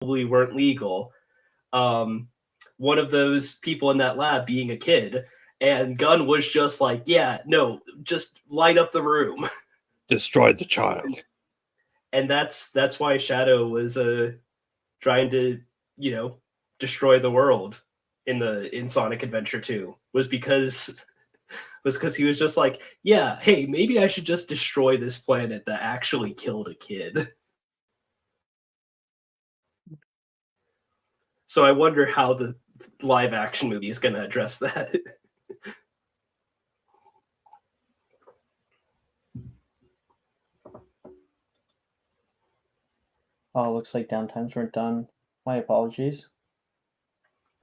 weren't legal. One of those people in that lab being a kid, and Gunn was just like, yeah, no, just light up the room. Destroy the child. And that's why Shadow was trying to, destroy the world in Sonic Adventure 2, was because he was just like, yeah, hey, maybe I should just destroy this planet that actually killed a kid. So I wonder how the live action movie is going to address that. Oh, looks like downtimes weren't done. My apologies.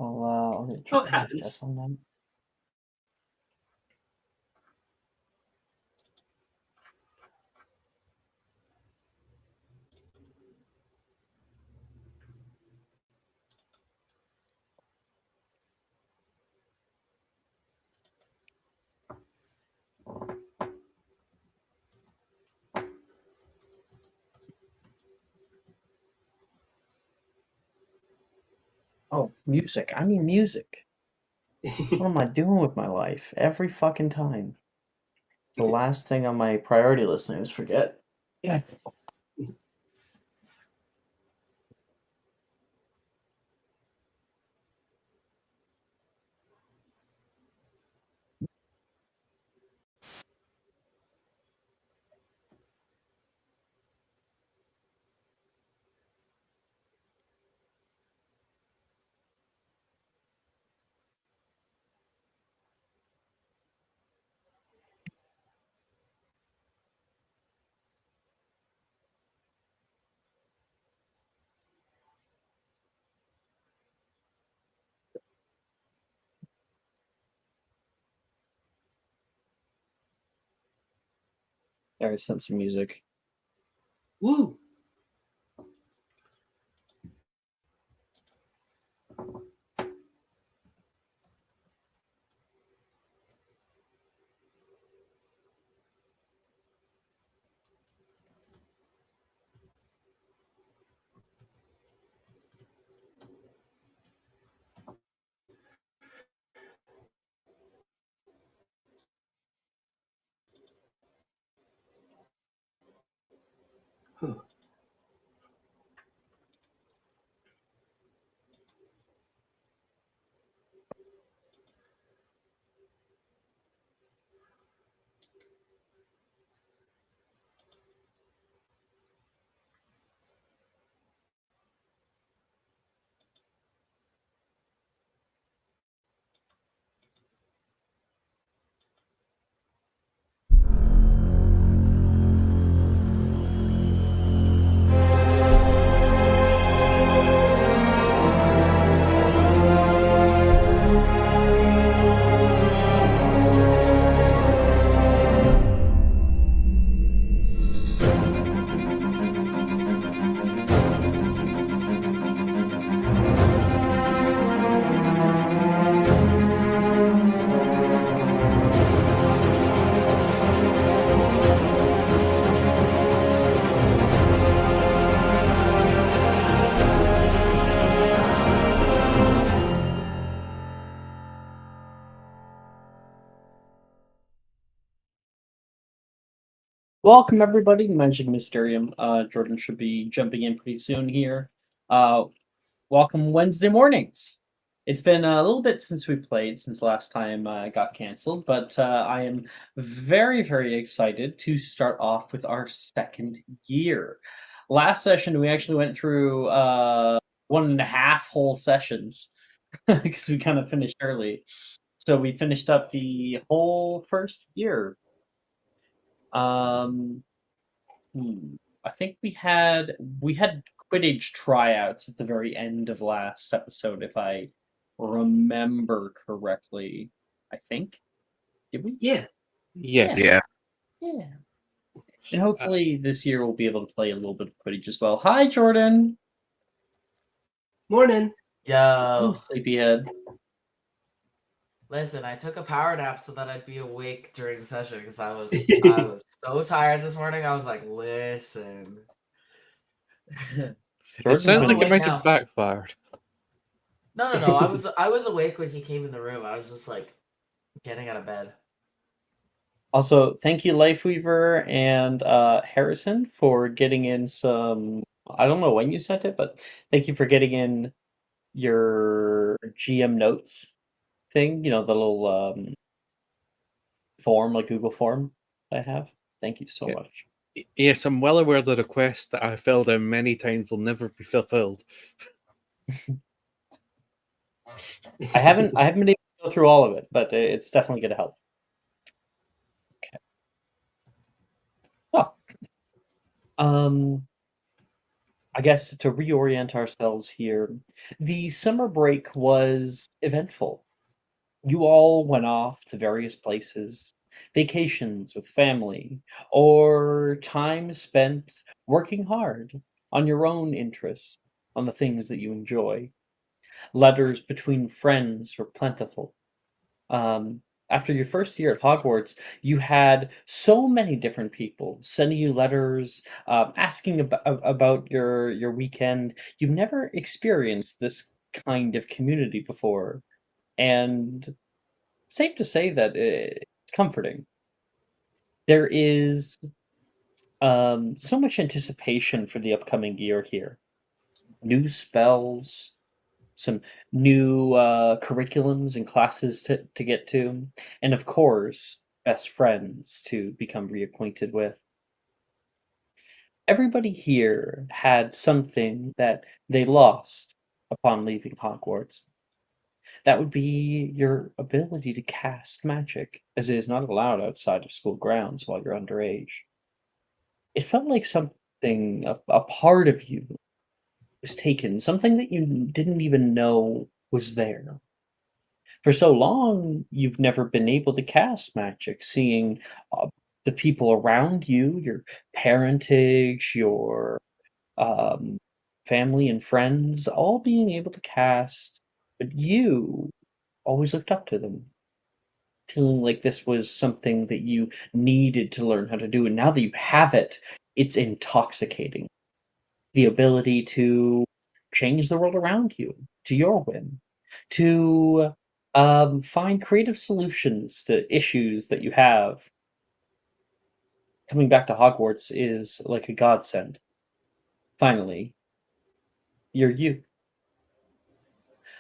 I'll Oh, it happens. on them. Oh, music. I mean music. What am I doing with my life? Every fucking time. The last thing on my priority list, I always forget. Yeah. There is some music. Woo! Huh. Welcome everybody. You mentioned Mysterium. Jordan should be jumping in pretty soon here. Welcome Wednesday mornings. It's been a little bit since we played, since last time got canceled, but I am very, very excited to start off with our second year. Last session, we actually went through 1.5 whole sessions because we kind of finished early. So we finished up the whole first year. I think we had Quidditch tryouts at the very end of last episode, if I remember correctly. I think. Did we? Yeah. Yes. Yeah. Yeah. And hopefully this year we'll be able to play a little bit of Quidditch as well. Hi, Jordan. Morning. Oh, Yo, sleepyhead. listen, I took a power nap so that I'd be awake during session because I was so tired this morning. I was like, listen. It Jordan, sounds I'm like it awake might now. have backfired. No. I was awake when he came in the room. I was just like getting out of bed. Also, thank you, Lifeweaver and Harrison, for getting in some. I don't know when you sent it, but thank you for getting in your GM notes thing. You know, the little form, like Google form I have. Thank you so Yeah. much. Yes, I'm well aware the request that I filled in many times will never be fulfilled. I haven't been able to go through all of it, but it's definitely going to help. Okay. Well, I guess to reorient ourselves here, the summer break was eventful. You all went off to various places, vacations with family, or time spent working hard on your own interests, on the things that you enjoy. Letters between friends were plentiful. After your first year at Hogwarts, you had so many different people sending you letters, asking about your weekend. You've never experienced this kind of community before, and safe to say that it's comforting. There is so much anticipation for the upcoming year here. New spells, some new curriculums and classes to get to, and of course, best friends to become reacquainted with. Everybody here had something that they lost upon leaving Hogwarts. That would be your ability to cast magic, as it is not allowed outside of school grounds while you're underage. It felt like something, a part of you was taken, something that you didn't even know was there. For so long, you've never been able to cast magic, seeing the people around you, your parentage, your um, family and friends, all being able to cast, but you always looked up to them, feeling like this was something that you needed to learn how to do. And now that you have it, it's intoxicating. The ability to change the world around you to your whim, to find creative solutions to issues that you have. Coming back to Hogwarts is like a godsend. Finally, you're you.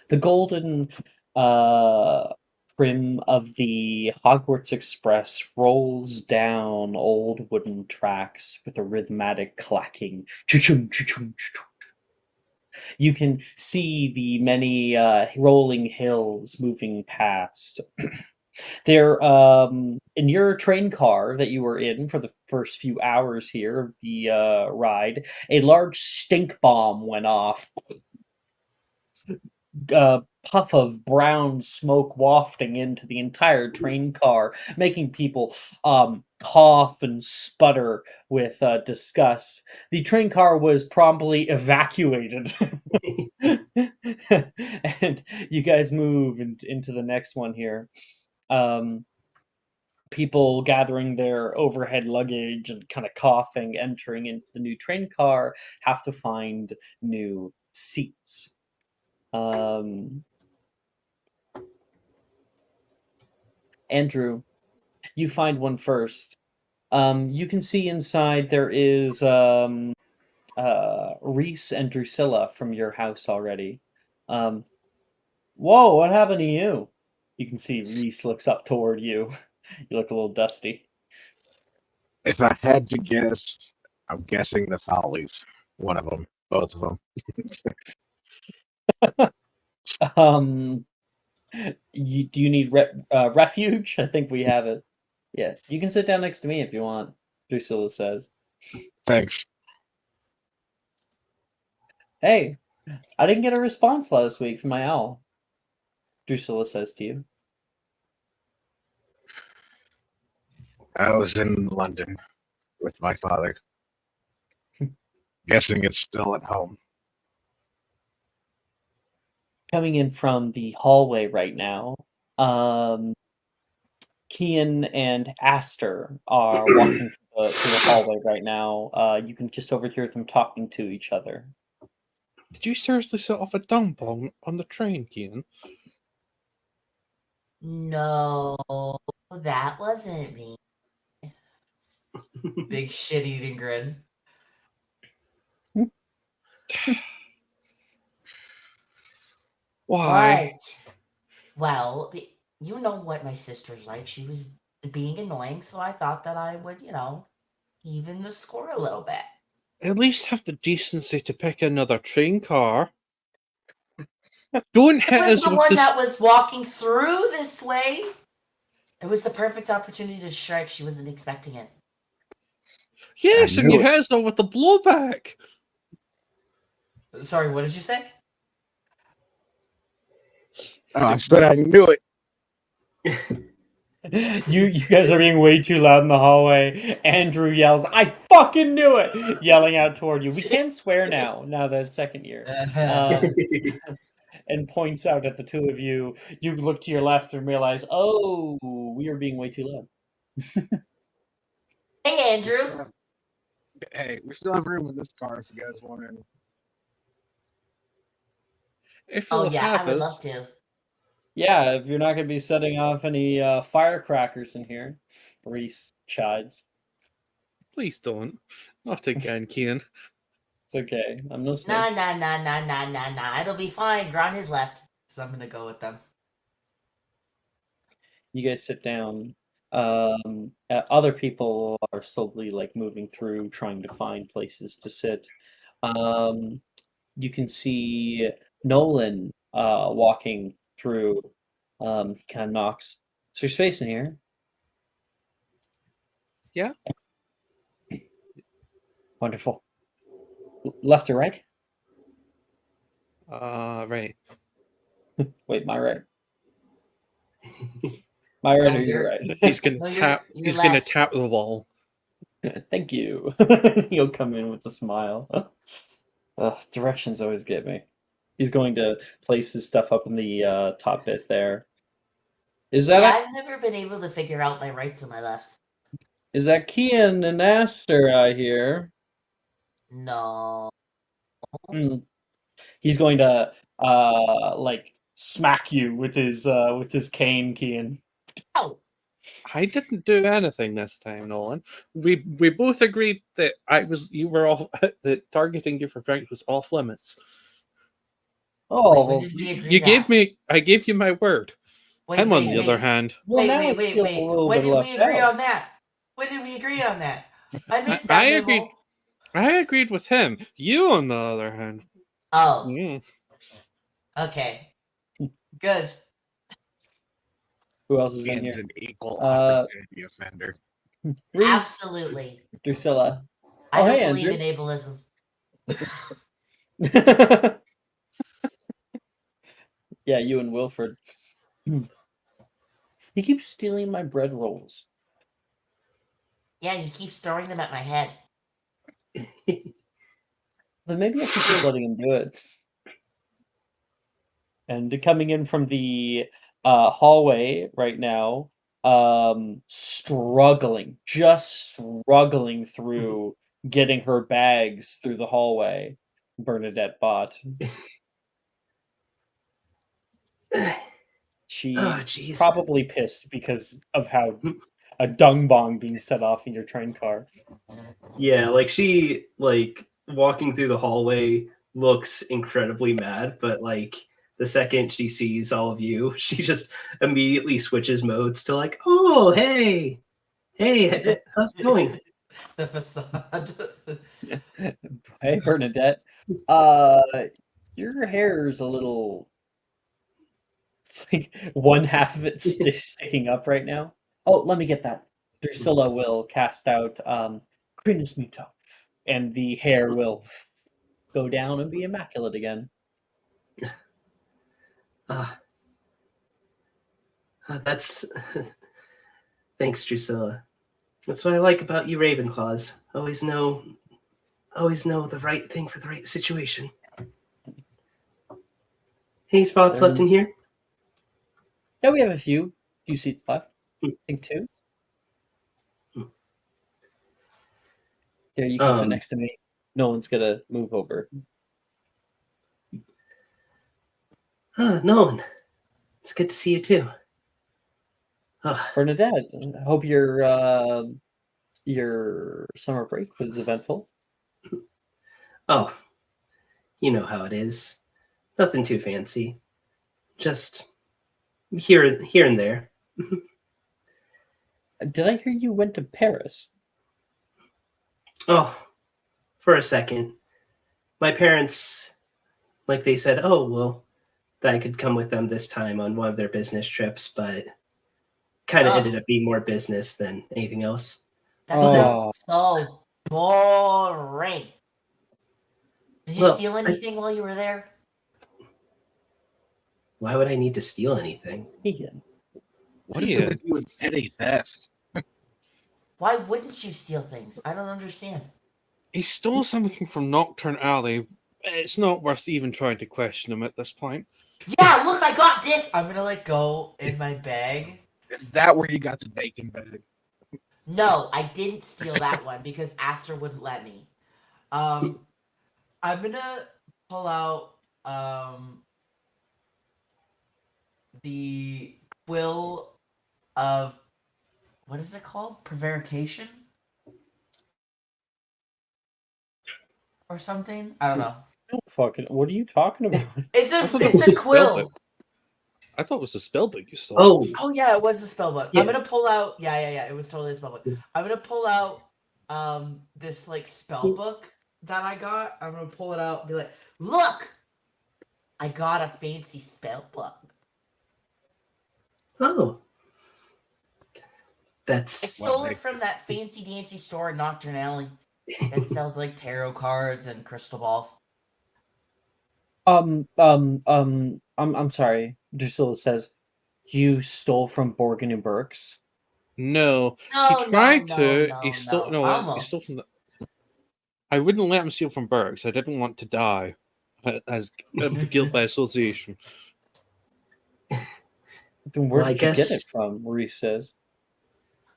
The golden uh, trim of the Hogwarts Express rolls down old wooden tracks with a rhythmic clacking. Choo-choo, choo-choo, choo-choo. You can see the many rolling hills moving past. There, in your train car that you were in for the first few hours here of the ride, a large stink bomb went off. Puff of brown smoke wafting into the entire train car, making people cough and sputter with disgust. The train car was promptly evacuated. And you guys move into the next one here. People gathering their overhead luggage and kind of coughing, entering into the new train car, have to find new seats. Andrew, you find one first. You can see inside there is Reese and Drusilla from your house already. Whoa, what happened to you? You can see Reese looks up toward you. You look a little dusty. If I had to guess, I'm guessing the Follies. One of them, both of them. Um, do you need refuge? I think we have it. Yeah, you can sit down next to me if you want, Drusilla says. Thanks. Hey, I didn't get a response last week from my owl, Drusilla says to you. I was in London with my father. Guessing it's still at home. Coming in from the hallway right now, Kian and Aster are walking through the hallway right now. You can just overhear them talking to each other. Did you seriously set off a dung bomb on the train, Keenan? No, that wasn't me. Big shit-eating grin. Why? What? Well, you know what my sister's like. She was being annoying, so I thought that I would, even the score a little bit. At least have the decency to pick another train car. Don't It hit was us the with one this. that was walking through this way. It was the perfect opportunity to strike. She wasn't expecting it. Yes, I and you knew hit us all with the blowback. Sorry, what did you say? Oh, I said I knew it. You guys are being way too loud in the hallway. Andrew yells, "I fucking knew it!" yelling out toward you. We can't swear now that it's second year. And points out at the two of you. You look to your left and realize, oh, we are being way too loud. Hey, Andrew. Hey, we still have room in this car if you guys want in. If Oh you'll yeah, I have would us, love to. Yeah, if you're not going to be setting off any firecrackers in here, Reese chides. please don't. Not again, Keenan. It's okay. I'm no Nah, snitch. nah. It'll be fine. Gron is left, so I'm gonna go with them. You guys sit down. Other people are slowly like moving through, trying to find places to sit. You can see Nolan walking through. He kind of knocks. Is there space in here? Yeah? Wonderful. Left or right? Right. Wait, my right. My right No, or your you're- right? He's gonna No, tap. you're He's gonna left. tap the wall. Thank you. He'll come in with a smile. Directions always get me. He's going to place his stuff up in the top bit there. Is Yeah, that I've never been able to figure out my rights and my lefts. is that Kian and Aster out here? No. Hmm. He's going to like smack you with his cane, Kian. Oh, I didn't do anything this time, Nolan. We both agreed that you were all that targeting you for pranks was off limits. Oh, wait, when well, did we agree You that? I gave you my word. Wait, Him, on wait, the other wait. hand, well, now I feel a little When bit did we left agree out. on that? When did we agree on that? I missed I that agreed. memo. I agreed with him. You, on the other hand, Oh, mm, okay. Good. Who else is in Ian's here? an equal Uh, opportunity offender. Reese, Absolutely. Drusilla. I Oh, don't hey, believe Andrew. in ableism. Yeah, you and Wilfred. He keeps stealing my bread rolls. Yeah, you keep throwing them at my head. Then maybe I should keep letting him do it. And coming in from the hallway right now, just struggling through getting her bags through the hallway, Bernadette bought. She's jeez. probably pissed because of how a dung bong being set off in your train car. Yeah, like she walking through the hallway looks incredibly mad, but like the second she sees all of you, she just immediately switches modes to like, oh hey, how's it going? The facade. Hey, Bernadette. Your hair's a little. It's like one half of it sticking up right now. Oh, let me get that. Drusilla will cast out Crinus Mutox, and the hair will go down and be immaculate again. That's thanks, Drusilla. That's what I like about you, Ravenclaws. Always know the right thing for the right situation. Any spots left in here? Yeah, we have a few seats left. I think two. Here, you can sit next to me. No one's gonna move over. Nolan, it's good to see you too. Bernadette, I hope your summer break was eventful. Oh, you know how it is. Nothing too fancy. Just here and there. Did I hear you went to Paris? Oh, for a second. My parents, like they said, oh, well, that I could come with them this time on one of their business trips, but kind of Ugh, ended up being more business than anything else. that Oh. sounds so boring. Did you Well, steal anything while you were there? why would I need to steal anything? Keegan. What is Yeah. it with you and petty theft? Why wouldn't you steal things? I don't understand. He stole something from Nocturne Alley. It's not worth even trying to question him at this point. Yeah, look, I got this. I'm gonna like go in my bag. Is that where you got the bacon bag? No, I didn't steal that one because Aster wouldn't let me. I'm gonna pull out the quill of what is it called? Prevarication? Or something? I don't know. Oh, fucking, what are you talking about? It's I a thought it it's was a a spell quill. book. I thought it was a spell book you stole. Oh, Oh yeah, it was the spell book. Yeah. I'm gonna pull out it was totally a spell book. I'm gonna pull out this like spell book that I got. I'm gonna pull it out and be like, look! I got a fancy spell book. oh. I That's stole Well, it from that fancy dancy store in Nocturne Alley that sells like tarot cards and crystal balls. I'm sorry. Drusilla says, you stole from Borgin and Burke's. No, No, he tried to. no, He stole. no. No, he Almost. stole from the. I wouldn't let him steal from Burks. I didn't want to die as guilt by association. Then where Well, I did you get guess- it from? Maurice says.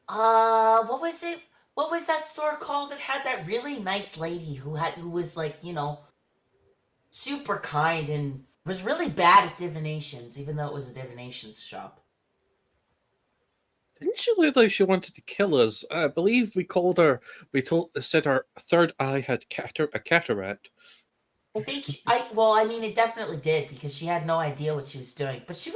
What was it? What was that store called that had that really nice lady who was like, super kind and was really bad at divinations, even though it was a divinations shop. Didn't she look like she wanted to kill us? I believe we called her. Said our third eye had a cataract. I think it definitely did because she had no idea what she was doing. But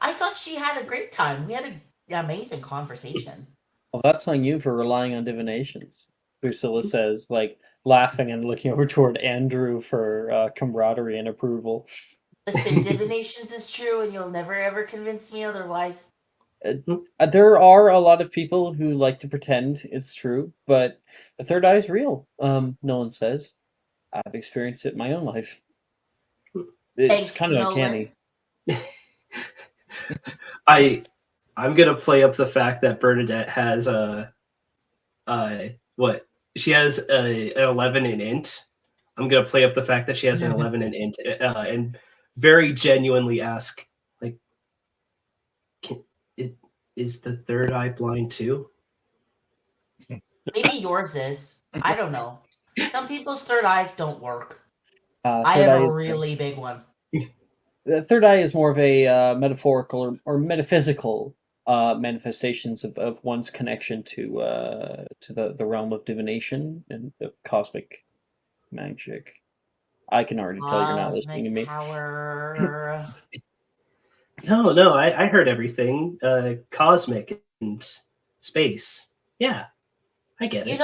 I thought she had a great time. We had an amazing conversation. Well, that's on you for relying on divinations. Drusilla says, like laughing and looking over toward Andrew for camaraderie and approval. Listen, divinations is true, and you'll never ever convince me otherwise. There are a lot of people who like to pretend it's true, but the third eye is real. Nolan says. I've experienced it in my own life. It's Thank kind you, of Nolan. uncanny. I'm gonna play up the fact that Bernadette has what? She has an 11 in int. I'm gonna play up the fact that she has an 11 in int, and very genuinely ask, like, is the third eye blind too? Maybe yours is. I don't know. Some people's third eyes don't work. I Third have eye a is really big one. the third eye is more of a metaphorical or metaphysical manifestations of one's connection to the realm of divination and of cosmic magic. I can already tell you're not listening to Cosmic me. power. No, I heard everything. Cosmic and space. Yeah, I get it.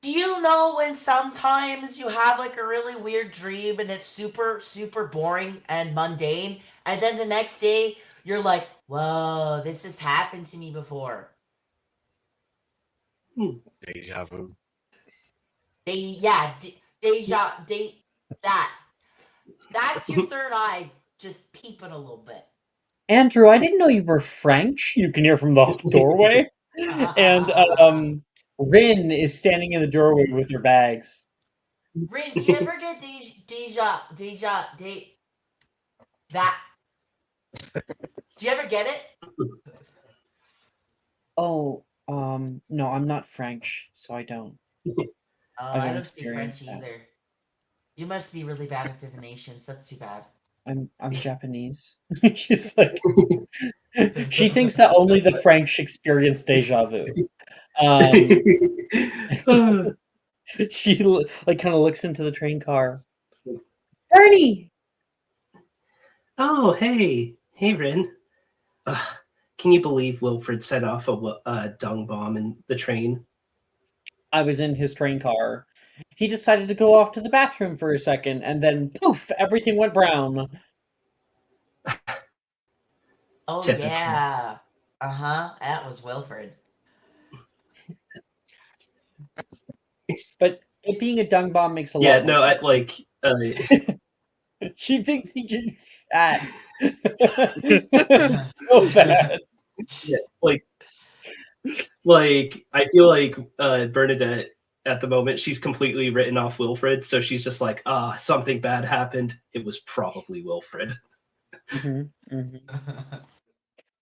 Do you know when sometimes you have like a really weird dream and it's super, super boring and mundane, and then the next day you're like, whoa, this has happened to me before. Deja vu. That's your third eye just peeping a little bit. Andrew, I didn't know you were French. You can hear from the doorway. And Rin is standing in the doorway with her bags. Rin, do you ever get that? Do you ever get it? Oh, no, I'm not French, so I don't. I don't don't speak experience French that. either. You must be really bad at divinations. That's too bad. I'm Japanese. She's like, she thinks that only the French experience deja vu. She like kind of looks into the train car. Bernie, Oh, hey, Rin. Ugh, can you believe Wilfred set off a dung bomb in the train? I was in his train car. He decided to go off to the bathroom for a second, and then poof, everything went brown. Oh Typical. yeah. Uh-huh. That was Wilfred. But it being a dung bomb makes a Yeah, lot more no, I sense. like. She thinks he just shat. So bad. Yeah, like I feel like Bernadette at the moment she's completely written off Wilfred, so she's just like, something bad happened. It was probably Wilfred.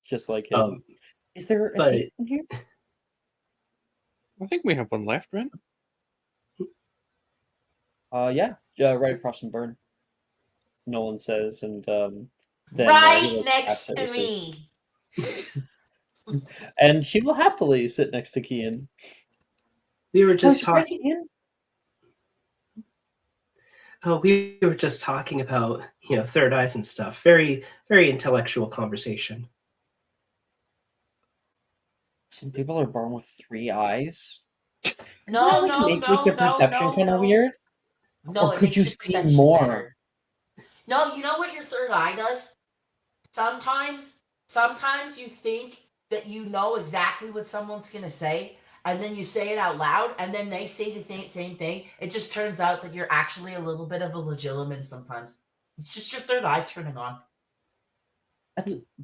Just like him. Is there a but seat in here? I think we have one left, Ren. Yeah, right across from Burn. Nolan says, and then right he, like, next taps it to with his- me. and she will happily sit next to Kian. we were just she's right, talking. Kian? Oh, we were just talking about third eyes and stuff. Very, very intellectual conversation. Some people are born with 3 eyes. No, Doesn't that, no, make no, the no, perception no, kind of no. weird? No, Or it could makes you your see perception more? better. No, you know what your third eye does? Sometimes you think that you know exactly what someone's gonna say, and then you say it out loud, and then they say the same thing. It just turns out that you're actually a little bit of a legilimate sometimes. It's just your third eye turning on.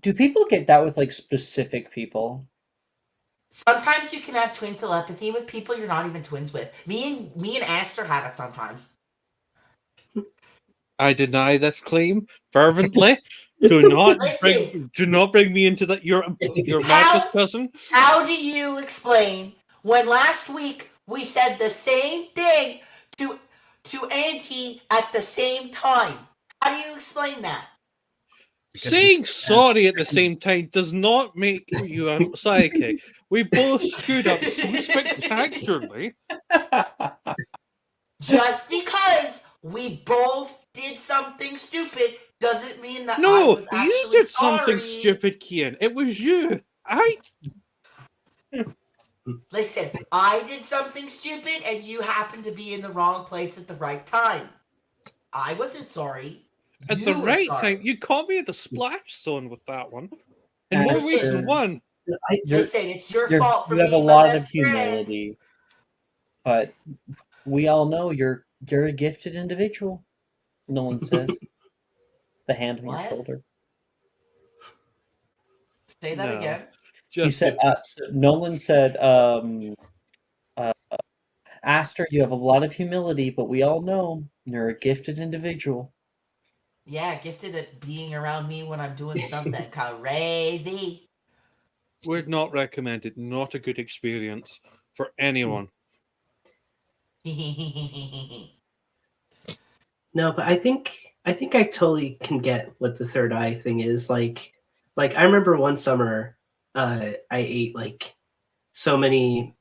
Do people get that with like specific people? Sometimes you can have twin telepathy with people you're not even twins with. Me and Aster have it sometimes. I deny this claim fervently. Do not Listen. bring me into that. Your madness, cousin. How do you explain when last week we said the same thing to Auntie at the same time? How do you explain that? Saying sorry at the same time does not make you a psychic. We both screwed up so spectacularly. Just because we both did something stupid doesn't mean that I No, was you actually did sorry. something stupid, Kian. It was you. Listen, I did something stupid and you happened to be in the wrong place at the right time. I wasn't sorry. At You the were right sorry. time. You caught me at the splash zone with that one. In And more it's ways the- than one. Listen, it's your You're- fault for you have a being my lot of best friend. humility, but we all know you're a gifted individual. Nolan says, the hand on your What? shoulder. Say that No. again. He Just said, Nolan said, Aster, you have a lot of humility, but we all know you're a gifted individual. Yeah, gifted at being around me when I'm doing something crazy. would not recommend it. Not a good experience for anyone. No, but I think I totally can get what the third eye thing is. Like I remember one summer, I ate like so many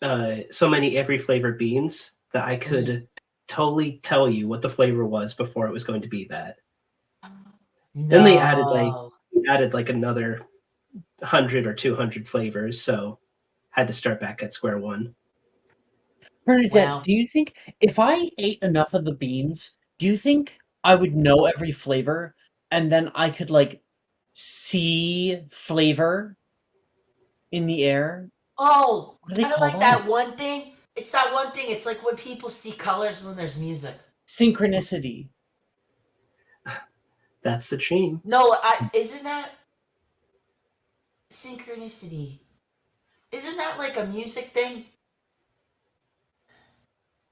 every flavor beans that I could totally tell you what the flavor was before it was going to be that. No. Then they added like another 100 or 200 flavors, so had to start back at square one. Bernadette, Wow. do you think if I ate enough of the beans, do you think I would know every flavor and then I could like see flavor in the air? Oh, What do they kind of call like that? that one thing. It's that one thing. It's like when people see colors when there's music. Synchronicity. That's the dream. No, isn't that synchronicity? Isn't that like a music thing?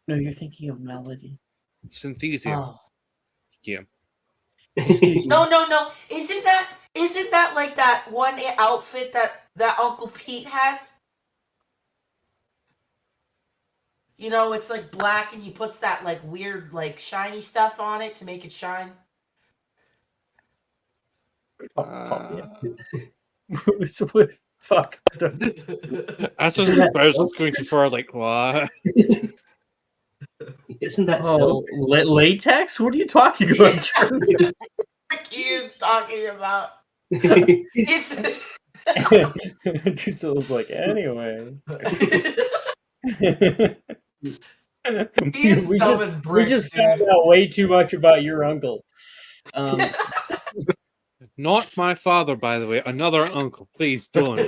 No, you're thinking of melody. Synthesia. Oh. Yeah. Excuse me. No. Isn't that like that one outfit that Uncle Pete has? You know, it's like black and he puts that like weird like shiny stuff on it to make it shine. Fuck. As Isn't a that browser silk? going too far, like what? Isn't that silk? Latex? What are you talking about? Jordan? He is talking about. Isn't He's... Duso's like, anyway. He is dumb as we bricks, just found dude. out way too much about your uncle. Not my father, by the way. Another uncle. Please don't.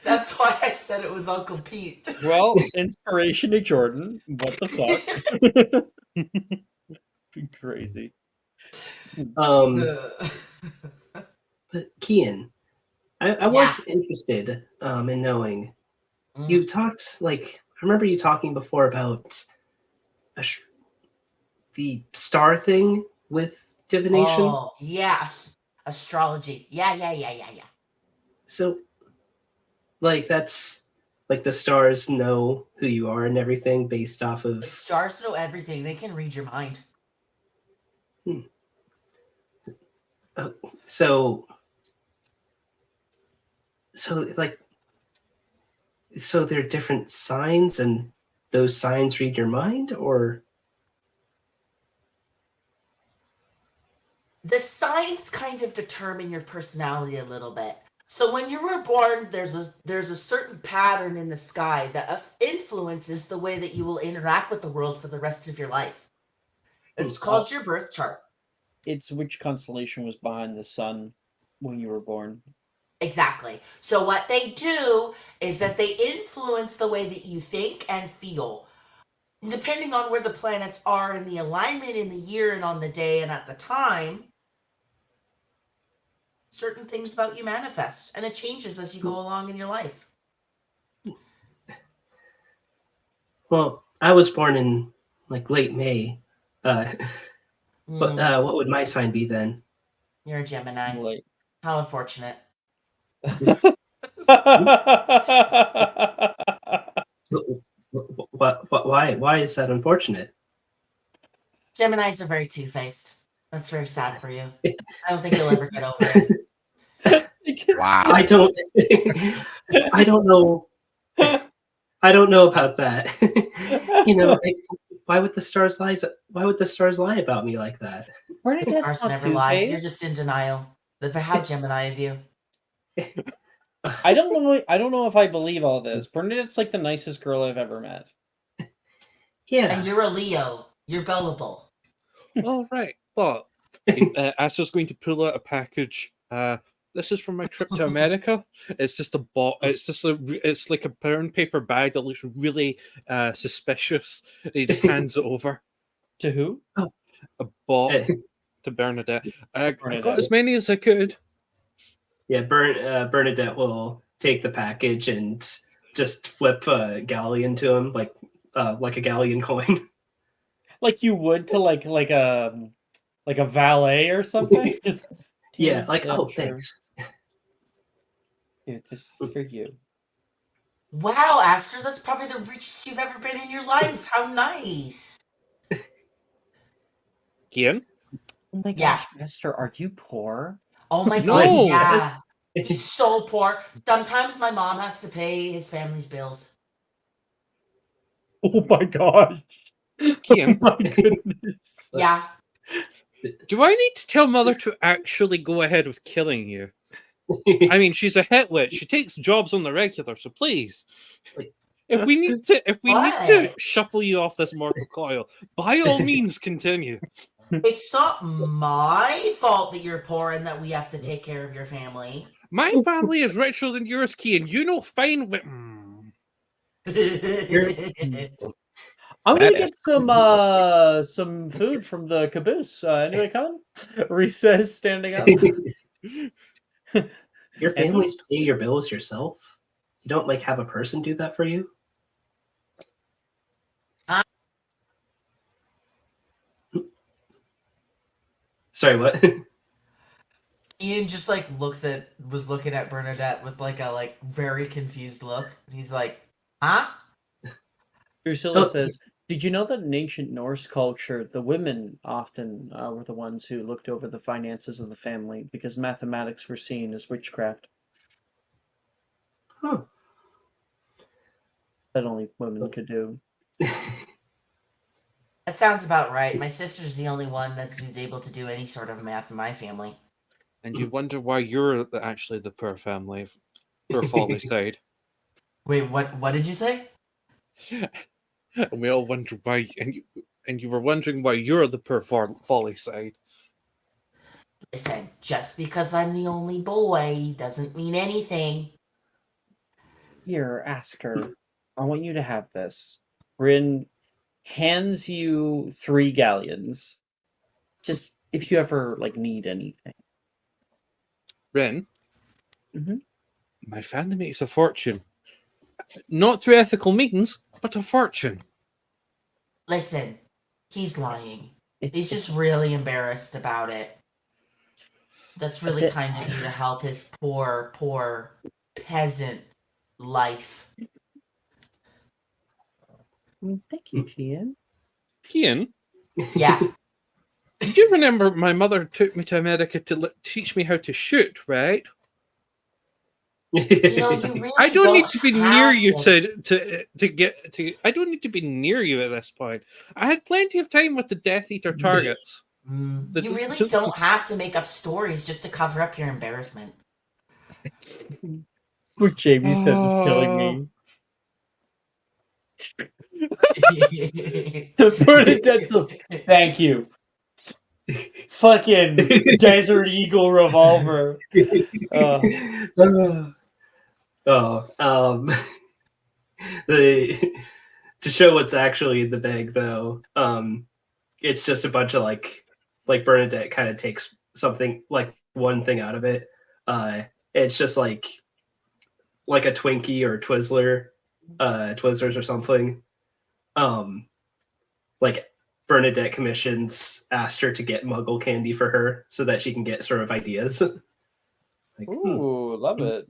That's why I said it was Uncle Pete. Well, inspiration to Jordan. What the fuck? Crazy. but Kian, I was interested in knowing. You talked I remember you talking before about the star thing with divination. Oh, yes. Astrology. Yeah. So, that's the stars know who you are and everything based off The of. stars know everything. They can read your mind. So there are different signs, and those signs read your mind, or The signs kind of determine your personality a little bit. So when you were born, there's a certain pattern in the sky that influences the way that you will interact with the world for the rest of your life. It's called your birth chart. It's which constellation was behind the sun when you were born. Exactly. So what they do is that they influence the way that you think and feel. Depending on where the planets are in the alignment in the year and on the day and at the time, certain things about you manifest, and it changes as you go along in your life. well, I was born in late May. But what would my sign be then? You're a Gemini. Like, How unfortunate. Why is that unfortunate? Geminis are very two-faced. That's very sad for you. I don't think you'll ever get over it. Wow. I don't know. I don't know about that. Why would the stars lie? Why would the stars lie about me like that? Stars never lie. You're just in denial. How Gemini of you. I don't know if I believe all this. Bernadette's like the nicest girl I've ever met. Yeah. And you're a Leo. You're gullible. All right, but Asa's going to pull out a package. This is from my trip to America. It's just a it's like a brown paper bag that looks really suspicious. He just hands it over. To who? A bot to Bernadette. I got as many as I could. Yeah, Bernadette will take the package and just flip a galleon to him, like a galleon coin. Like you would to like a valet or something. Just yeah, sure. Thanks. Yeah, this is for you. Wow, Aster, that's probably the richest you've ever been in your life. How nice. Kian? Oh my gosh, Esther, are you poor? Oh my No. gosh, yeah. He's so poor. Sometimes my mom has to pay his family's bills. Oh my gosh. Kian? Oh my goodness. Yeah. Do I need to tell Mother to actually go ahead with killing you? I mean, she's a hit witch. She takes jobs on the regular, so please. If we need to shuffle you off this mortal coil, by all means continue. It's not my fault that you're poor and that we have to take care of your family. My family is richer than yours, Kian. You know fine. I'm gonna get some food from the caboose. Anybody coming? Reese says, standing up. Your family's paying your bills yourself? You don't have a person do that for you? Sorry, what? Ian just was looking at Bernadette with a very confused look. And he's like, huh? Drusilla says, Did you know that in ancient Norse culture, the women often were the ones who looked over the finances of the family because mathematics were seen as witchcraft Huh. that only women could do? That sounds about right. My sister's the only one who's able to do any sort of math in my family. And you wonder why you're actually the poor family, poor folly side. Wait, what did you say? And we all wonder why, and you were wondering why you're the poor folly side. Listen, just because I'm the only boy doesn't mean anything. Here, ask her. I want you to have this. Bryn hands you 3 galleons. Just if you ever need anything. Ren, Mhm. my family makes a fortune. Not through ethical means, but a fortune. Listen, he's lying. It- He's just it's really embarrassed about it. That's a really bit- kind of you to help his poor peasant life. Thank you, Kian. Kian, Yeah. did you remember my mother took me to America to teach me how to shoot, right? You know, you really I don't need to be near have you to get to. I don't need to be near you at this point. I had plenty of time with the Death Eater targets. You really don't have to make up stories just to cover up your embarrassment. What Jamie said is killing me. Bernadette says, thank you. Fucking Desert Eagle revolver. The to show what's actually in the bag, though, it's just a bunch of like Bernadette kind of takes something like one thing out of it. It's just like a Twinkie or Twizzlers or something. Like Bernadette commissions Aster to get Muggle candy for her so that she can get sort of ideas. Like, Ooh, love it.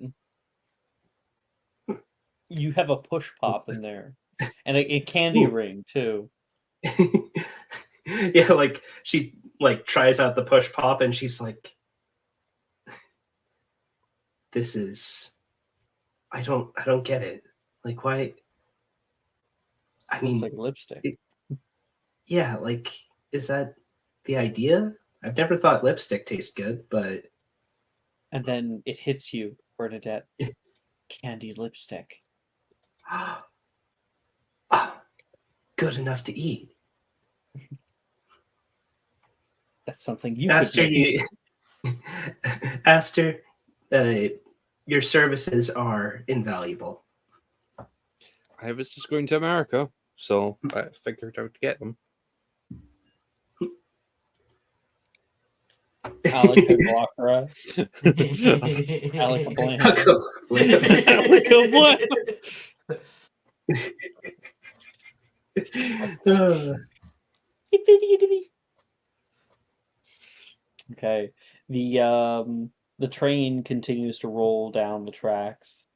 You have a push pop in there. And a candy ring, too. Yeah, like she tries out the push pop and she's like, this is I don't get it. Like, why? I Looks mean, like lipstick. yeah, like, is that the idea? I've never thought lipstick tastes good, but And then it hits you, Bernadette. Candy lipstick. good enough to eat. That's something you Aster, could make. Aster, your services are invaluable. I was just going to America, so I figured out to get them. Alaka Glockera. Alaka Bland. Alaka Bland. Okay. The train continues to roll down the tracks,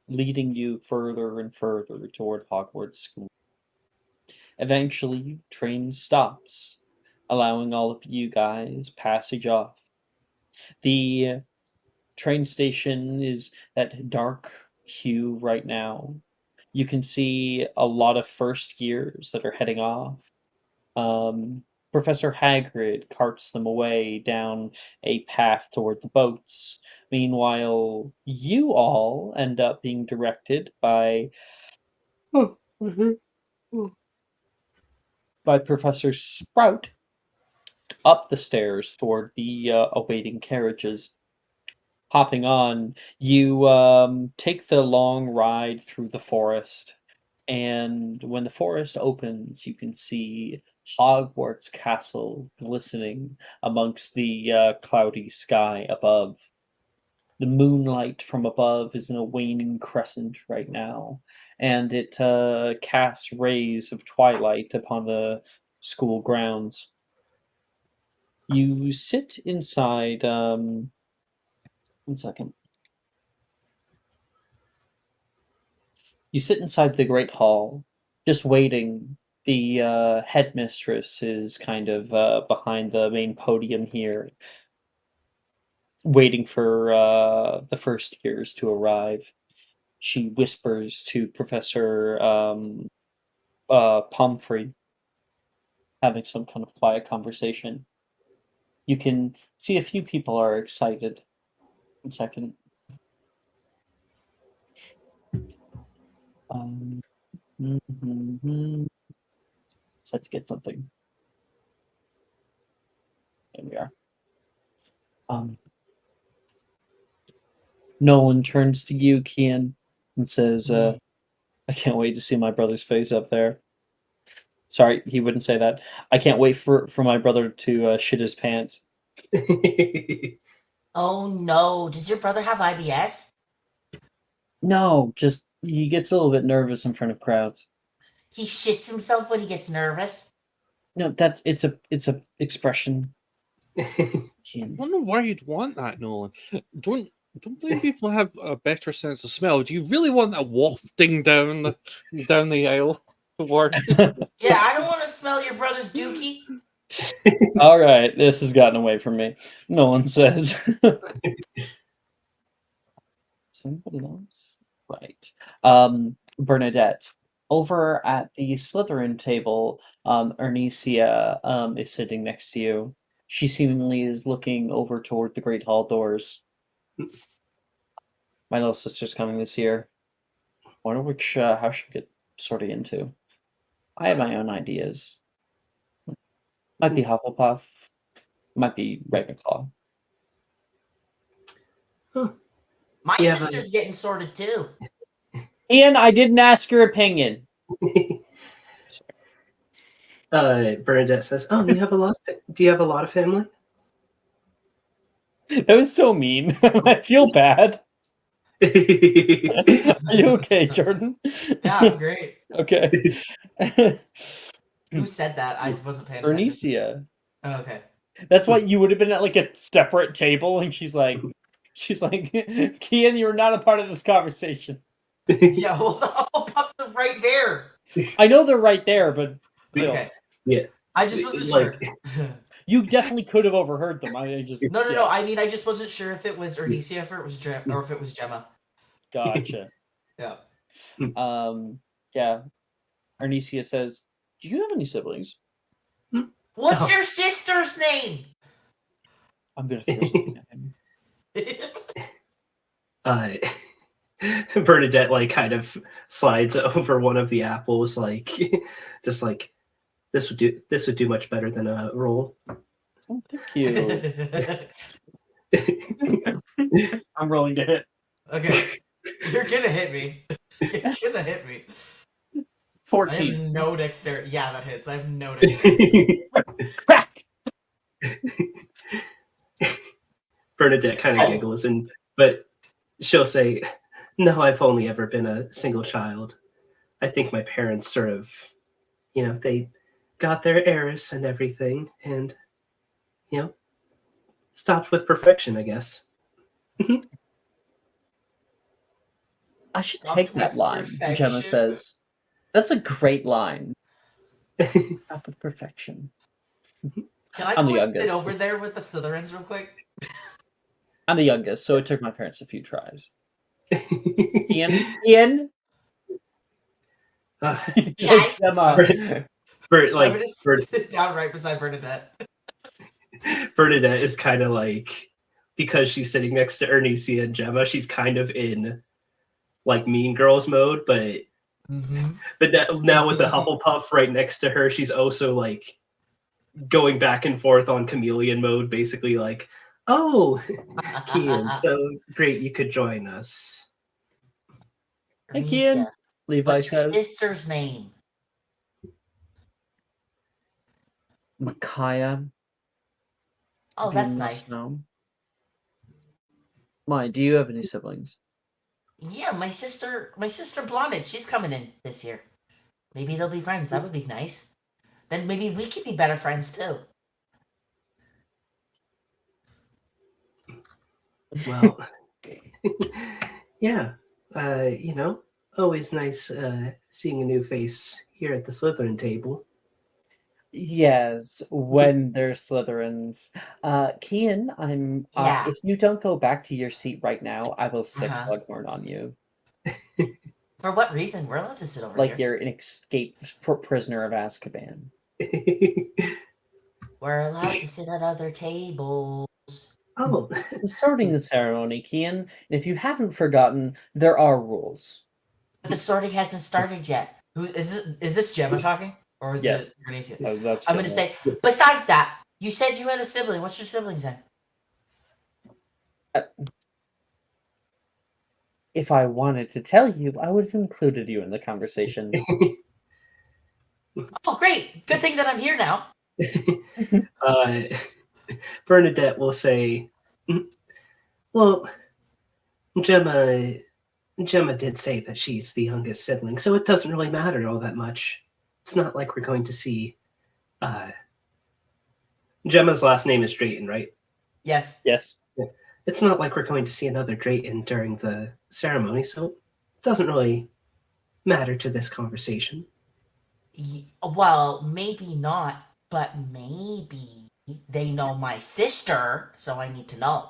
leading you further and further toward Hogwarts School. Eventually, train stops, allowing all of you guys passage off. The train station is that dark hue right now. You can see a lot of first years that are heading off. Professor Hagrid carts them away down a path toward the boats. Meanwhile, you all end up being directed by Professor Sprout up the stairs toward the awaiting carriages. Hopping on, you take the long ride through the forest, and when the forest opens, you can see Hogwarts Castle glistening amongst the cloudy sky above. The moonlight from above is in a waning crescent right now, and it casts rays of twilight upon the school grounds. You sit inside. 1 second. You sit inside the great hall, just waiting The headmistress is kind of behind the main podium here, waiting for the first years to arrive. She whispers to Professor Pomfrey, having some kind of quiet conversation. You can see a few people are excited. 1 second. Mhm. Let's get something. There we are. Nolan turns to you, Kian, and says, I can't wait to see my brother's face up there. Sorry, he wouldn't say that. I can't wait for my brother to shit his pants. Oh no, does your brother have IBS? No, just he gets a little bit nervous in front of crowds. He shits himself when he gets nervous? No, it's a expression. I don't know why you'd want that, Nolan. Don't blame people who have a better sense of smell. Do you really want that wafting down the aisle toward? Yeah, I don't want to smell your brother's dookie. All right, this has gotten away from me. Nolan says. Somebody else? Right. Bernadette. Over at the Slytherin table, Ernesia is sitting next to you. She seemingly is looking over toward the Great Hall doors. My little sister's coming this year. Wonder which house she get sorted into. I have my own ideas. Might be Hufflepuff. Might be Ravenclaw. My Yeah, sister's getting sorted too. Ian, I didn't ask your opinion. Bernadette says, "Oh, you have a lot. Do you have a lot of family?" That was so mean. I feel bad. Are you okay, Jordan? Yeah, I'm great. Okay. Who said that? I wasn't paying attention. Ernesia. Oh, okay. That's why you would have been at like a separate table, and she's like, Kian, you're not a part of this conversation. Yeah, well, the Hufflepuffs are right there. I know they're right there, but Okay. Yeah. I just wasn't Like- sure. you definitely could have overheard them. I just No. I mean, I just wasn't sure if it was Ernesia, or if it was Gemma. Gotcha. Yeah. Yeah. Arnesia says, "Do you have any siblings?" What's your sister's name? I'm gonna throw something at him. Bernadette like kind of slides over one of the apples, like just like this would do much better than a roll. Oh, thank you. I'm rolling to hit. Okay. You're gonna hit me. You're gonna hit me. I 14. have no dexterity. Yeah, that hits. I have no dexterity. Crack! Bernadette kind of giggles, but she'll say, "No, I've only ever been a single child. I think my parents sort of, they got their heiress and everything, and stopped with perfection, I guess." I should Stopped take that with line, perfection. Gemma says. That's a great line. Stop with perfection. Can I I'm go the and sit youngest. over there with the Slytherins real quick? I'm the youngest, so it took my parents a few tries. Ian? Yes. Gemma. I'm gonna sit down right beside Bernadette. Bernadette is kind of like, because she's sitting next to Ernesia and Gemma, she's kind of in like Mean Girls mode, but now with the Hufflepuff right next to her, she's also like going back and forth on chameleon mode, basically like, "Oh, Kian, so great you could join us." Hey, Kian. Levi What's your says. sister's name? Micaiah. Oh, You that's must nice. know. Why, do you have any siblings? Yeah, my sister Blonded, she's coming in this year. Maybe they'll be friends. That would be nice. Then maybe we could be better friends too. Well, yeah, always nice seeing a new face here at the Slytherin table. Yes, when they're Slytherins. Kian, Yeah. if you don't go back to your seat right now, I will sick Uh-huh. Slughorn on you. For what reason? We're allowed to sit over Like here. you're an escaped prisoner of Azkaban. We're allowed to sit at other tables. Oh, It's the sorting ceremony, Kian. And if you haven't forgotten, there are rules. But the sorting hasn't started yet. Who is it? Is this Gemma talking? Or is Yes. it Bernicia? That's I'm gonna Gemma. say, besides that, you said you had a sibling. What's your sibling's name? If I wanted to tell you, I would have included you in the conversation. Oh, great. Good thing that I'm here now. Bernadette will say, well, Gemma did say that she's the youngest sibling, so it doesn't really matter all that much. It's not like we're going to see. Gemma's last name is Drayton, right? Yes. Yes. It's not like we're going to see another Drayton during the ceremony, so it doesn't really matter to this conversation. Well, maybe not, but maybe they know my sister, so I need to know.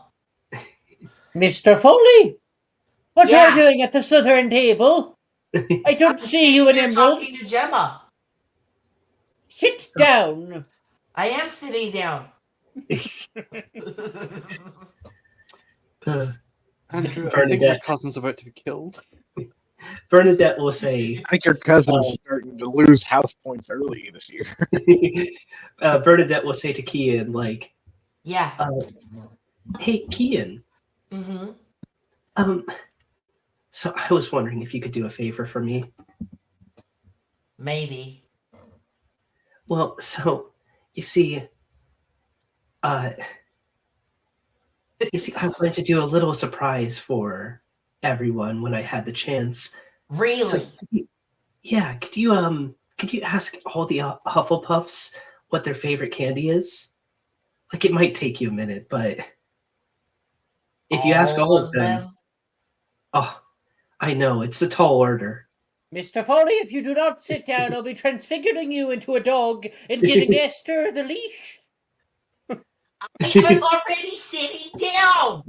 Mr. Foley! What Yeah. are you doing at the Slytherin table? I don't I'm see you in sitting here Emerald. talking to Gemma. Sit down. I am sitting down. Andrew, I think my Bernadette. cousin's about to be killed. Bernadette will say, I think your cousin's starting to lose house points early this year. Bernadette will say to Kian, like, Yeah. hey, Kian, Mm-hmm. so I was wondering if you could do a favor for me. Maybe. Well, so, you see, I wanted to do a little surprise for everyone when I had the chance. Really? So, could you ask all the Hufflepuffs what their favorite candy is? Like, it might take you a minute, but if you ask all of them, oh, I know, it's a tall order. Mr. Foley, if you do not sit down, I'll be transfiguring you into a dog and giving Esther the leash. I'm already sitting down.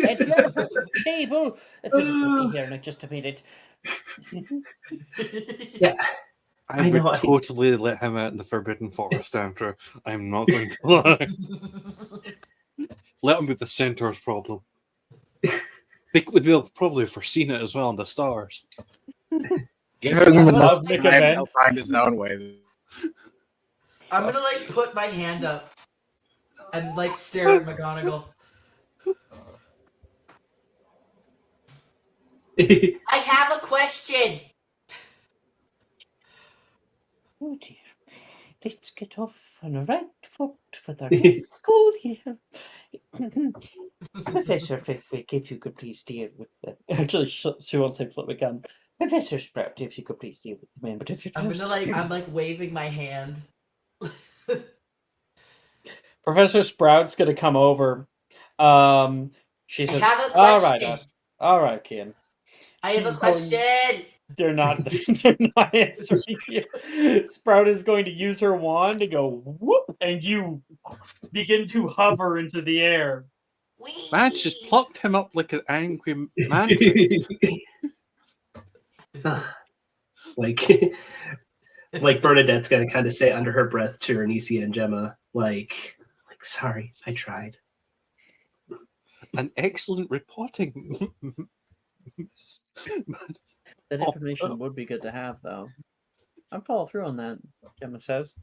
At your table. Let me hear in just a minute. Yeah. I would totally let him out in the Forbidden Forest, Andrew. I'm not going to lie. Let him be the Centaur's problem. They'll probably have foreseen it as well in the stars. Give him enough Cosmic time, event. he'll find his own way. I'm gonna like put my hand up and like stare at McGonagall. I have a question. Oh dear. Let's get off on the right foot for the next school year. Professor Flitwick, if you could please deal with the... Actually, she won't say Flitwick. Professor Sprout, if you could please deal with the man. But if you I'm like waving my hand. Professor Sprout's gonna come over. She says, I have a "All question. right, all right, Kian." I have a She's going- question. They're not answering you. Sprout is going to use her wand to go whoop, and you begin to hover into the air. Whee! Man, just plucked him up like an angry mandrake. like Bernadette's gonna kind of say under her breath to Anicia and Gemma, like sorry, I tried. An excellent reporting. That information would be good to have, though. I'd follow through on that, Gemma says.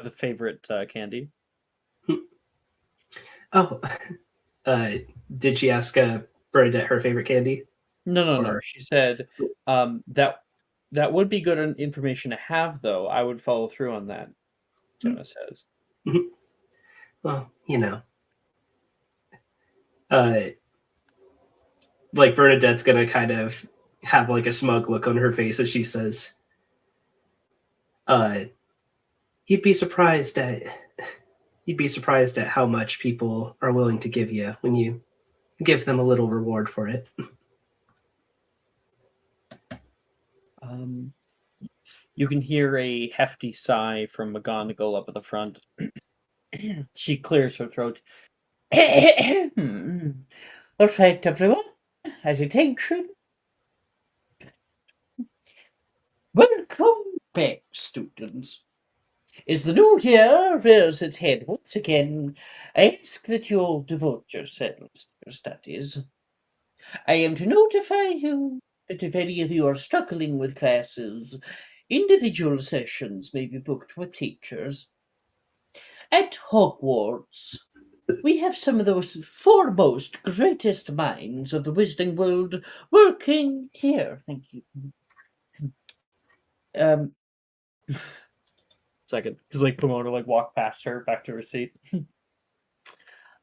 The favorite candy. Oh, did she ask Bernadette her favorite candy? No. She said that would be good information to have, though. I would follow through on that, Gemma says. Well, like Bernadette's gonna kind of have like a smug look on her face as she says, you'd be surprised at how much people are willing to give you when you give them a little reward for it. You can hear a hefty sigh from McGonagall up at the front. She clears her throat. All right, everyone. At attention. Welcome back, students. As the new year rears its head once again, I ask that you all devote yourselves to your studies. I am to notify you that if any of you are struggling with classes, individual sessions may be booked with teachers. At Hogwarts, we have some of those foremost, greatest minds of the Wizarding world working here. Thank you. Second, because like Pomona walk past her back to her seat.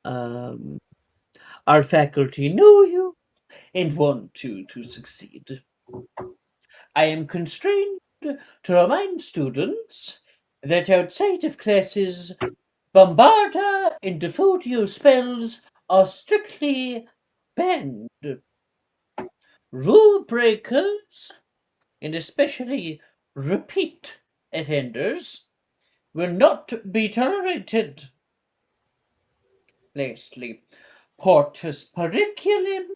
Our faculty know you and want you to succeed. I am constrained to remind students that outside of classes, Bombarda and Defodio spells are strictly banned. Rule breakers, and especially repeat offenders, will not be tolerated. Lastly, Portus Periculum,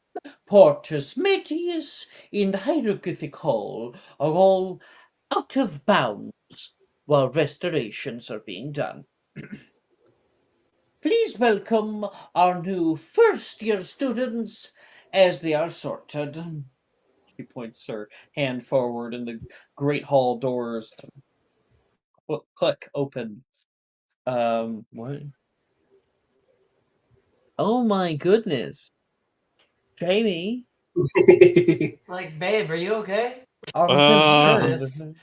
Portus Medius, in the Hieroglyphic Hall are all out of bounds while restorations are being done. Please welcome our new first-year students as they are sorted. She points her hand forward and the great hall doors click open. What? Oh my goodness. Jamie, Like, babe, are you okay? I'm Jesus. concerned.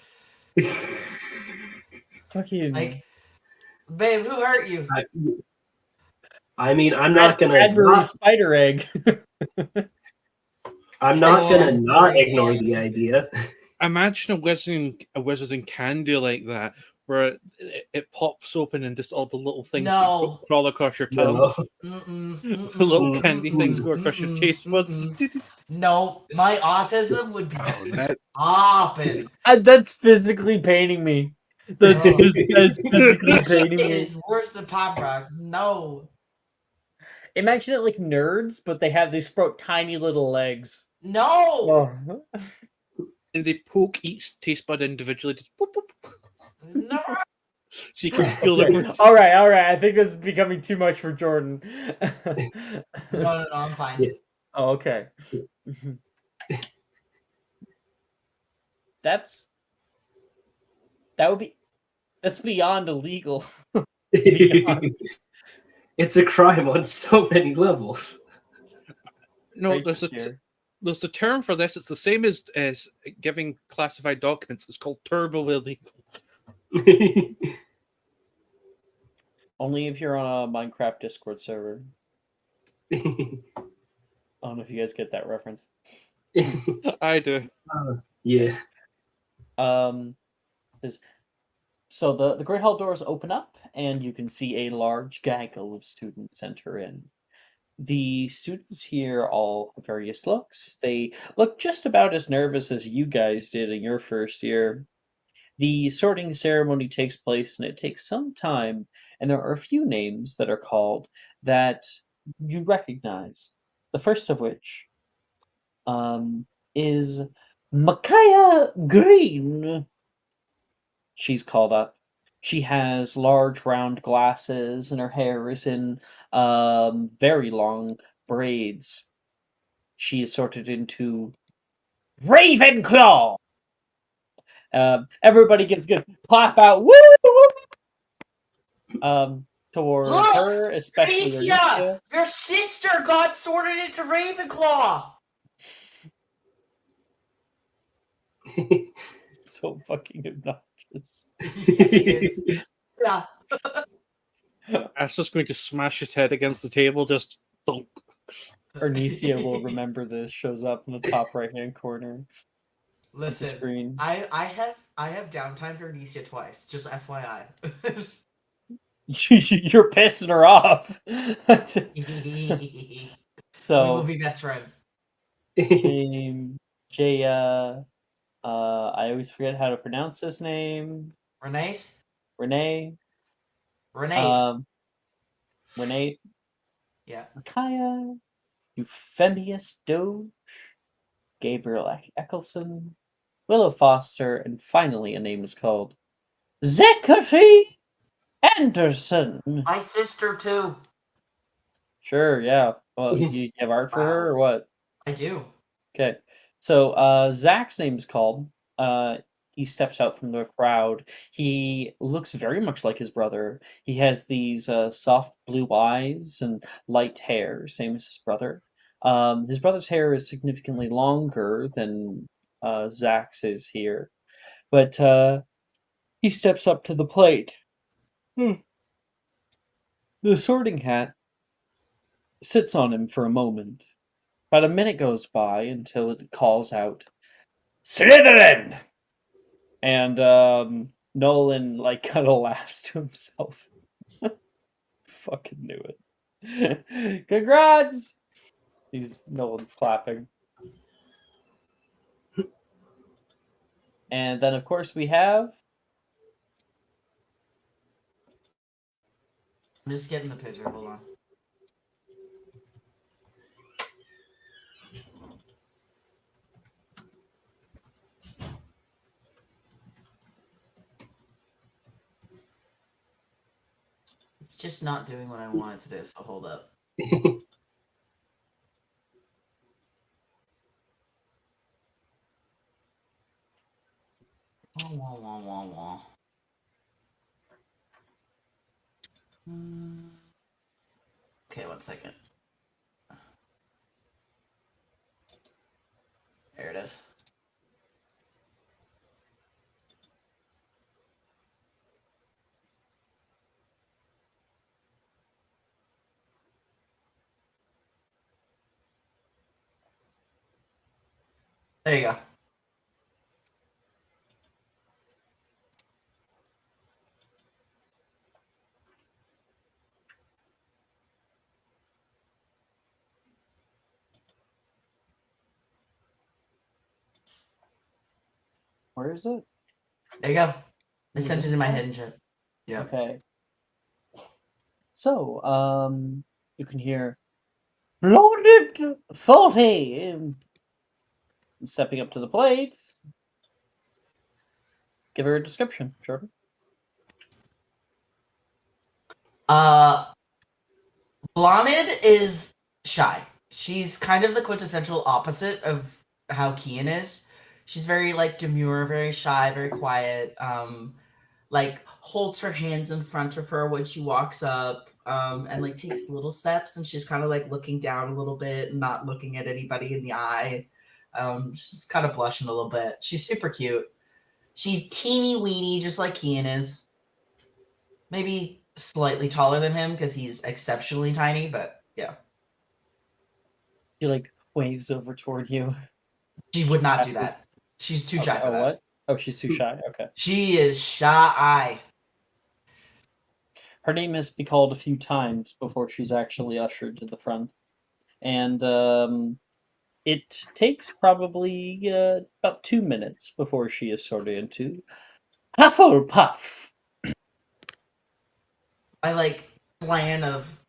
Fucking Like, babe, who hurt you? I mean, I'm not gonna Cadbury not, spider egg. I'm not Oh, gonna not man. ignore the idea. Imagine a wizarding candy like that, where it pops open and just all the little things No. crawl across your tongue. No. The little candy things go across your taste buds. No, my autism would be Oh, that popping. That's physically paining me. That's Oh. physically That shit paining me. is worse than Pop Rocks. No. Imagine it like nerds, but they sprout tiny little legs. No. Oh. And they poke each taste bud individually, just boop, boop, No. so you can feel the growth. All right. I think this is becoming too much for Jordan. No, I'm fine. Yeah. Oh, okay. That's beyond illegal. Beyond. It's a crime on so many levels. No, Right there's here. there's a term for this. It's the same as giving classified documents. It's called turbo illegal. Only if you're on a Minecraft Discord server. I don't know if you guys get that reference. I do. Yeah. So the Great Hall doors open up, and you can see a large gaggle of students enter in. The students here all have various looks. They look just about as nervous as you guys did in your first year. The sorting ceremony takes place, and it takes some time, and there are a few names that are called that you recognize. The first of which is Micaiah Green. She's called up. She has large round glasses, and her hair is in very long braids. She is sorted into Ravenclaw. Everybody gives a good clap out. Woo! Toward Look, her, especially Alicia, Alicia. your sister got sorted into Ravenclaw. So fucking obnoxious. Yeah. Asta's going to smash his head against the table. Just thunk. Arnesia will remember this. Shows up in the top right hand corner. Listen, of the screen. I have downtime to Arnesia twice. Just FYI. You're pissing her off. So we will be best friends. Jaya, I always forget how to pronounce his name. Renee? Renee. Renee. Renee. Yeah. Kaya. Euphemius Doge. Gabriel Eccleston. Willow Foster, and finally a name is called Zachary Anderson. My sister too. Sure, yeah. Well, you have art for her or what? I do. Okay. So Zach's name is called. He steps out from the crowd. He looks very much like his brother. He has these soft blue eyes and light hair, same as his brother. His brother's hair is significantly longer than Zach's is here, but he steps up to the plate. The sorting hat sits on him for a moment. About a minute goes by until it calls out, Slytherin! And Nolan like kind of laughs to himself. Fucking knew it. Congrats! Nolan's clapping. And then of course we have I'm just getting the picture. Hold on. It's just not doing what I want it to do, so hold up. Wah, wah, wah, wah, wah. Okay, 1 second. There it is. There you go. where is it? There you go. I In sent it in my hidden chat. Yeah. Okay. So, you can hear Bloated 40 stepping up to the plate. Give her a description, Jordan. Blomid is shy. She's kind of the quintessential opposite of how Kian is. She's very like demure, very shy, very quiet. Like holds her hands in front of her when she walks up, and like takes little steps, and she's kind of like looking down a little bit and not looking at anybody in the eye. She's kind of blushing a little bit. She's super cute. She's teeny weeny, just like Kian is. Maybe slightly taller than him because he's exceptionally tiny, but yeah. She like waves over toward you. She would not do that. She's too shy for that. What? Oh, she's too shy. Okay. She is shy. Her name has to be called a few times before she's actually ushered to the front. And it takes probably about 2 minutes before she is sorted into Hufflepuff. I like clan of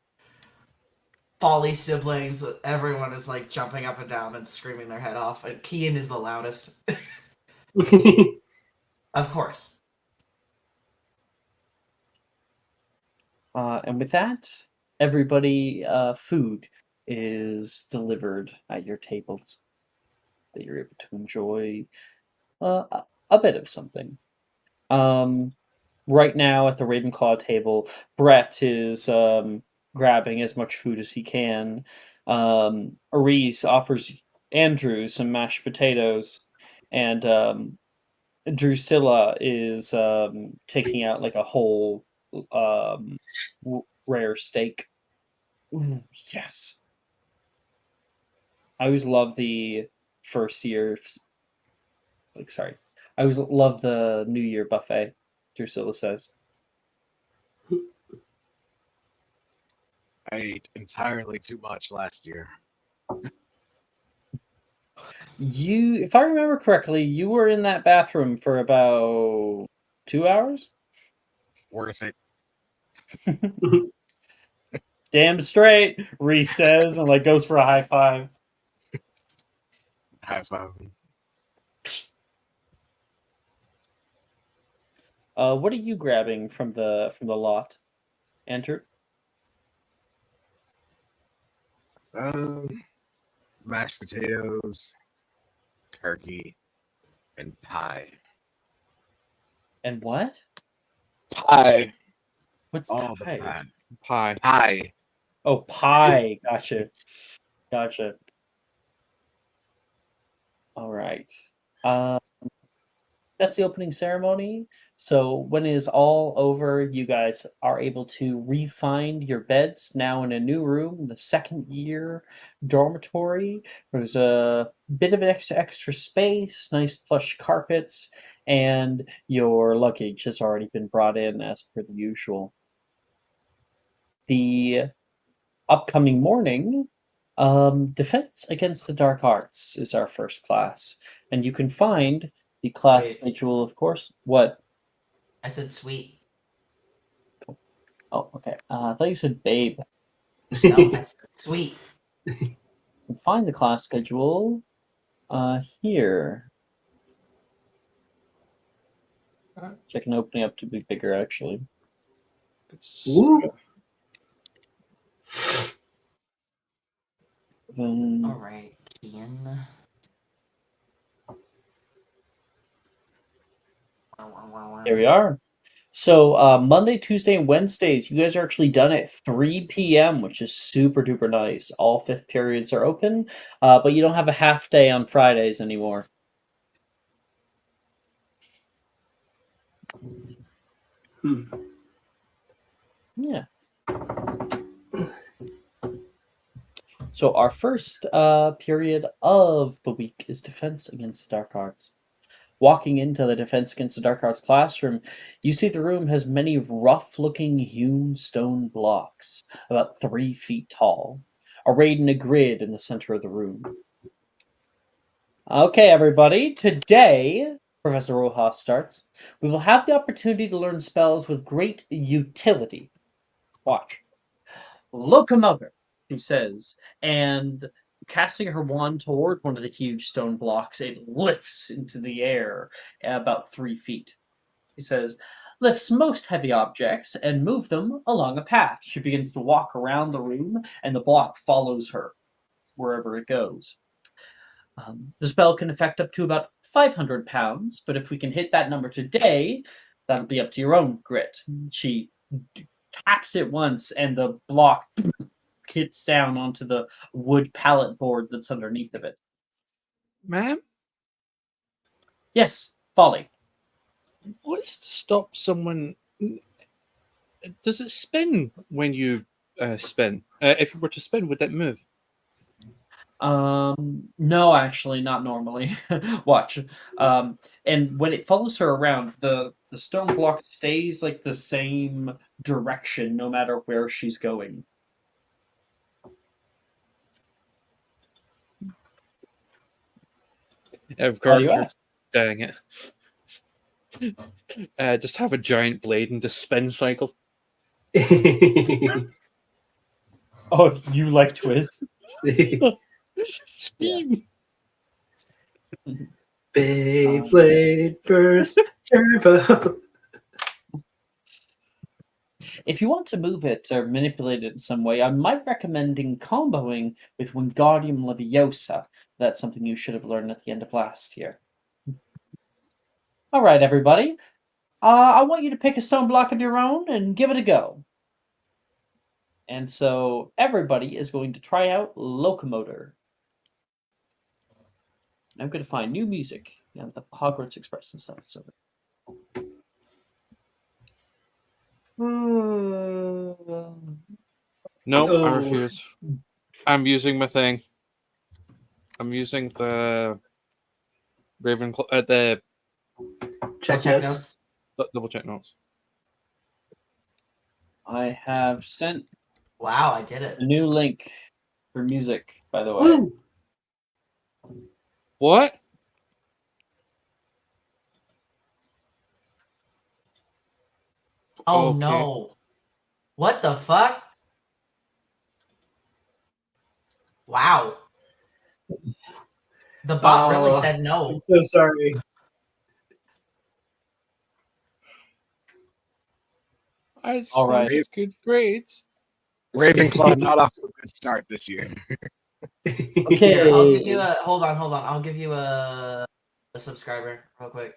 Folly siblings. Everyone is like jumping up and down and screaming their head off. And Kian is the loudest. Of course. And with that, everybody, food is delivered at your tables that you're able to enjoy a bit of something. Right now at the Ravenclaw table, Brett is grabbing as much food as he can. Arise offers Andrew some mashed potatoes, and Drusilla is taking out like a whole rare steak. Ooh, yes. I always love the first year. Sorry. I always love the New Year buffet, Drusilla says. I ate entirely too much last year. If I remember correctly, you were in that bathroom for about 2 hours? Worth it. Damn straight, Reese says, and like goes for a high five. High five. What are you grabbing from the lot, Andrew? Mashed potatoes, turkey, and pie. And what? Pie. What's All the pie? pie. Pie. Pie. Oh, pie. Gotcha. Gotcha. All right. That's the opening ceremony. So when it is all over, you guys are able to re-find your beds now in a new room, the second year dormitory. There's a bit of an extra space, nice plush carpets, and your luggage has already been brought in as per the usual. The upcoming morning, Defense Against the Dark Arts is our first class, and you can find the class Wait. schedule, of course. What? I said sweet. Oh, okay. I thought you said babe. No, I said sweet. You can find the class schedule here. Which I can open it up to be bigger, actually. Ooh. All right, Kian. Here we are. So Monday, Tuesday, and Wednesdays, you guys are actually done at 3 p.m., which is super duper nice. All fifth periods are open, but you don't have a half day on Fridays anymore. Yeah. So our first period of the week is Defense Against the Dark Arts. Walking into the Defense Against the Dark Arts classroom, you see the room has many rough-looking hewn stone blocks, about 3 feet tall, arrayed in a grid in the center of the room. Okay, everybody, today, Professor Rojas starts, we will have the opportunity to learn spells with great utility. Watch. Locomotor, she says, and casting her wand toward one of the huge stone blocks, it lifts into the air about 3 feet. He says, lifts most heavy objects and move them along a path. She begins to walk around the room, and the block follows her wherever it goes. The spell can affect up to about 500 pounds, but if we can hit that number today, that'll be up to your own grit. She taps it once, and the block hits down onto the wood pallet board that's underneath of it. Ma'am, Yes, Folly. what's to stop someone? Does it spin when you spin? If you were to spin, would that move? No, actually, not normally. Watch. And when it follows her around, the stone block stays like the same direction no matter where she's going. Of Why do you course, ask? dang it. Just have a giant blade and just spin cycle. Oh, if you like twists. Spin. Beyblade burst turbo. If you want to move it or manipulate it in some way, I might recommending comboing with Wingardium Leviosa. That's something you should have learned at the end of last year. All right, everybody. I want you to pick a stone block of your own and give it a go. And so everybody is going to try out Locomotor. I'm going to find new music. Yeah, the Hogwarts Express and stuff. So. No, I refuse. I'm using my thing. I'm using the Ravenclaw, the Check notes. double check notes. I have sent Wow, I did it. a new link for music. by the way. Woo! What? Oh Okay. no. What the fuck? Wow. The bot really Oh, said no. I'm so sorry. I just All right. wanted good grades. Ravenclaw not off to a good start this year. Okay. Here, I'll give you a hold on. I'll give you a subscriber real quick.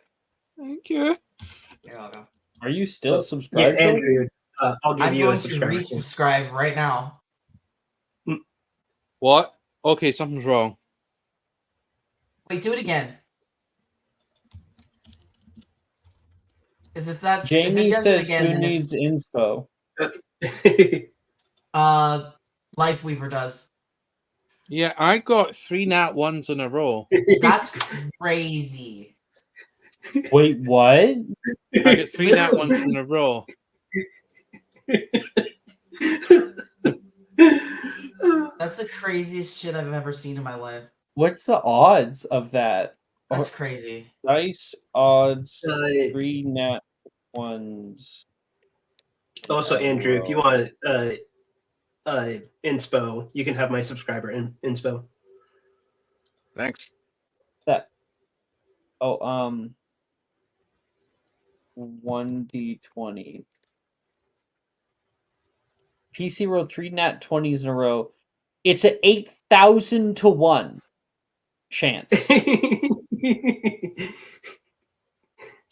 Thank you. Here, I'll go. Are you still Yeah, subscribed? Andrew, I'll give I'm you a going to subscriber. resubscribe right now. What? Okay, something's wrong. Wait, do it again. Because if it Jamie does it says again, who then needs inspo? it's Lifeweaver does. Yeah, I got 3 nat 1s in a row. That's crazy. Wait, what? I got 3 nat 1s in a row. That's the craziest shit I've ever seen in my life. What's the odds of that? That's crazy. Dice odds, Uh, 3 nat 1s. Also, Andrew, if you want inspo, you can have my subscriber inspo. Thanks. That. Oh, 1d20. PC rolled 3 nat 20s in a row. It's an 8,000 to 1 chance.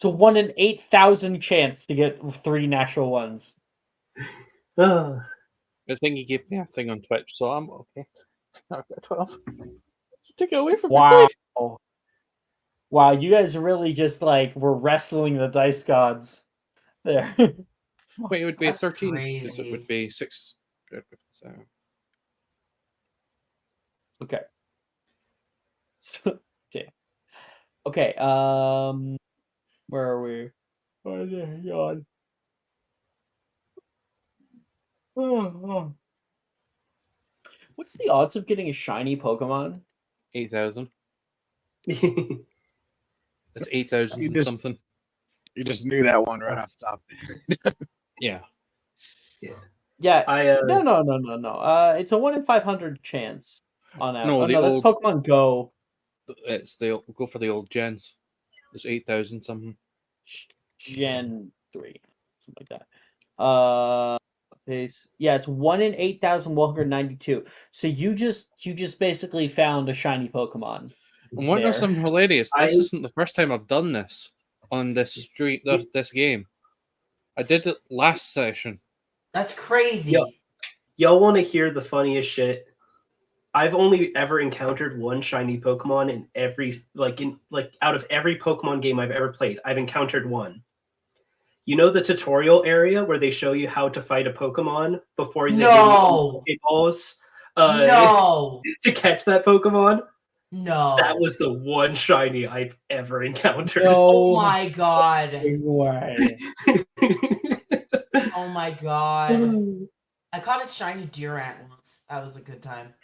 It's a 1 in 8,000 chance to get 3 natural ones. Oh. I think he gave me a thing on Twitch, so I'm okay. I've got 12. Take it away from Wow. me. Wow, you guys really just like were wrestling the dice gods there. Wait, it would be That's 13. crazy. Because it would be 6. So. Okay. So, okay. Okay, where are we? Oh, there, yawn. What's the odds of getting a shiny Pokemon? 8,000. It's 8,000 and something. You just knew that one right off the top. Yeah. Yeah. I No. It's a 1 in 500 chance on average. No, Oh, the no, that's old- Pokemon Go. It's the go for the old gens. It's 8,000 something. Gen 3. Something like that. Base. Yeah, it's 1 in 8,192. So you just basically found a shiny Pokemon. And what there. is something hilarious? This I- isn't the first time I've done this on this street. This game. I did it last session. That's crazy. Yo. Y'all want to hear the funniest shit? I've only ever encountered one shiny Pokemon in every out of every Pokemon game I've ever played. I've encountered one. You know the tutorial area where they show you how to fight a Pokemon before they No. give you Pokeballs No. to catch that Pokemon? No. That was the one shiny I've ever encountered. Oh my god. Way. Oh my god. I caught a shiny Durant once. That was a good time.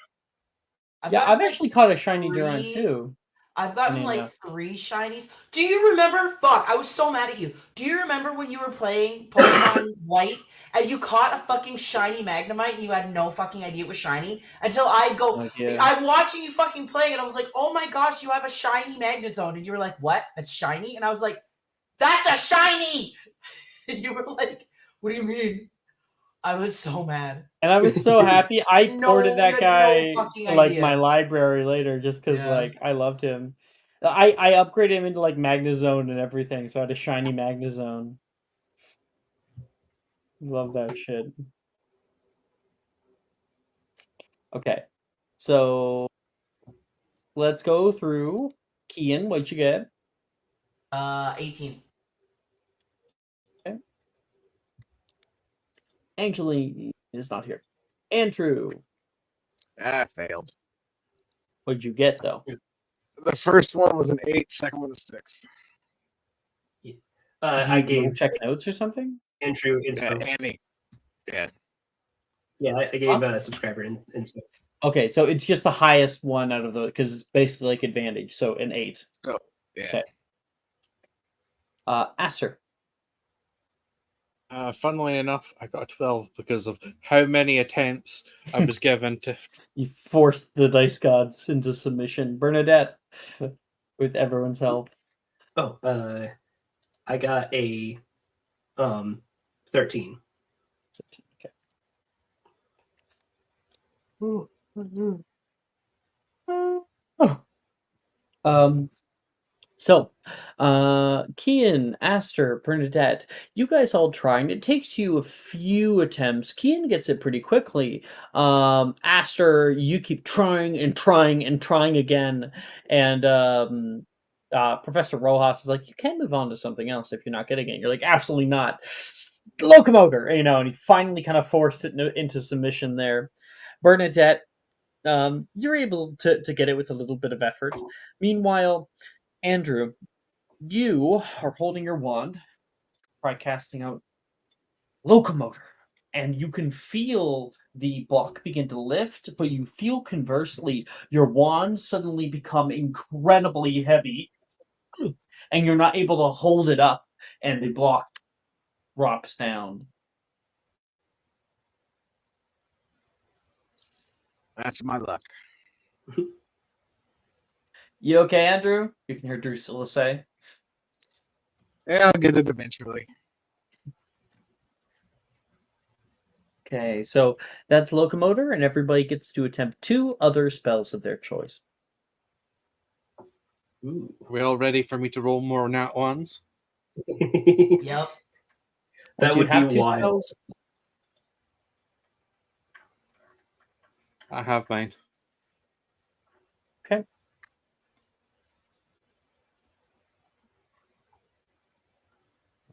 Yeah, gotten, I've like, actually caught a shiny Durant three- too. I've gotten Funny like enough. 3 shinies. Do you remember? Fuck, I was so mad at you. Do you remember when you were playing Pokemon White and you caught a fucking shiny Magnemite and you had no fucking idea it was shiny? Until I go, Like, yeah. I'm watching you fucking playing and I was like, oh my gosh, you have a shiny Magnezone. And you were like, what? That's shiny? And I was like, that's a shiny! And you were like, what do you mean? I was so mad. And I was so happy. I No, ported you that had guy no fucking to like idea. my library later just because Yeah. like I loved him. I upgraded him into like Magnezone and everything, so I had a shiny Magnezone. Love that shit. Okay. So let's go through. Kian, what'd you get? 18. Angeline is not here. Andrew, I failed. what'd you get though? The first one was an 8, second one was 6. Did I you gave check notes or something? Andrew inspo. Annie. Yeah. Yeah, I gave Huh? a subscriber inspo. Okay, so it's just the highest one out of the, because it's basically like advantage. So an 8. Oh, yeah. Okay. Aster. Funnily enough, I got a 12 because of how many attempts I was given to. You forced the dice gods into submission. Bernadette, with everyone's help. Oh, I got a 13. Okay. Oh. So, Kian, Aster, Bernadette, you guys all trying. It takes you a few attempts. Kian gets it pretty quickly. Aster, you keep trying and trying and trying again. And Professor Rojas is like, you can move on to something else if you're not getting it. You're like, absolutely not. Locomotor, and he finally kind of forced it into submission there. Bernadette, you're able to get it with a little bit of effort. Meanwhile, Andrew, you are holding your wand, try casting out Locomotor, and you can feel the block begin to lift, but you feel conversely your wand suddenly become incredibly heavy, and you're not able to hold it up, and the block drops down. That's my luck. You okay, Andrew? You can hear Drusilla say. Yeah, I'll get it eventually. Okay, so that's Locomotor, and everybody gets to attempt 2 other spells of their choice. Ooh. Are we all ready for me to roll more nat ones? Yep. That Once you would be have 2 wild. spells, I have mine. okay.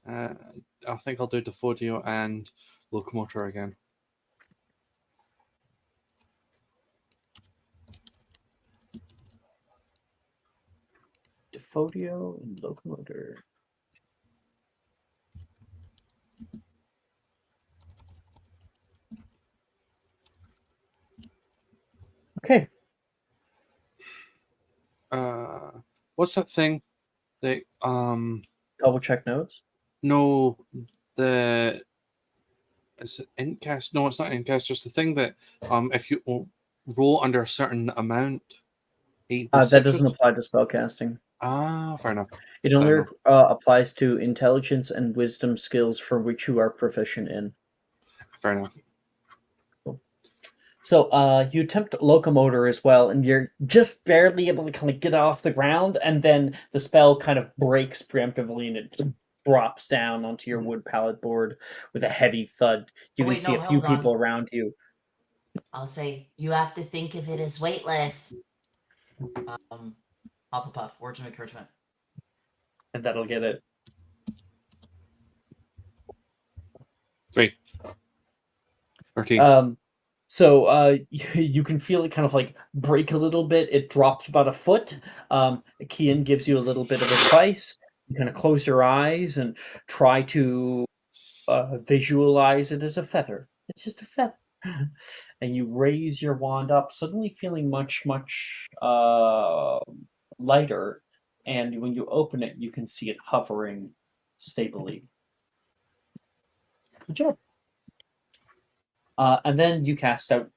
I think I'll do Defodio and Locomotor again. Defodio and Locomotor. Okay. What's that thing? Double check notes. No, is it Incast? No, it's not Incast. Just the thing that if you roll under a certain amount, 8 That doesn't apply to spellcasting. Fair enough. It only applies to intelligence and wisdom skills for which you are proficient in. Fair enough. Cool. So you attempt Locomotor as well, and you're just barely able to kind of get off the ground, and then the spell kind of breaks preemptively, and it drops down onto your wood pallet board with a heavy thud. You can see a few people around you. I'll say you have to think of it as weightless. Hufflepuff, words of encouragement. And that'll get it. 3. 13. So you can feel it kind of like break a little bit. It drops about a foot. Kian gives you a little bit of advice. You kind of close your eyes and try to visualize it as a feather. It's just a feather. And you raise your wand up, suddenly feeling much, much lighter. And when you open it, you can see it hovering stably. Good job. And then you cast out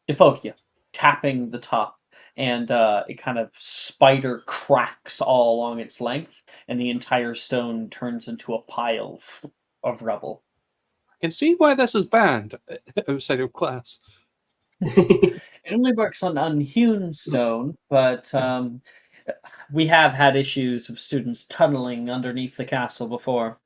Defodia, tapping the top, and it kind of spider cracks all along its length, and the entire stone turns into a pile of rubble. I can see why this is banned outside of class. It only works on unhewn stone, but we have had issues of students tunneling underneath the castle before.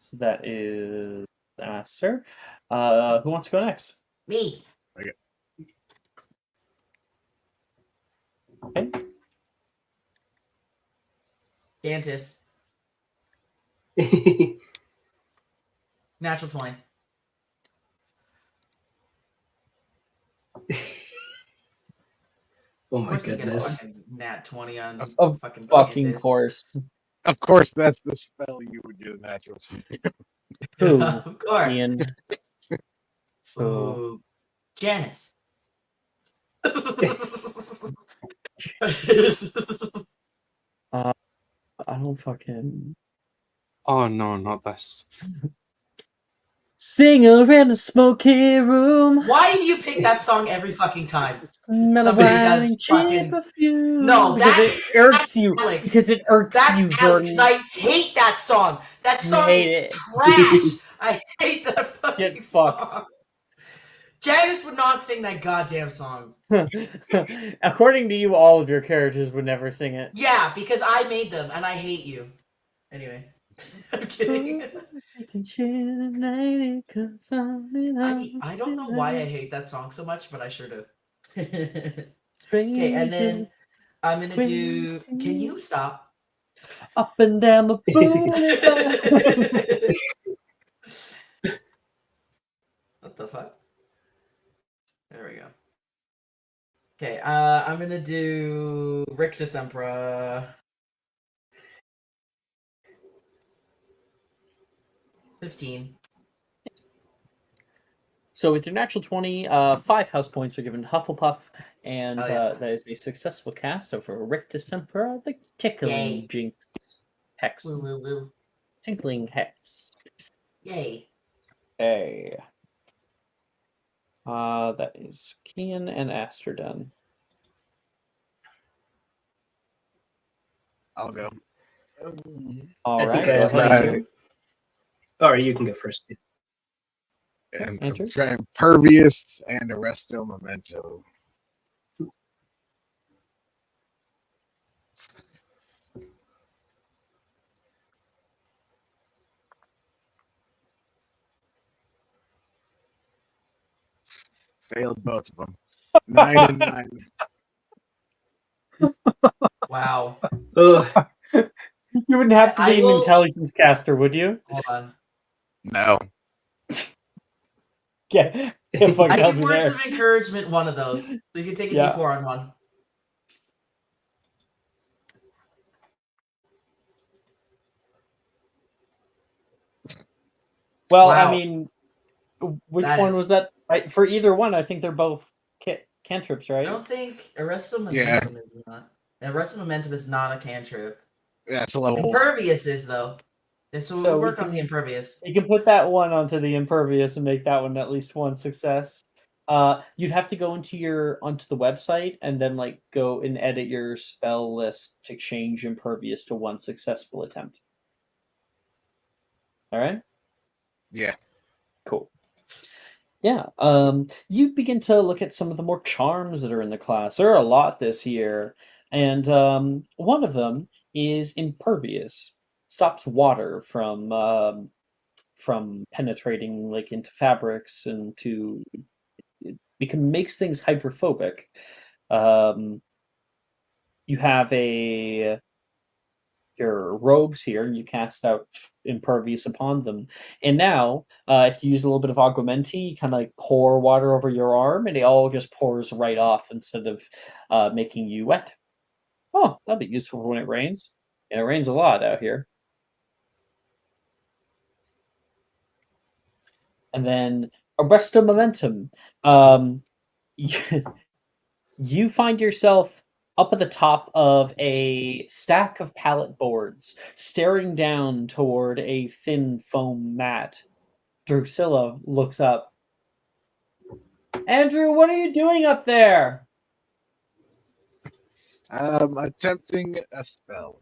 So that is Aster. Who wants to go next? Me. Okay. Dantis. Natural 20. Oh my Of course, goodness. Fucking nat 20 on Of fucking Dantis. course. Of course, that's the spell you would do natural. Who? Of course. Ian. Who? Ooh, Janice. I don't fucking Oh no, not this. singer in a smoky room. Why do you pick that song every fucking time? Smell of Somebody wine does and cheap fucking- perfume. No, because that's- it irks that's you. Alex. Because it irks That's you, Alex. Jordan. I hate that song. That You song hate is it. trash. I hate that fucking Get song. fucked. Janice would not sing that goddamn song. According to you, all of your characters would never sing it. Yeah, because I made them and I hate you. Anyway, I'm kidding. I don't know why I hate that song so much, but I sure do. Okay, and then I'm gonna do. Can you stop? Up and down the boulevard. What the fuck? There we go. Okay, I'm gonna do Rictus Emperor. 15. So with your natural 20, 5 house points are given to Hufflepuff, and Oh, yeah. that is a successful cast of Rictus Emperor, the Tickling Yay. Jinx Hex. Woo woo woo. Tinkling Hex. Yay. Hey. That is Kian and Asterden. I'll go. All I right, think go I have ahead. my Andrew. turn. Or you can go first. And Andrew? I'm trying Pervious and Arresto Memento. Failed both of them. 9 and 9. Wow. Ugh. You wouldn't have to I be an will- intelligence caster, would you? Hold on. No. Yeah, get fucked I out give of words there. of encouragement one of those. So you can take a Yeah. D4 on one. Well, Wow. I mean, which That one is- was that? For either one, I think they're both cantrips, I right? don't think Arresto Yeah. Momentum is not. Arresto Momentum is not a cantrip. That's a level 1. Impervious is, though. And so, So we'll we work on can- the Impervious. You can put that one onto the impervious and make that one at least one success. You'd have to go onto the website and then like go and edit your spell list to change impervious to one successful attempt. All right. Yeah. Cool. Yeah. You begin to look at some of the more charms that are in the class. There are a lot this year, and one of them is impervious. Stops water from penetrating like into fabrics and to makes things hydrophobic. You have your robes here, and you cast out impervious upon them. And now, if you use a little bit of augmenti, you kind of like pour water over your arm, and it all just pours right off instead of making you wet. Oh, that'd be useful for when it rains. And it rains a lot out here. And then Arresto Momentum. You find yourself up at the top of a stack of pallet boards, staring down toward a thin foam mat. Drusilla looks up. Andrew, what are you doing up there? Attempting a spell.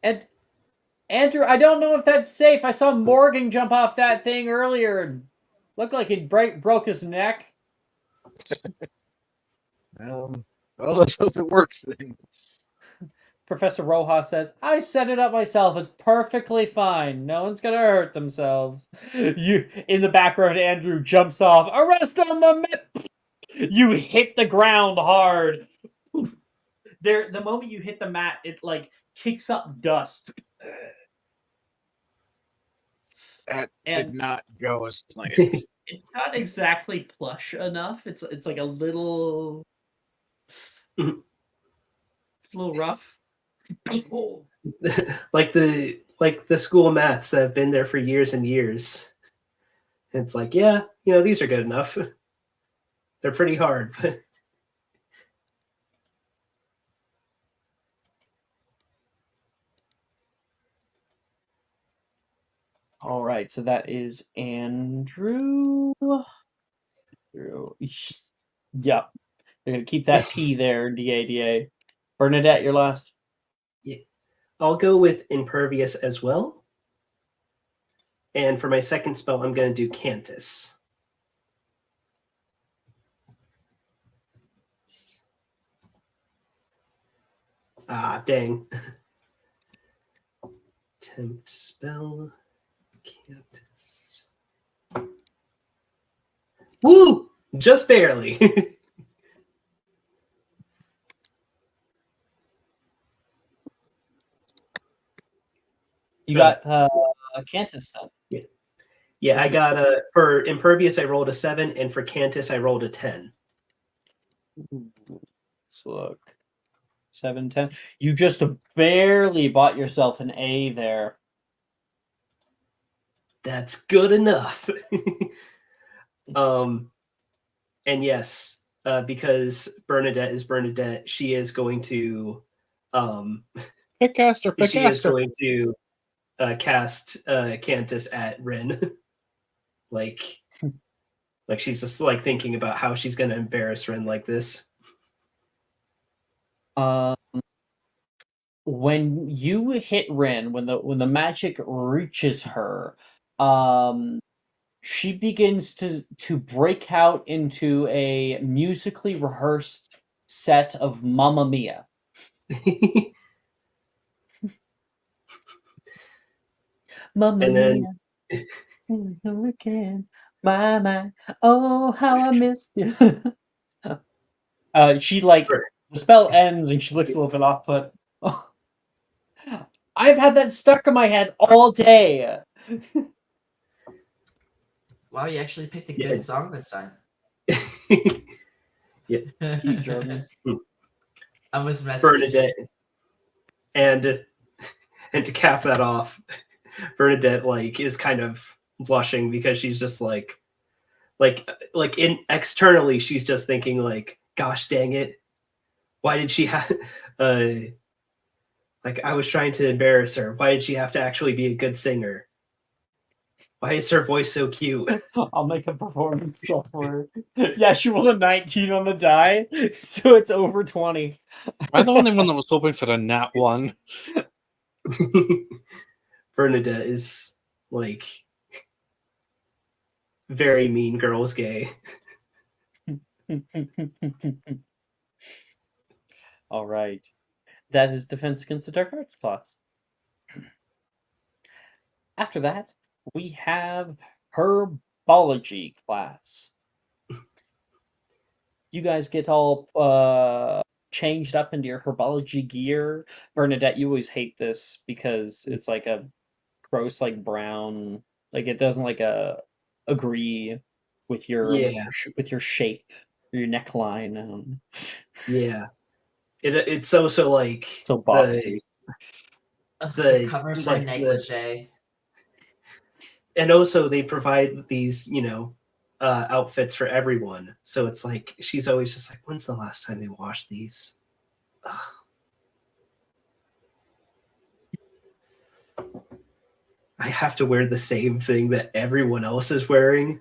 And Andrew, I don't know if that's safe. I saw Morgan jump off that thing earlier and looked like he broke his neck. Well, let's hope it works then. Professor Rojas says, I set it up myself. It's perfectly fine. No one's going to hurt themselves. You, in the background, Andrew jumps off. Arrest him! You hit the ground hard. There, the moment you hit the mat, it like kicks up dust. That And- did not go as planned. It's not exactly plush enough. It's like a little rough. like the school mats that have been there for years and years. And it's like, yeah, these are good enough. They're pretty hard, but All right, so that is Andrew. Yep. They're gonna keep that P there, DADA. Bernadette, you're last. yeah. I'll go with Impervious as well. And for my second spell, I'm going to do Cantus. Ah, dang. Tempt spell, Cantus. Woo! Just barely. You got Cantus then. Yeah, I got for Impervious, I rolled a 7, and for Cantus, I rolled a 10. Let's look. 7, 10. You just barely bought yourself an A there. That's good enough. And yes, because Bernadette is Bernadette, she is going to Pickcaster. she is going to cast Cantus at Rin. like she's just like thinking about how she's gonna embarrass Rin like this. When you hit Rin, when the magic reaches her, she begins to break out into a musically rehearsed set of Mamma Mia. Mamma And then Mia, again, my, oh how I missed you. She the spell ends and she looks a little bit off, but I've had that stuck in my head all day. Wow, you actually picked a good song this time. Yeah. Thank you, Jordan. I was messing Bernadette. And to cap that off, Bernadette is kind of blushing because she's just like externally she's just thinking gosh dang it, why did she have I was trying to embarrass her, why did she have to actually be a good singer, why is her voice so cute? I'll make a performance software. Yeah, she rolled a 19 on the die, so it's over 20. I'm the only one that was hoping for a nat 1. Bernadette is very Mean Girls gay. All right. That is Defense Against the Dark Arts class. After that, we have Herbology class. You guys get all changed up into your Herbology gear. Bernadette, you always hate this because it's like a gross brown, it doesn't agree with your with your shape, your neckline. Yeah, it's so so boxy. It covers my negligee. And also they provide these outfits for everyone, so it's she's always just when's the last time they washed these? Ugh. I have to wear the same thing that everyone else is wearing,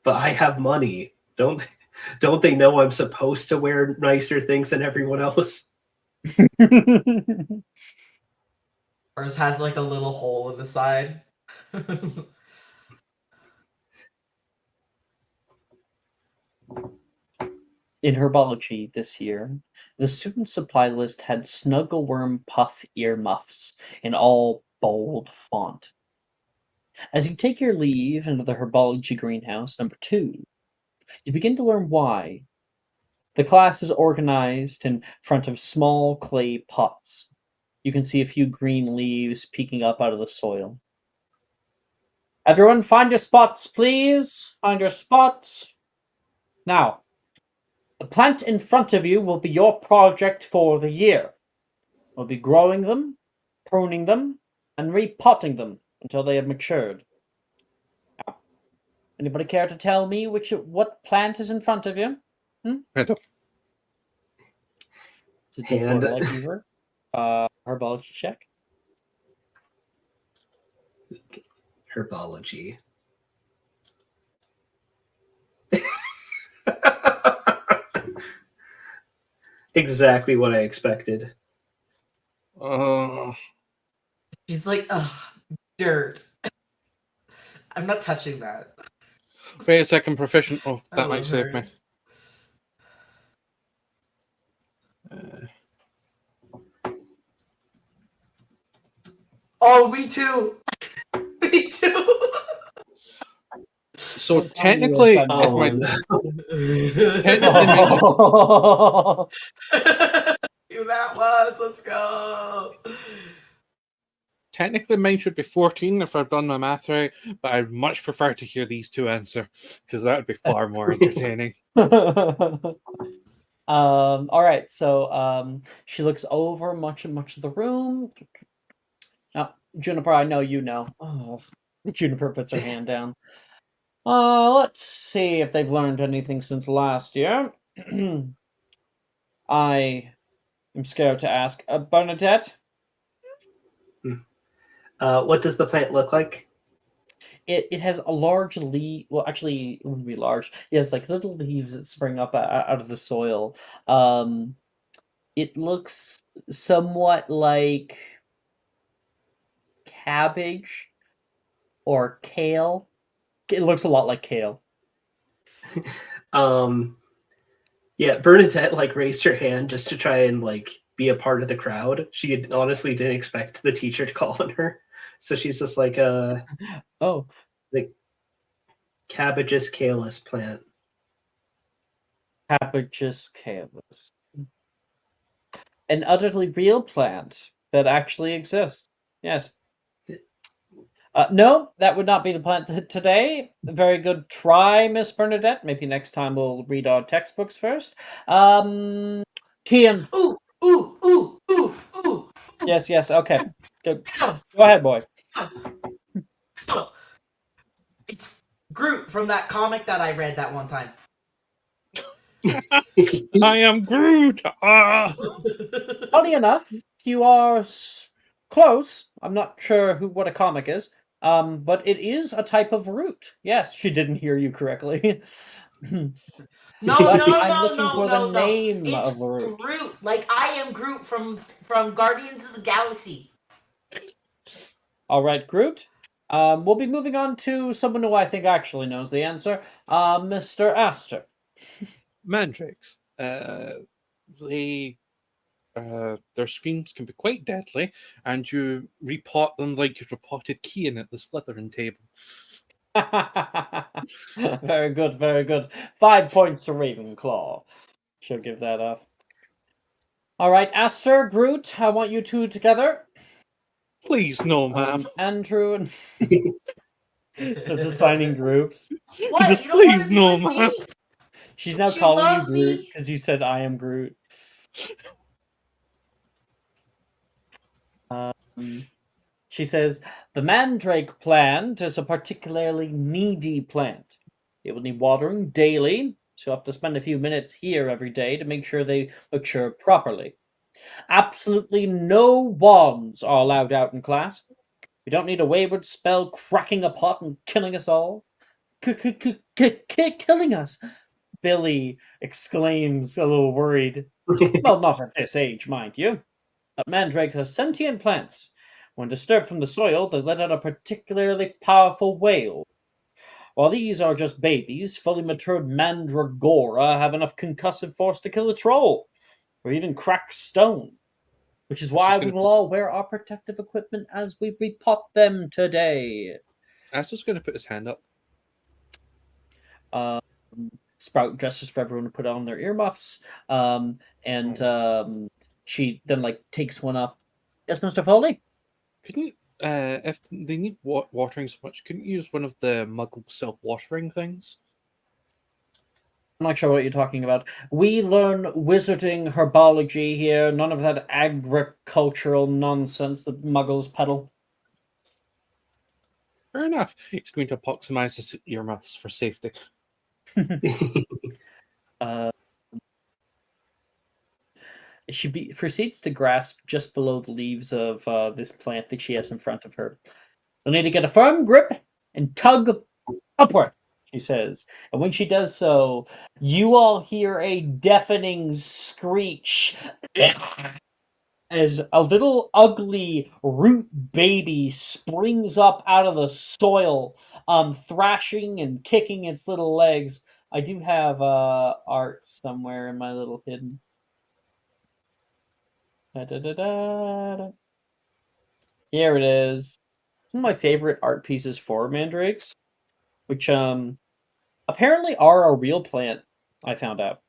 but I have money. Don't they know I'm supposed to wear nicer things than everyone else? Hers has a little hole in the side. In Herbology this year, the student supply list had Snuggleworm Puff earmuffs in all bold font. As you take your leave into the Herbology greenhouse number 2, you begin to learn why. The class is organized in front of small clay pots. You can see a few green leaves peeking up out of the soil. Everyone find your spots, please. Find your spots. Now, the plant in front of you will be your project for the year. We'll be growing them, pruning them, and repotting them until they have matured. Now, anybody care to tell me what plant is in front of you? I don't. It's a D4 Hand. life fever. Herbology check. Herbology. Exactly what I expected. She's like, ugh, dirt. I'm not touching that. Wait a second, proficient. Oh, I that might love save her. me. Oh, me too. Me too. So Don't tell me you technically, are if my Samuel. technically mine should, Do that once. Let's go. technically mine should be 14 if I've done my math right, but I'd much prefer to hear these two answer because that would be far more entertaining. All right, so she looks over much of the room. Now, Juniper, I know you know. Oh, Juniper puts her hand down. Let's see if they've learned anything since last year. I am scared to ask. Bernadette? What does the plant look like? It has a large leaf. Well, actually, it wouldn't be large. It has like little leaves that spring up out of the soil. It looks somewhat like cabbage or kale. It looks a lot like kale. Yeah, Bernadette like raised her hand just to try and like be a part of the crowd. She honestly didn't expect the teacher to call on her, so she's just like Oh, the Cabbageous caelus plant. cabbageous caelus. An utterly real plant that actually exists. Yes. No, that would not be the plant today. Very good try, Miss Bernadette. Maybe next time we'll read our textbooks first. Kian. Ooh, ooh, ooh, ooh, ooh. Yes, okay. Go ahead, boy. It's Groot from that comic that I read that one time. I am Groot. Funny enough, you are close. I'm not sure what a comic is. But it is a type of root. Yes, she didn't hear you correctly. No, But no, I'm no, looking no, for the no, no. name It's of a root. Groot. Like I am Groot from Guardians of the Galaxy. All right, Groot. We'll be moving on to someone who I think actually knows the answer. Mr. Astor. Mandrakes. They their screams can be quite deadly, and you repot them like you repotted Kian at the Slytherin table. Very good, very good. 5 points to Ravenclaw. She'll give that off. All right, Astor, Groot, I want you two together. Please, no, ma'am. Andrew and starts assigning groups. What? You don't Please, want to be no, with ma'am. me? She's now You calling you love Groot me? because you said I am Groot. She says, the mandrake plant is a particularly needy plant. It will need watering daily, so you'll have to spend a few minutes here every day to make sure they mature properly. Absolutely no wands are allowed out in class. We don't need a wayward spell cracking a pot and killing us all. Killing us, Billy exclaims, a little worried. Well, not at this age, mind you. But mandrakes are sentient plants. When disturbed from the soil, they let out a particularly powerful wail. While these are just babies, fully matured mandragora have enough concussive force to kill a troll, or even crack stone. Which is why we will all wear our protective equipment as we repot them today. Astor's going to put his hand up. Sprout gestures for everyone to put on their earmuffs, she then takes one up. Yes, Mr. Foley? Couldn't if they need watering so much, couldn't you use one of the Muggle self-watering things? I'm not sure what you're talking about. We learn wizarding herbology here. None of that agricultural nonsense that muggles peddle. Fair enough. He's going to epoximize his earmuffs for safety. She proceeds to grasp just below the leaves of this plant that she has in front of her. You'll need to get a firm grip and tug upward, she says. And when she does so, you all hear a deafening screech as a little ugly root baby springs up out of the soil, thrashing and kicking its little legs. I do have art somewhere in my little hidden. Da-da-da-da-da. Here it is. One of my favorite art pieces for mandrakes, which apparently are a real plant, I found out.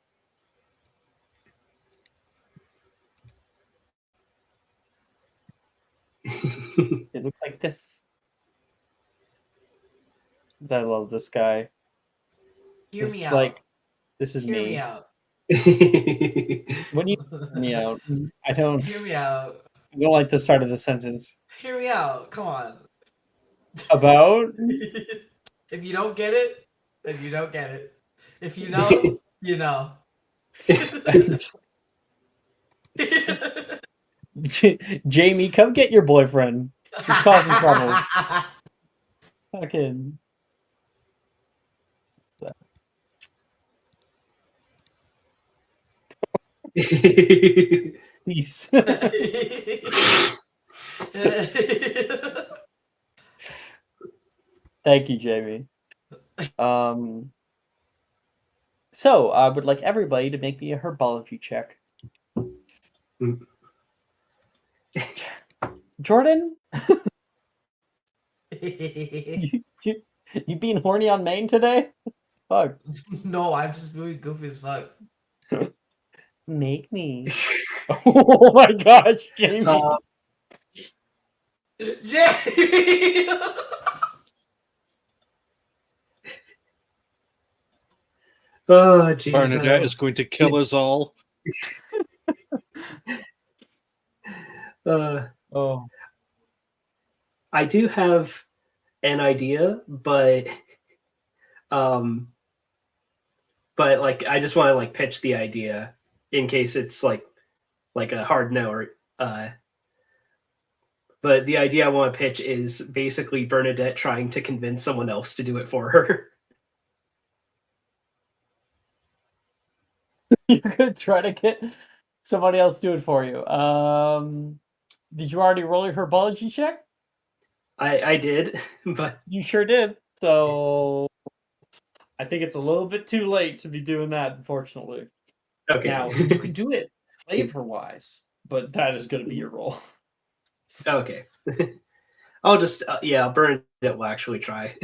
It looks like this. I love this guy. Hear me It's out. like, this is Hear me. me out. When you hear me out, I don't Hear me out. like the start of the sentence. Hear me out. Come on. About? If you don't get it, then you don't get it. If you know, you know. Jamie, come get your boyfriend. He's causing trouble. Fucking. Peace. Thank you, Jamie. So I would like everybody to make me a herbology check. Jordan, you being horny on Maine today? Fuck. No, I'm just being goofy as fuck. Make me. Oh my gosh, Jamie. Jamie! Oh, jeez. Bernadette is going to kill us all. Oh. I do have an idea, but like I just want to like pitch the idea in case it's like a hard no or but the idea I want to pitch is basically Bernadette trying to convince someone else to do it for her. You're gonna try to get somebody else to do it for you. Did you already roll your herbology check? I did, but you sure did. So I think it's a little bit too late to be doing that, unfortunately. Okay. Now you can do it flavor-wise, but that is going to be your roll. Okay. I'll just yeah, Bernadette will actually try.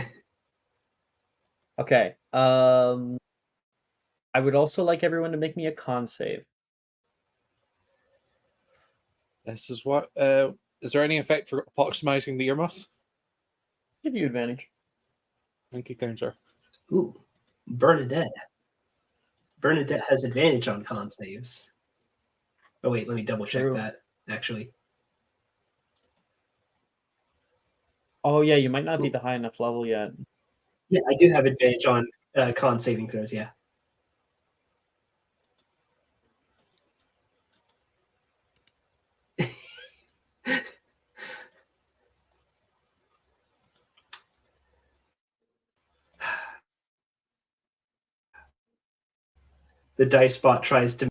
Okay. I would also like everyone to make me a con save. This is what. Is there any effect for epoximizing the earmuffs? Give you advantage. Thank you, counselor. Ooh, Bernadette. Bernadette has advantage on con saves. Oh wait, let me double check that. Actually. Oh yeah, you might not be the high enough level yet. Yeah, I do have advantage on con saving throws. Yeah. The dice bot tries to.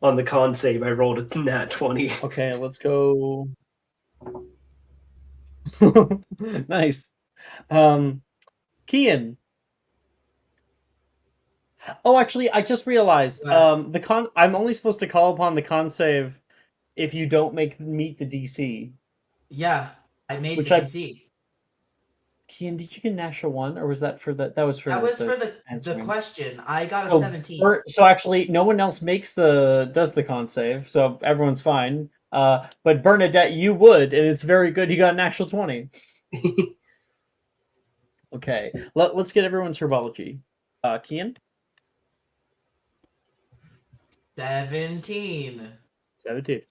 On the con save, I rolled a nat 20. Okay, let's go. Nice. Kian. Oh, actually, I just realized I'm only supposed to call upon the con save if you don't meet the DC. Yeah, I made the DC. Kian, did you get natural 1, or was that for the? That was for the question. I got a 17. So actually, no one else does the con save, so everyone's fine. But Bernadette, you would, and it's very good. You got a natural 20. Okay, let's get everyone's herbology. Kian? 17. 17.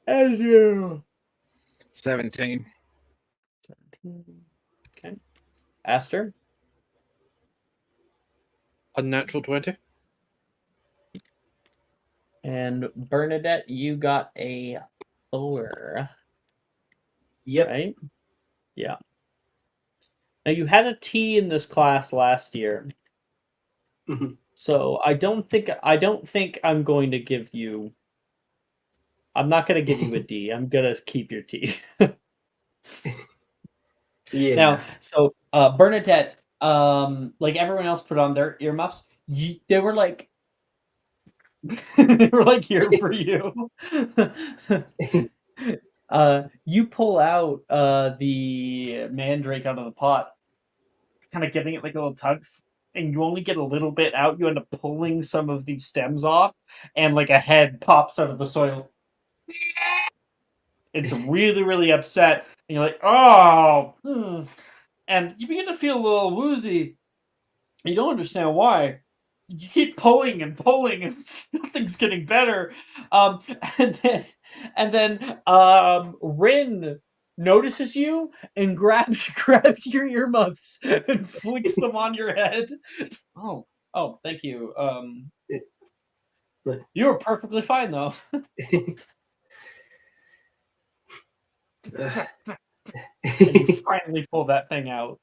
Andrew? 17. 17. Okay. Aster? Unnatural 20. And Bernadette, you got a 4. Yep. Right? Yeah. Now you had a T in this class last year. Mhm. So I don't think I'm going to give you. I'm not going to give you a D. I'm going to keep your T. Yeah. Now, so Bernadette, like everyone else, put on their earmuffs. They were like, they were like here for you. You pull out the mandrake out of the pot, kind of giving it like a little tug, and you only get a little bit out. You end up pulling some of these stems off, and like a head pops out of the soil. It's really, really upset, and you're like, oh, and you begin to feel a little woozy. You don't understand why. You keep pulling and pulling, and nothing's getting better. Um, and then, Rin notices you and grabs your earmuffs and flicks them on your head. Oh, thank you. You were perfectly fine though. And you finally pull that thing out,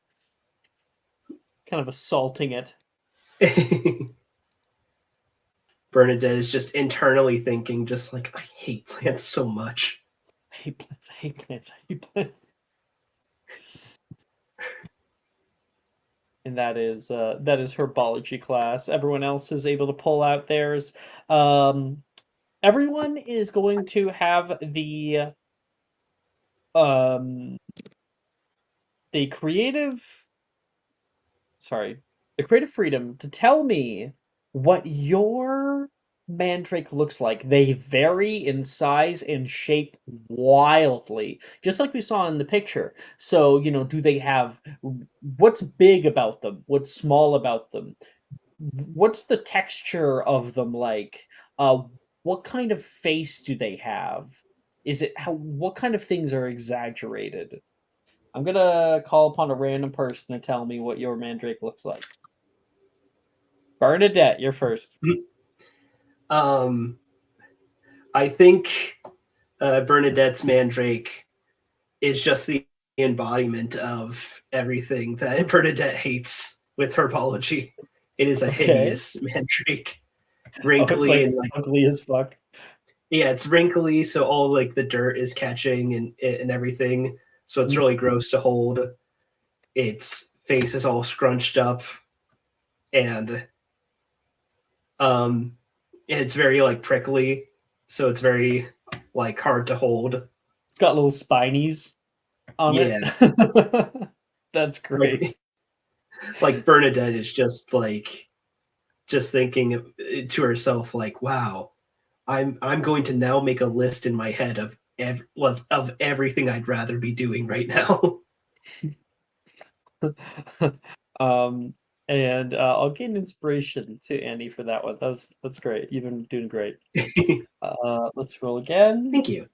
kind of assaulting it. Bernadette is just internally thinking, just like, I hate plants so much. I hate plants. I hate plants. I hate plants. And that is herbology class. Everyone else is able to pull out theirs. Everyone is going to have the creative the creative freedom to tell me what your mandrake looks like. They vary in size and shape wildly, just like we saw in the picture. So, do they have what's big about them? What's small about them? What's the texture of them like? What kind of face do they have? What kind of things are exaggerated? I'm gonna call upon a random person to tell me what your mandrake looks like. Bernadette, you're first. I think Bernadette's mandrake is just the embodiment of everything that Bernadette hates with herbology. It is a hideous mandrake, wrinkly it's and like ugly as fuck. Yeah, it's wrinkly, so all like the dirt is catching and everything. So it's really gross to hold. Its face is all scrunched up, and it's very like prickly, so it's very like hard to hold. It's got little spinies on it. That's great. Like Bernadette is just thinking to herself like, wow, I'm going to now make a list in my head of everything I'd rather be doing right now. And I'll gain inspiration to Andy for that one. That's great. You've been doing great. Let's roll again. Thank you.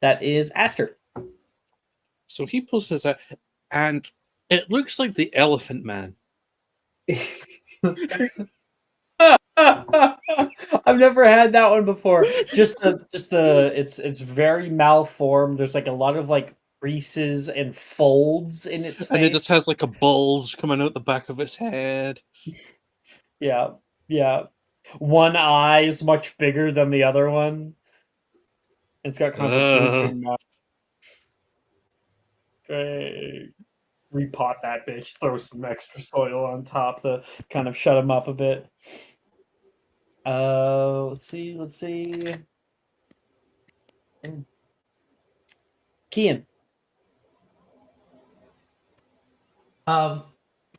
That is Aster. So he pulls his out, and it looks like the Elephant Man. I've never had that one before. It's very malformed. There's like a lot of like creases and folds in its face. And it just has like a bulge coming out the back of its head. Yeah. One eye is much bigger than the other one. It's got kind of a drooping mouth. Okay. Repot that bitch. Throw some extra soil on top to kind of shut him up a bit. Let's see. Kian.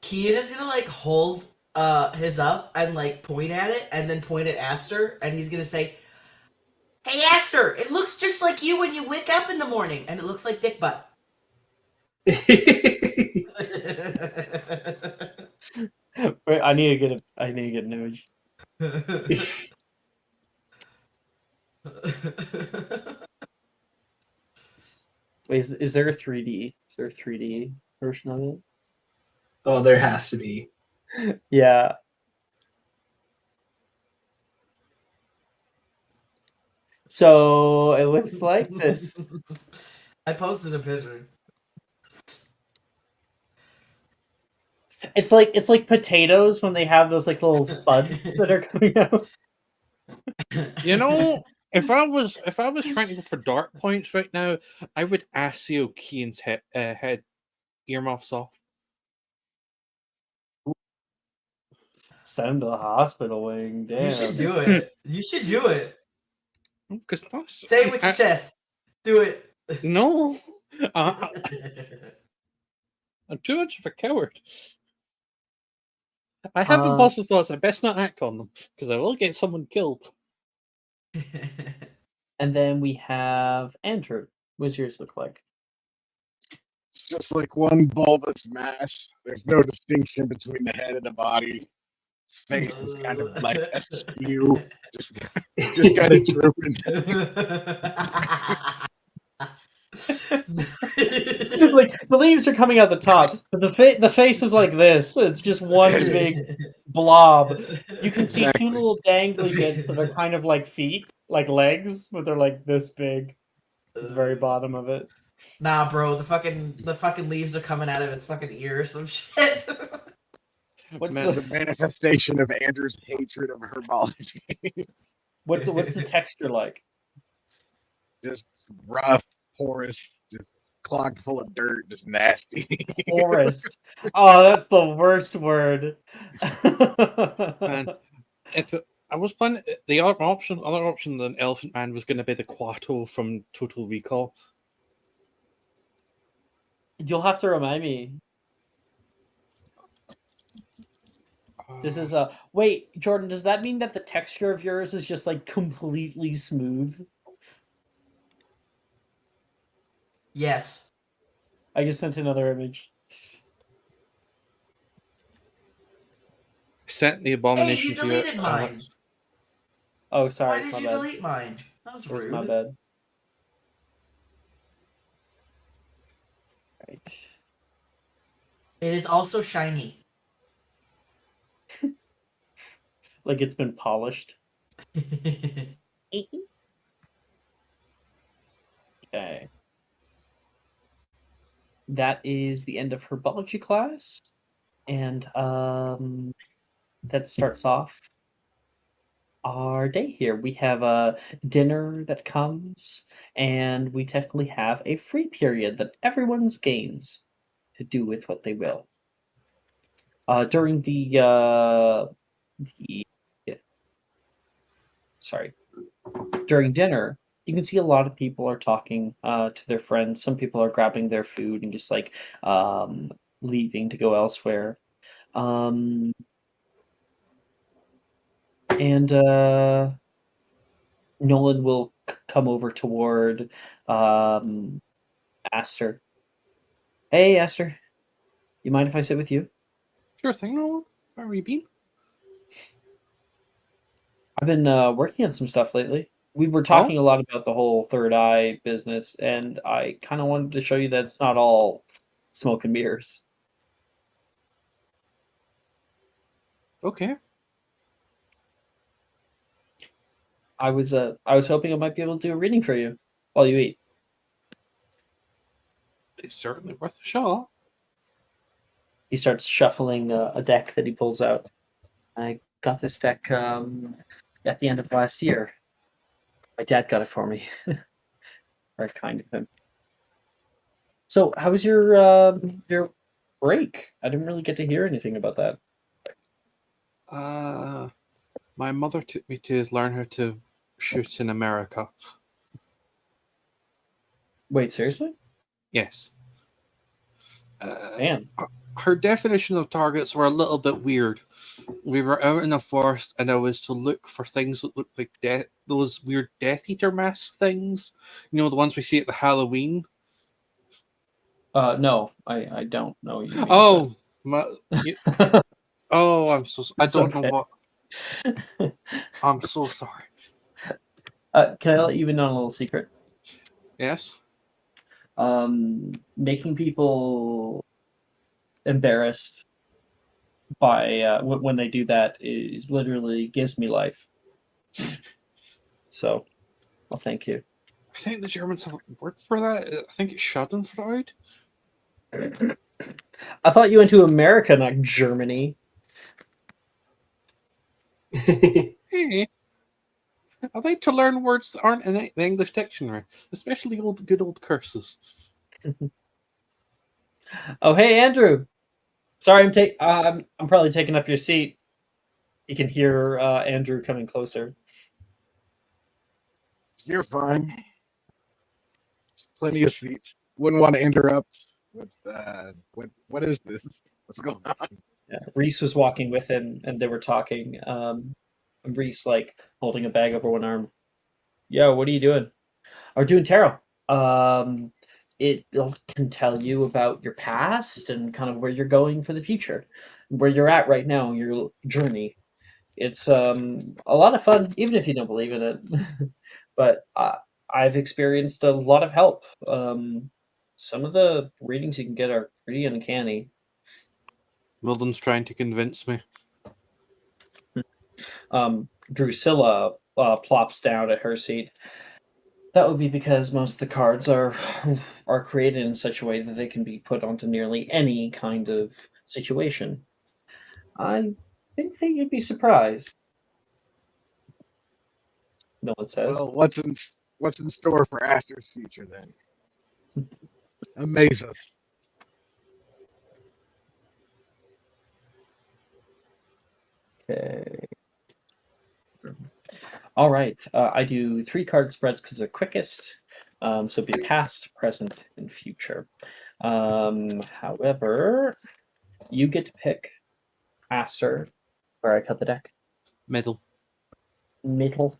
Kian is gonna like hold his up and like point at it, and then point at Aster, and he's gonna say, "Hey Aster, it looks just like you when you wake up in the morning, and it looks like dick butt." Wait, I need to get an image. Wait, is there a 3D? Is there a 3D version of it? Oh, there has to be. Yeah. So it looks like this. I posted a picture. It's like potatoes when they have those like little spuds that are coming out. You know, if I was trying to go for dark points right now, I would ASIO Keane's head earmuffs off. Send him to the hospital wing. Damn. You should do it. You should do it. Because that's Say it with your chest. Do it. no, I'm too much of a coward. I have impulsive thoughts. I best not act on them because I will get someone killed. And then we have Andrew. What does yours look like? It's just like one bulbous mass. There's no distinction between the head and the body. His face is kind of like askew. Just kind of drooping. Like the leaves are coming out the top, but the face is like this. It's just one big blob. You can see two little dangly bits that are kind of like feet, like legs, but they're like this big at the very bottom of it. Nah, bro, the fucking leaves are coming out of its fucking ear or some shit. What's The manifestation of Andrew's hatred of herbology. what's the texture like? Just rough, porous, just clogged full of dirt, just nasty. Forest. Oh, that's the worst word. Man, I was planning the other option than Elephant Man was going to be the Quato from Total Recall. You'll have to remind me. This is a wait, Jordan. Does that mean that the texture of yours is just like completely smooth? Yes. I just sent another image. Sent the abomination you to you. deleted mine. Oh, sorry. Why did my you bad. delete mine? That was It was rude. my bad. Right. It is also shiny. Like it's been polished. Okay. That is the end of herbology class. And that starts off our day here. We have a dinner that comes, and we technically have a free period that everyone's gains to do with what they will. During during dinner, you can see a lot of people are talking to their friends. Some people are grabbing their food and just like leaving to go elsewhere. And Nolan will come over toward Aster. Hey, Aster. You mind if I sit with you? Sure thing, no. Where have you been? I've been working on some stuff lately. We were talking a lot about the whole third eye business, and I kind of wanted to show you that it's not all smoke and mirrors. Okay. I was hoping I might be able to do a reading for you while you eat. It's certainly worth a shot. He starts shuffling a deck that he pulls out. I got this deck at the end of last year. My dad got it for me. Very kind of him. So, how was your break? I didn't really get to hear anything about that. My mother took me to learn how to shoot in America. Wait, seriously? Yes. Damn. her definition of targets were a little bit weird. We were out in the forest, and I was to look for things that looked like those weird Death Eater mask things. You know, the ones we see at the Halloween. No, I don't know what you mean. Oh, oh, I'm so. I It's don't know okay. what. I'm so sorry. Can I let you in on a little secret? Yes. Making people embarrassed by when they do that is literally gives me life. So, well, thank you. I think the Germans have a word for that. I think it's Schadenfreude. I thought you went to America, not Germany. Hey, I like to learn words that aren't in the English dictionary, especially good old curses. Oh, hey, Andrew. Sorry, I'm probably taking up your seat. You can hear Andrew coming closer. You're fine. Plenty of seats. Wouldn't want to interrupt. What is this? What's going on? Yeah, Reese was walking with him, and they were talking. And Reese like holding a bag over one arm. Yo, what are you doing? Are doing tarot. Um, it can tell you about your past and kind of where you're going for the future, where you're at right now, your journey. It's a lot of fun, even if you don't believe in it. But I've experienced a lot of help. Some of the readings you can get are pretty uncanny. Milden's trying to convince me. Drusilla plops down at her seat. That would be because most of the cards are created in such a way that they can be put onto nearly any kind of situation. I think that you'd be surprised. No one says. Well, what's in store for Aster's future then? Amaze us. Okay. All right. I do 3 card spreads because they're quickest. So it'd be past, present, and future. However, you get to pick Aster, where I cut the deck. Middle. Middle.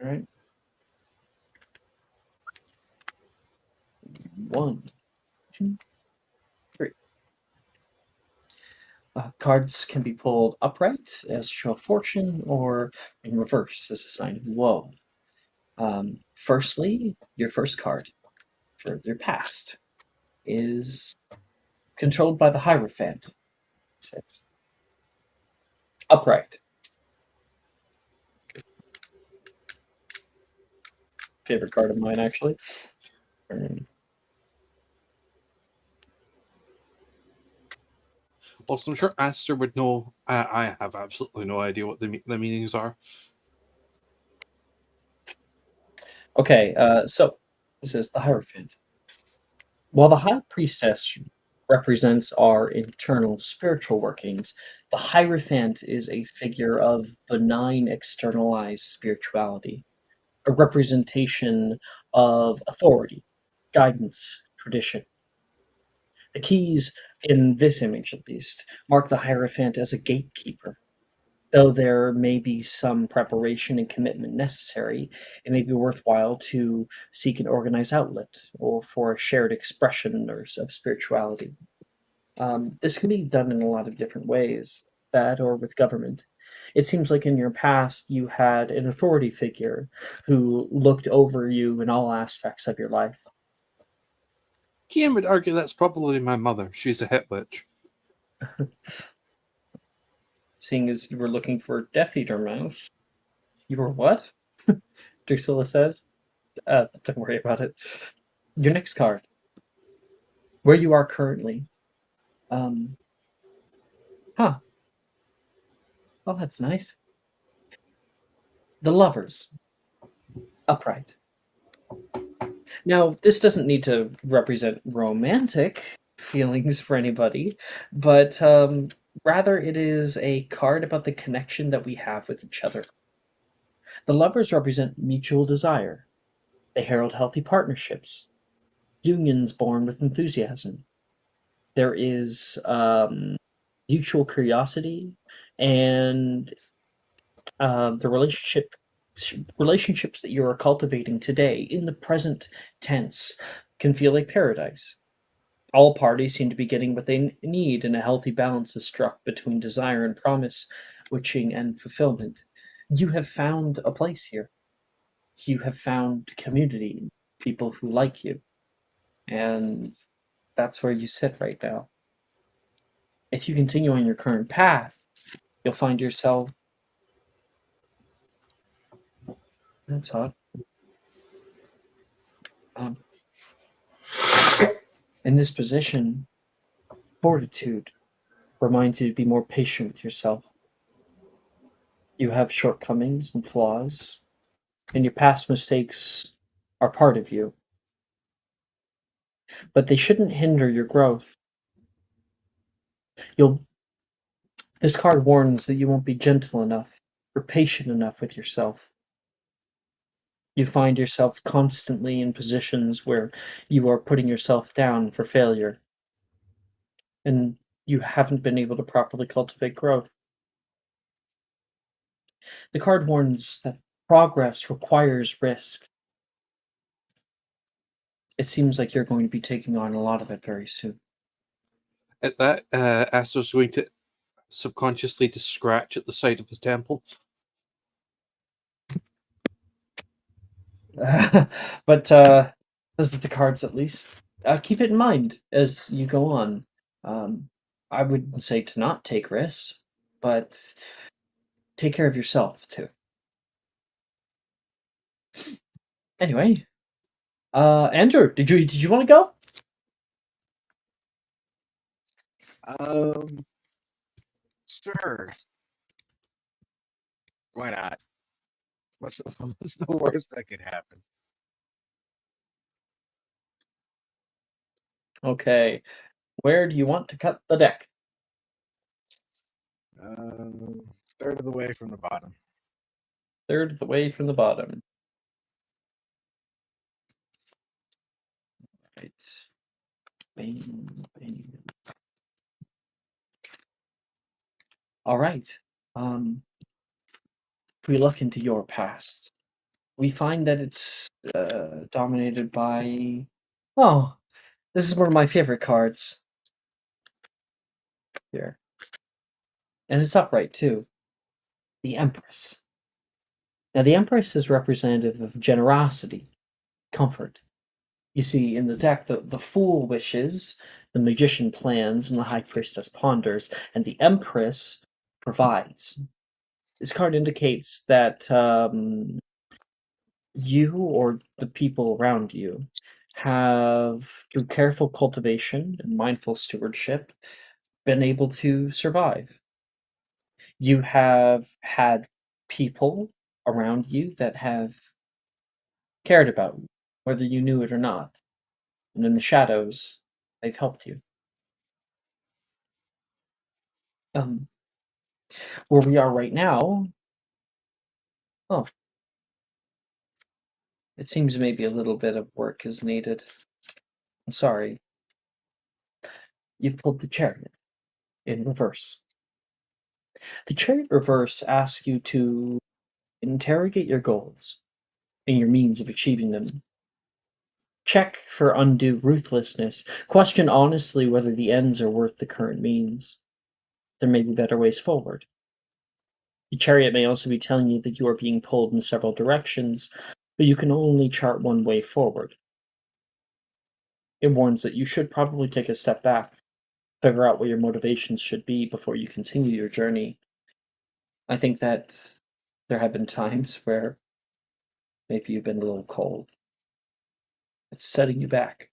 All right. 1, 2, 3. Cards can be pulled upright as a show of fortune or in reverse as a sign of woe. Firstly, your first card for your past is controlled by the Hierophant. It says upright. Favorite card of mine, actually. Also, I'm sure Aster would know. I have absolutely no idea what the meanings are. Okay, so this is the Hierophant. While the High Priestess represents our internal spiritual workings, the Hierophant is a figure of benign externalized spirituality, a representation of authority, guidance, tradition. The keys, in this image at least, mark the Hierophant as a gatekeeper. Though there may be some preparation and commitment necessary, it may be worthwhile to seek an organized outlet or for a shared expression of spirituality. This can be done in a lot of different ways, that or with government. It seems like in your past you had an authority figure who looked over you in all aspects of your life. Kian would argue that's probably my mother. She's a hit witch. Seeing as you were looking for Death Eater mouse. You were what? Drusilla says. Don't worry about it. Your next card. Where you are currently. Huh. Oh, that's nice. The Lovers. Upright. Now, this doesn't need to represent romantic feelings for anybody, but rather it is a card about the connection that we have with each other. The Lovers represent mutual desire. They herald healthy partnerships, unions born with enthusiasm. there is mutual curiosity, and the relationships that you are cultivating today in the present tense can feel like paradise. All parties seem to be getting what they need, and a healthy balance is struck between desire and promise, witching and fulfillment. You have found a place here. You have found community, people who like you, and that's where you sit right now. If you continue on your current path, you'll find yourself. That's odd. In this position, fortitude reminds you to be more patient with yourself. You have shortcomings and flaws, and your past mistakes are part of you, but they shouldn't hinder your growth. You'll This card warns that you won't be gentle enough or patient enough with yourself. You find yourself constantly in positions where you are putting yourself down for failure, and you haven't been able to properly cultivate growth. The card warns that progress requires risk. It seems like you're going to be taking on a lot of it very soon. At that, Aster's going to subconsciously to scratch at the side of his temple. But those are the cards, at least. Keep it in mind as you go on. I wouldn't say to not take risks, but take care of yourself too. Anyway, Andrew, did you want to go? Sure. Why not? What's the worst that could happen? Okay. Where do you want to cut the deck? Third of the way from the bottom. Third of the way from the bottom. Right. Bang, bang. All right. If we look into your past, we find that it's dominated by. Oh, this is one of my favorite cards. Here. And it's upright too. The Empress. Now, the Empress is representative of generosity, comfort. You see, in the deck, the Fool wishes, the Magician plans, and the High Priestess ponders, and the Empress provides. This card indicates that you or the people around you have, through careful cultivation and mindful stewardship, been able to survive. You have had people around you that have cared about you, whether you knew it or not. And in the shadows, they've helped you. Where we are right now, oh, it seems maybe a little bit of work is needed. I'm sorry. You've pulled the Chariot in reverse. The Chariot reverse asks you to interrogate your goals and your means of achieving them. Check for undue ruthlessness. Question honestly whether the ends are worth the current means. There may be better ways forward. The Chariot may also be telling you that you are being pulled in several directions, but you can only chart one way forward. It warns that you should probably take a step back, figure out what your motivations should be before you continue your journey. I think that there have been times where maybe you've been a little cold. It's setting you back,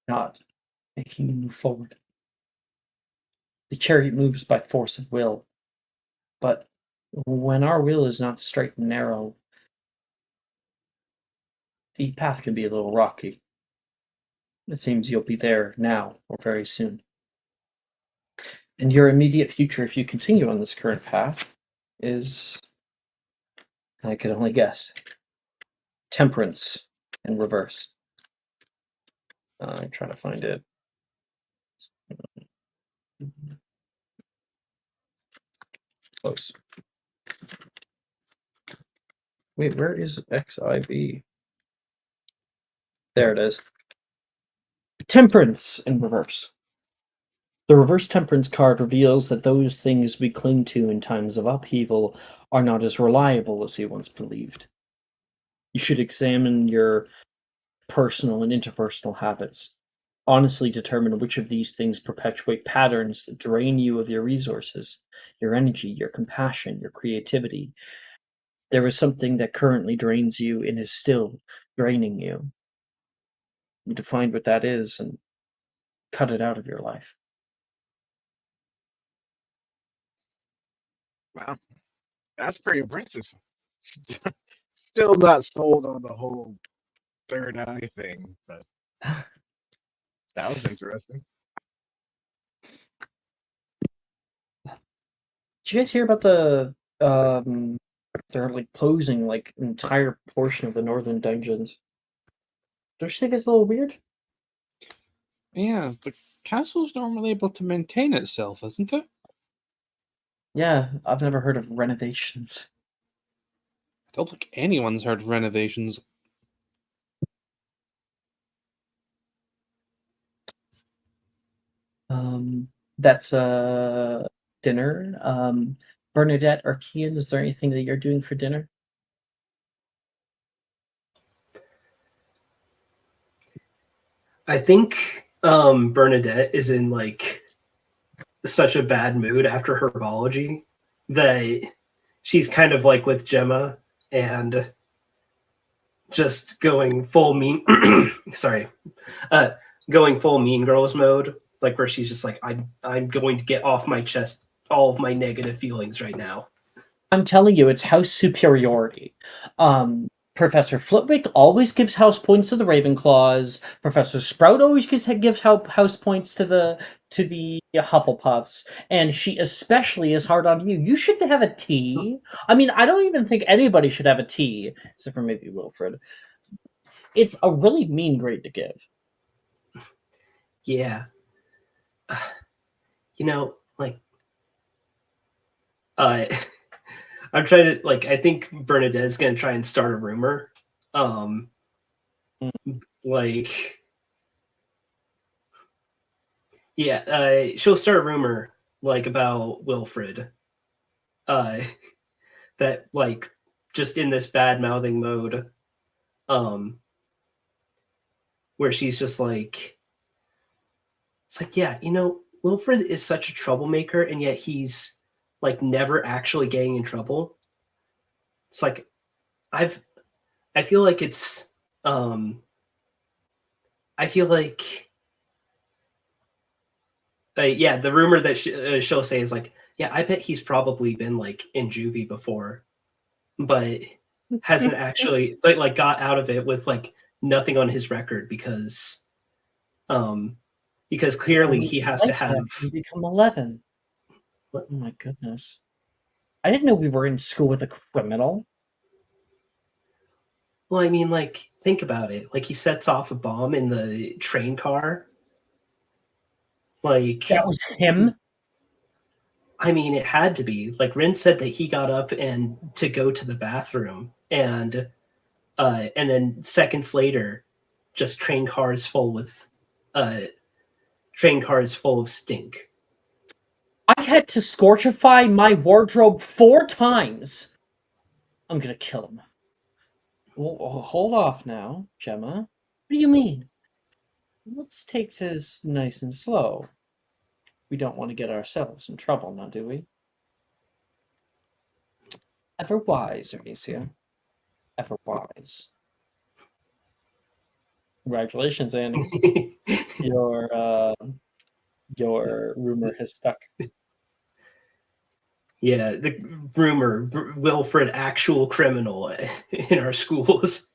not making you move forward. The Chariot moves by force of will, but when our will is not straight and narrow, the path can be a little rocky. It seems you'll be there now or very soon. And your immediate future, if you continue on this current path, is, I can only guess, temperance in reverse. I'm trying to find it. Close. Wait, where is XIV? There it is. Temperance in reverse. The reverse temperance card reveals that those things we cling to in times of upheaval are not as reliable as you once believed. You should examine your personal and interpersonal habits. Honestly determine which of these things perpetuate patterns that drain you of your resources, your energy, your compassion, your creativity. There is something that currently drains you and is still draining you. You need to find what that is and cut it out of your life. Wow, that's pretty impressive. Still not sold on the whole third eye thing, but that was interesting. Did you guys hear about the they're like closing like an entire portion of the northern dungeons? Don't you think it's a little weird? Yeah, the castle's normally able to maintain itself, isn't it? Yeah, I've never heard of renovations. I don't think anyone's heard of renovations. That's dinner. Bernadette or Kian, is there anything that you're doing for dinner? I think Bernadette is in like such a bad mood after herbology that she's kind of like with Gemma and just going full mean sorry. Going full mean girls mode, like where she's just like, I'm going to get off my chest all of my negative feelings right now. I'm telling you, it's house superiority. Professor Flitwick always gives house points to the Ravenclaws. Professor Sprout always gives house points to the Hufflepuffs, and she especially is hard on you. You should have a T. I mean, I don't even think anybody should have a T, except for maybe Wilfred. It's a really mean grade to give. Yeah. Like, I'm trying to, like, I think Bernadette's going to try and start a rumor. Like, yeah, she'll start a rumor, like, about Wilfred. That, like, just in this bad-mouthing mode, where she's just like, it's like, yeah, Wilfred is such a troublemaker, and yet he's, like, never actually getting in trouble. It's like, I feel like it's, I feel like, yeah, the rumor that she'll say is like, yeah, I bet he's probably been like in juvie before, but hasn't actually like got out of it with like nothing on his record because clearly he has to have become 11. What? Oh my goodness! I didn't know we were in school with a criminal. Well, I mean, like, think about it. Like, he sets off a bomb in the train car. Like, that was him. I mean, it had to be. Like, Rin said that he got up and to go to the bathroom, and then seconds later, just train cars full of stink. I had to scorchify my wardrobe 4 times. I'm gonna kill him. Well, hold off now, Gemma. What do you mean? Let's take this nice and slow. We don't want to get ourselves in trouble now, do we? Ever wise, Amicia. Ever wise. Congratulations, Andy. Your rumor has stuck. Yeah, the rumor, Wilfred, actual criminal in our schools.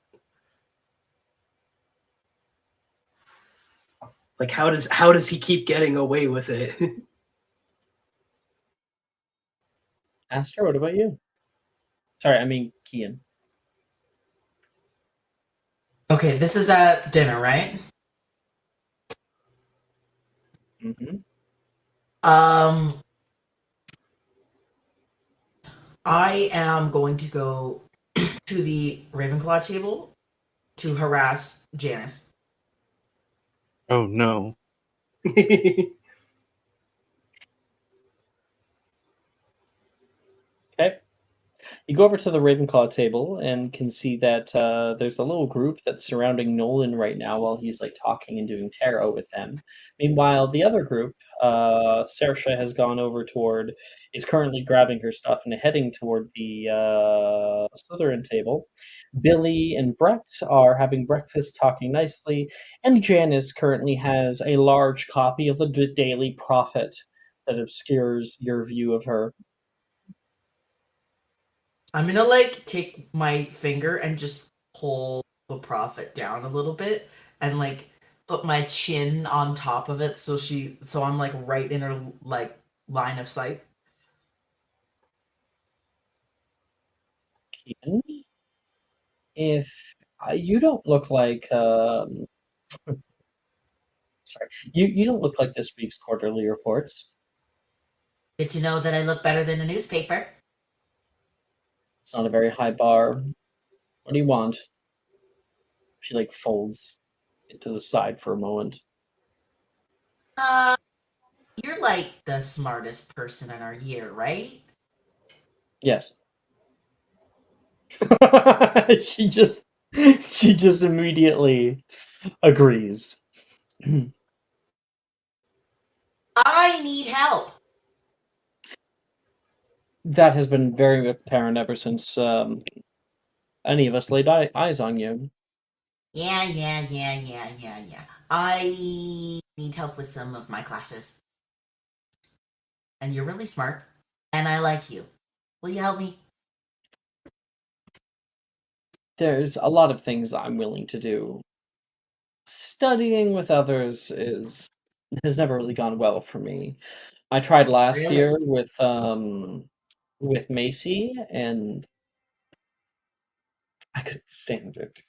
Like, how does he keep getting away with it? Aster, what about you? Sorry, I mean Kian. Okay, this is at dinner, right? Mm-hmm. Um, I am going to go to the Ravenclaw table to harass Janice. Oh no. Okay. You go over to the Ravenclaw table and can see that there's a little group that's surrounding Nolan right now while he's like talking and doing tarot with them. Meanwhile, the other group, Saoirse has gone over toward, is currently grabbing her stuff and heading toward the Slytherin table. Billy and Brett are having breakfast, talking nicely, and Janice currently has a large copy of the Daily Prophet that obscures your view of her. I'm gonna like take my finger and just pull the prophet down a little bit and like put my chin on top of it so I'm like right in her like line of sight. Keaton, if you don't look like sorry, you don't look like this week's quarterly reports. Good to know that I look better than a newspaper. It's not a very high bar. What do you want? She like folds into the side for a moment. Uh, you're like the smartest person in our year, right? Yes. she just immediately agrees. I need help. That has been very apparent ever since any of us laid eyes on you. Yeah. I need help with some of my classes. And you're really smart. And I like you. Will you help me? There's a lot of things I'm willing to do. Studying with others has never really gone well for me. I tried last Really? year with Macy, and I couldn't stand it.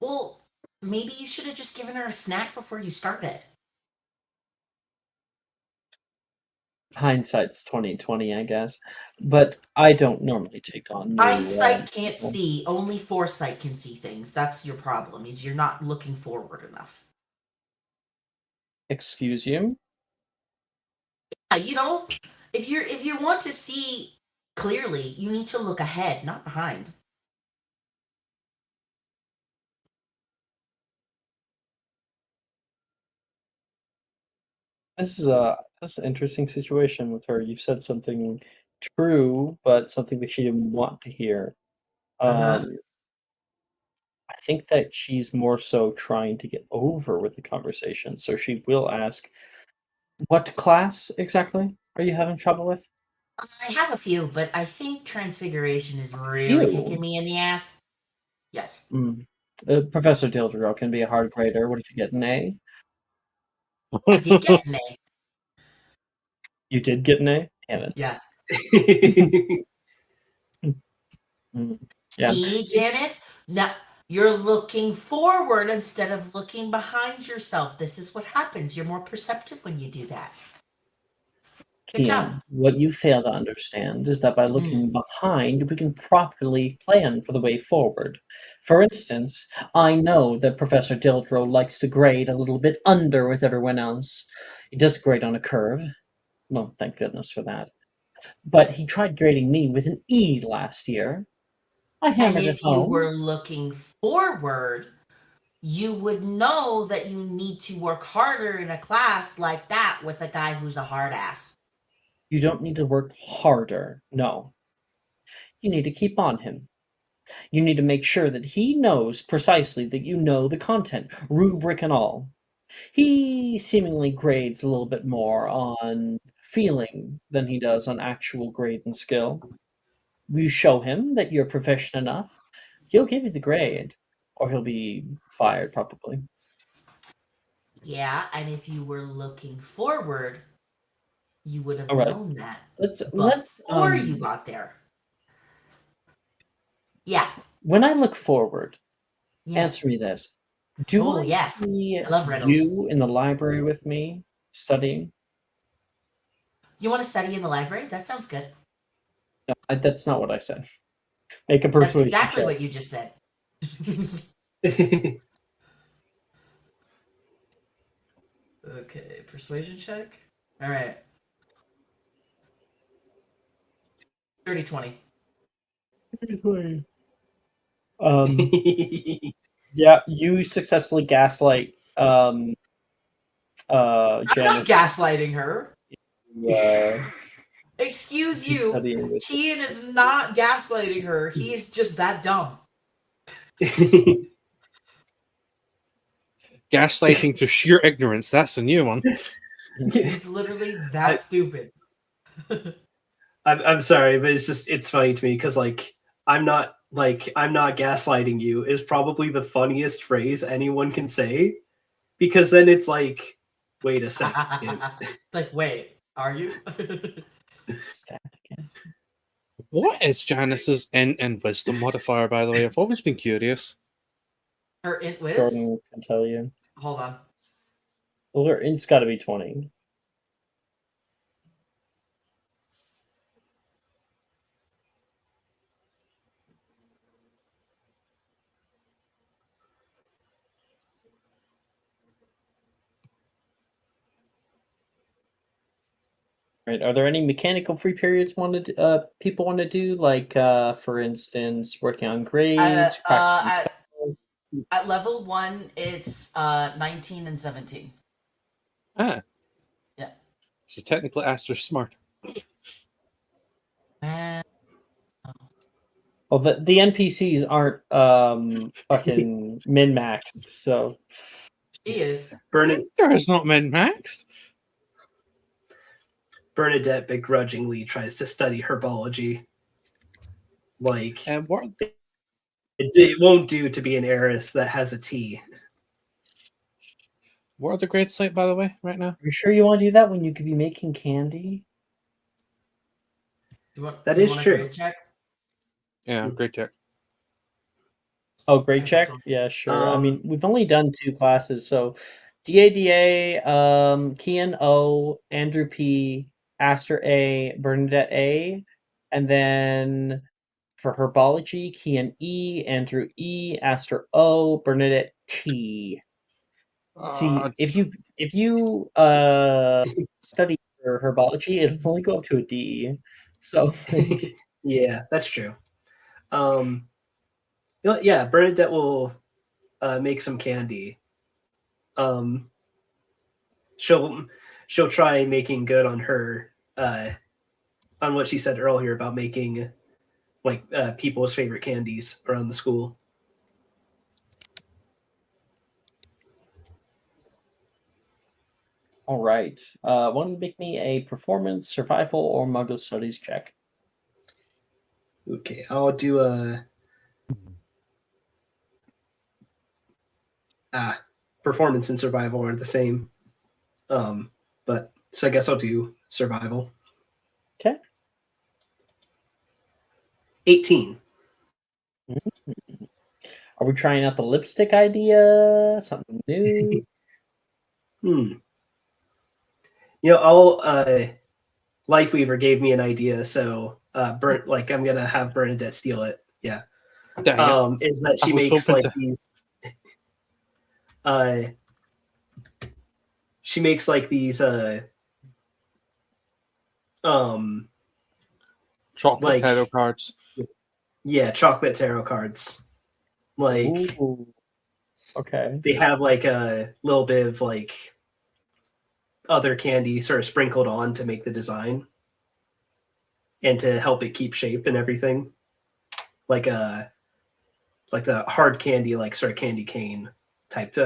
Well, maybe you should have just given her a snack before you started. Hindsight's 2020, I guess. But I don't normally take on new Hindsight can't people. see. Only foresight can see things. That's your problem, is you're not looking forward enough. Excuse you? You know, if you want to see clearly, you need to look ahead, not behind. This is an interesting situation with her. You've said something true, but something that she didn't want to hear. Uh-huh. I think that she's more so trying to get over with the conversation. So she will ask, "What class exactly are you having trouble with?" I have a few, but I think Transfiguration is really Few? kicking me in the ass. Yes. Professor Dildro can be a hard grader. What did you get, an A? I did get an A. You did get an A? Damn it. Yeah. Yeah. See, Janice? Now you're looking forward instead of looking behind yourself. This is what happens. You're more perceptive when you do that. Good job. Kian, what you fail to understand is that by looking behind, we can properly plan for the way forward. For instance, I know that Professor Dildro likes to grade a little bit under with everyone else. He does grade on a curve. Well, thank goodness for that. But he tried grading me with an E last year. I And hammered it if you home. were looking forward, you would know that you need to work harder in a class like that with a guy who's a hard ass. You don't need to work harder. No. You need to keep on him. You need to make sure that he knows precisely that you know the content, rubric and all. He seemingly grades a little bit more on feeling than he does on actual grade and skill. You show him that you're proficient enough, he'll give you the grade, or he'll be fired probably. Yeah, and if you were looking forward, you would have All right. known that Let's before you got there. Yeah. When I look forward, Yeah. answer me this. Do Oh, I yeah. see I love riddles. you in the library with me studying? You want to study in the library? That sounds good. No, that's not what I said. Make a That's persuasion exactly check. what you just said. Okay, persuasion check. All right. 30-20. Yeah, you successfully gaslight I'm not Janice. gaslighting her. Uh, Excuse she's you. studying with Kian is not gaslighting her. He's just that dumb. Gaslighting through sheer ignorance. That's the new one. He's literally that stupid. I'm sorry, but it's funny to me because I'm not gaslighting you is probably the funniest phrase anyone can say, because then it's like, wait a second. It's like, wait, are you? Stat against. What is Janice's int and wisdom modifier, by the way? I've always been curious. Her int whiz? Jordan can tell you. Hold on. Well, her int's got to be 20. Right. Are there any mechanical free periods people want to do? Like, for instance, working on grades, practicing spells? At level 1, it's 19 and 17. Ah. Yeah. So technically, Aster's smart. Man. Well, the NPCs aren't fucking min-maxed, so She is. Aster is not min-maxed. Bernadette begrudgingly tries to study herbology. Like, And what? it won't do to be an heiress that has a T. What are the grades like, by the way, right now? are you sure you want to do that when you could be making candy? That is want a true. grade check? Yeah, grade check. Oh, grade check? Yeah, sure. I mean, we've only done 2 classes, so DADA, Kian O, Andrew P, Aster A, Bernadette A, and then for herbology, Kian E, Andrew E, Aster O, Bernadette T. See, if you study for herbology, it'll only go up to a D. So like, Yeah, that's true. Yeah, Bernadette will make some candy. She'll try making good on her on what she said earlier about making people's favorite candies around the school. all right. Why don't you make me a performance, survival, or Muggle studies check? Okay, I'll do a performance and survival are the same. But so I guess I'll do survival. Okay. 18. Are we trying out the lipstick idea? Something new? You know, I'll Lifeweaver gave me an idea, so I'm gonna have Bernadette steal it. Yeah. Is that she makes these she makes these chocolate tarot cards. Yeah, chocolate tarot cards. Ooh. Okay. They have a little bit of other candy sort of sprinkled on to make the design and to help it keep shape and everything. Like the hard candy, sort of candy cane type.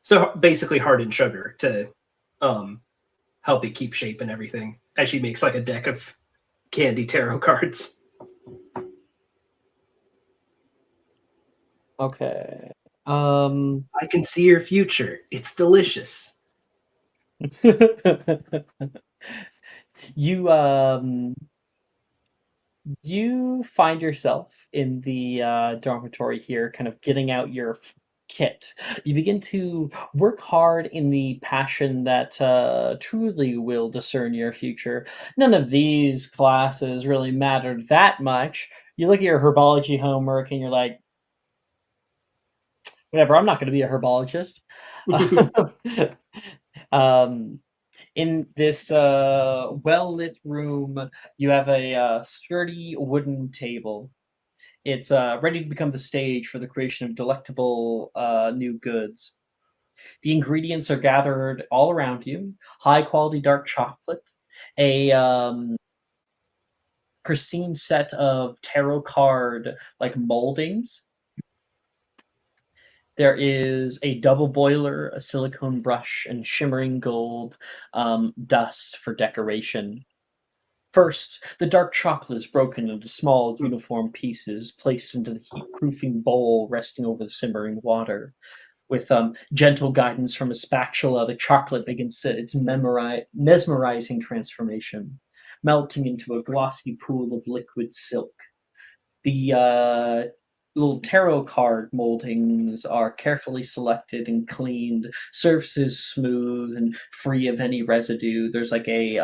So basically hardened sugar to help it keep shape and everything. As she makes a deck of candy tarot cards. Okay. I can see your future. It's delicious. You you find yourself in the dormitory here, kind of getting out your Kit. You begin to work hard in the passion that truly will discern your future. None of these classes really mattered that much. You look at your herbology homework and you're like, whatever, I'm not going to be a herbologist. In this well-lit room, you have a sturdy wooden table. It's ready to become the stage for the creation of delectable new goods. The ingredients are gathered all around you. High-quality dark chocolate, a pristine set of tarot card like moldings. There is a double boiler, a silicone brush, and shimmering gold dust for decoration. First, the dark chocolate is broken into small, uniform pieces, placed into the heat-proofing bowl resting over the simmering water. With gentle guidance from a spatula, the chocolate begins its mesmerizing transformation, melting into a glossy pool of liquid silk. The little tarot card moldings are carefully selected and cleaned, surfaces smooth and free of any residue. There's like a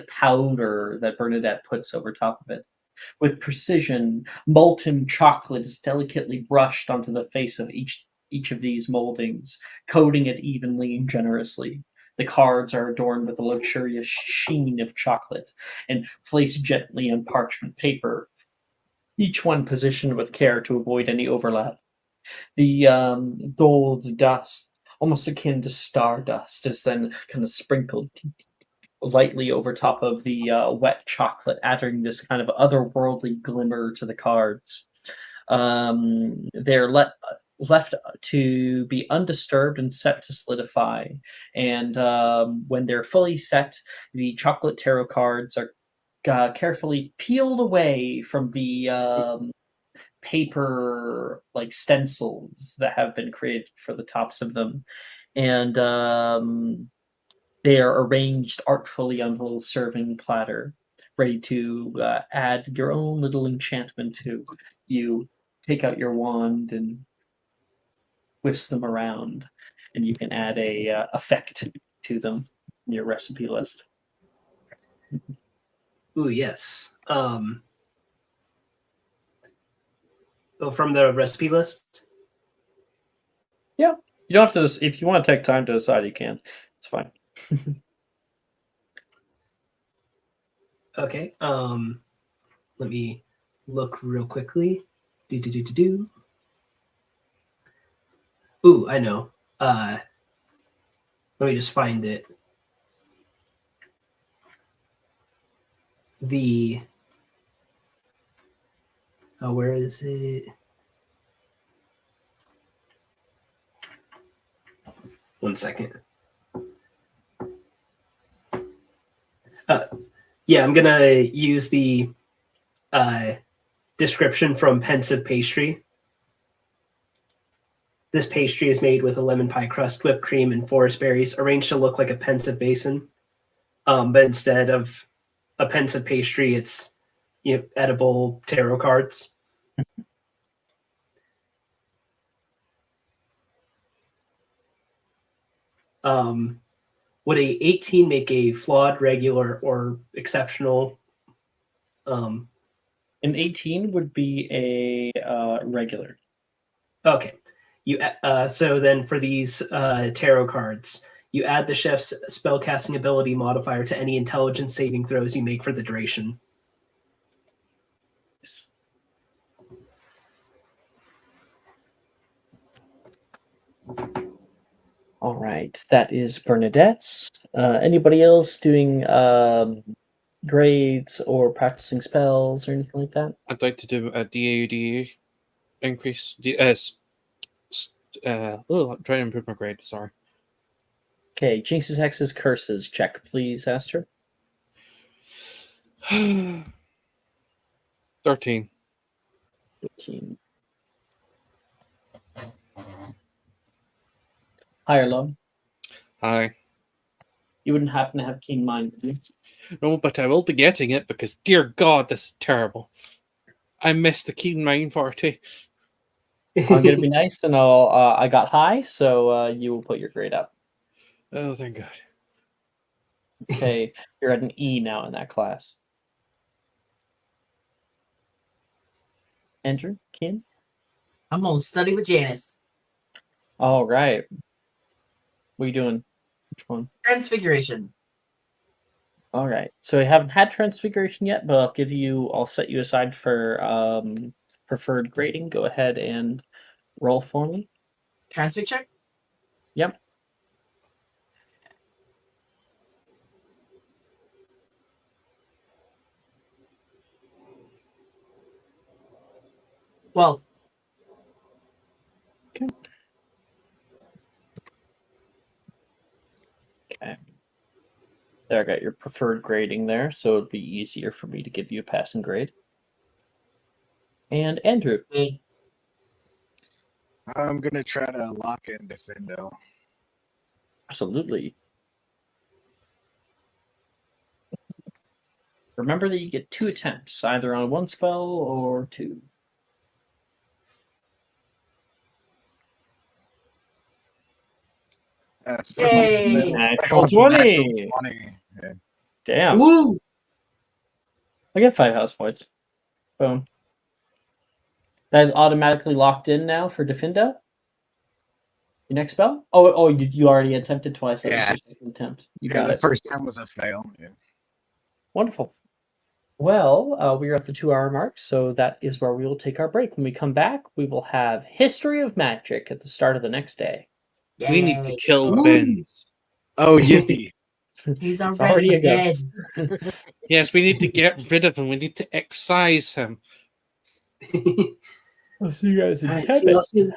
powder that Bernadette puts over top of it. With precision, molten chocolate is delicately brushed onto the face of each of these moldings, coating it evenly and generously. The cards are adorned with a luxurious sheen of chocolate and placed gently on parchment paper, each one positioned with care to avoid any overlap. The gold dust, almost akin to stardust, is then kind of sprinkled lightly over top of the wet chocolate, adding this kind of otherworldly glimmer to the cards. They're left to be undisturbed and set to solidify. And when they're fully set, the chocolate tarot cards are carefully peeled away from the paper like stencils that have been created for the tops of them. And they are arranged artfully on a little serving platter, ready to add your own little enchantment to. You take out your wand and whisk them around, and you can add a effect to them in your recipe list. Ooh, yes. From the recipe list? Yeah. You don't have to, if you want to take time to decide, you can. It's fine. Okay. Let me look real quickly. Do. Ooh, I know. Let me just find it. Where is it? One second. Yeah, I'm gonna use the description from Pensive Pastry. This pastry is made with a lemon pie crust, whipped cream, and forest berries, arranged to look like a pensive basin. But instead of a pensive pastry, it's edible tarot cards. Would a 18 make a flawed, regular, or exceptional? An 18 would be a regular. Okay. So then for these tarot cards, you add the chef's spellcasting ability modifier to any intelligence saving throws you make for the duration. Yes. All right, that is Bernadette's. Anybody else doing grades or practicing spells or anything like that? I'd like to do a DAD increase. I'm trying to improve my grade. Sorry. Okay, Jinx's Hexes Curses check, please, Aster. 13. 13. High or low? Hi. You wouldn't happen to have keen mind, would you? No, but I will be getting it because, dear God, this is terrible. I missed the keen mind party. I'm gonna be nice, and I got high, so you will put your grade up. Oh, thank God. Okay, you're at an E now in that class. Andrew, Ken. I'm gonna study with Janice. All right. What are you doing? Which one? Transfiguration. All right. So I haven't had transfiguration yet, but I'll set you aside for preferred grading. Go ahead and roll for me. Transfig check? Yep. Well, Okay. There, I got your preferred grading there, so it'd be easier for me to give you a passing grade. And Andrew. hey, I'm gonna try to lock in Defendo. Absolutely. Remember that you get 2 attempts, either on one spell or 2. yay! Natural 20! 20. Yeah. Damn. Woo! I get 5 house points. Boom. That is automatically locked in now for Defendo. Your next spell? Oh, you already attempted twice. That was Yeah. your second attempt. You Yeah, got the it. first time was a fail. Yeah. Wonderful. Well, we are at the 2-hour mark, so that is where we will take our break. When we come back, we will have History of Magic at the start of the next day. Yay. We need to kill Woo! Benz. Oh, yippee. He's It's already a dead. ghost. Yes, we need to get rid of him. We need to excise him. I'll see you guys in Alright, 10 see y'all minutes. soon.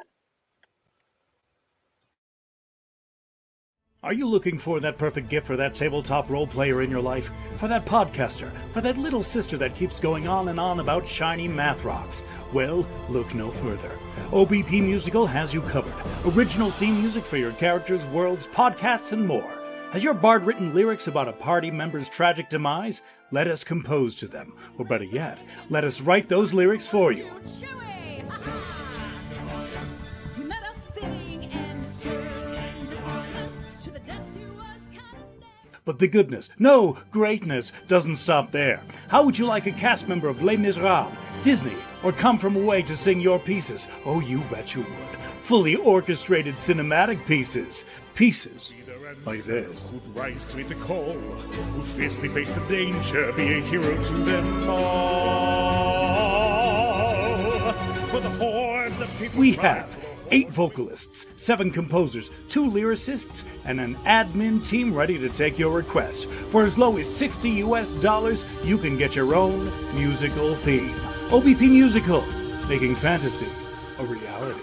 Are you looking for that perfect gift for that tabletop role player in your life? For that podcaster? For that little sister that keeps going on and on about shiny math rocks? Well, look no further. OBP Musical has you covered. Original theme music for your characters, worlds, podcasts, and more. Has your bard written lyrics about a party member's tragic demise? Let us compose to them. Or better yet, let us write those lyrics for you. But the goodness, no, greatness, doesn't stop there. How would you like a cast member of Les Miserables, Disney, or Come From Away to sing your pieces? Oh, you bet you would. Fully orchestrated cinematic pieces. Pieces like this. Who'd rise to meet the call, who'd fiercely face the danger, be a hero to them all. For the hordes of people We have 8 vocalists, 7 composers, 2 lyricists, and an admin team ready to take your request. For as low as $60 you can get your own musical theme. OBP Musical, making fantasy a reality.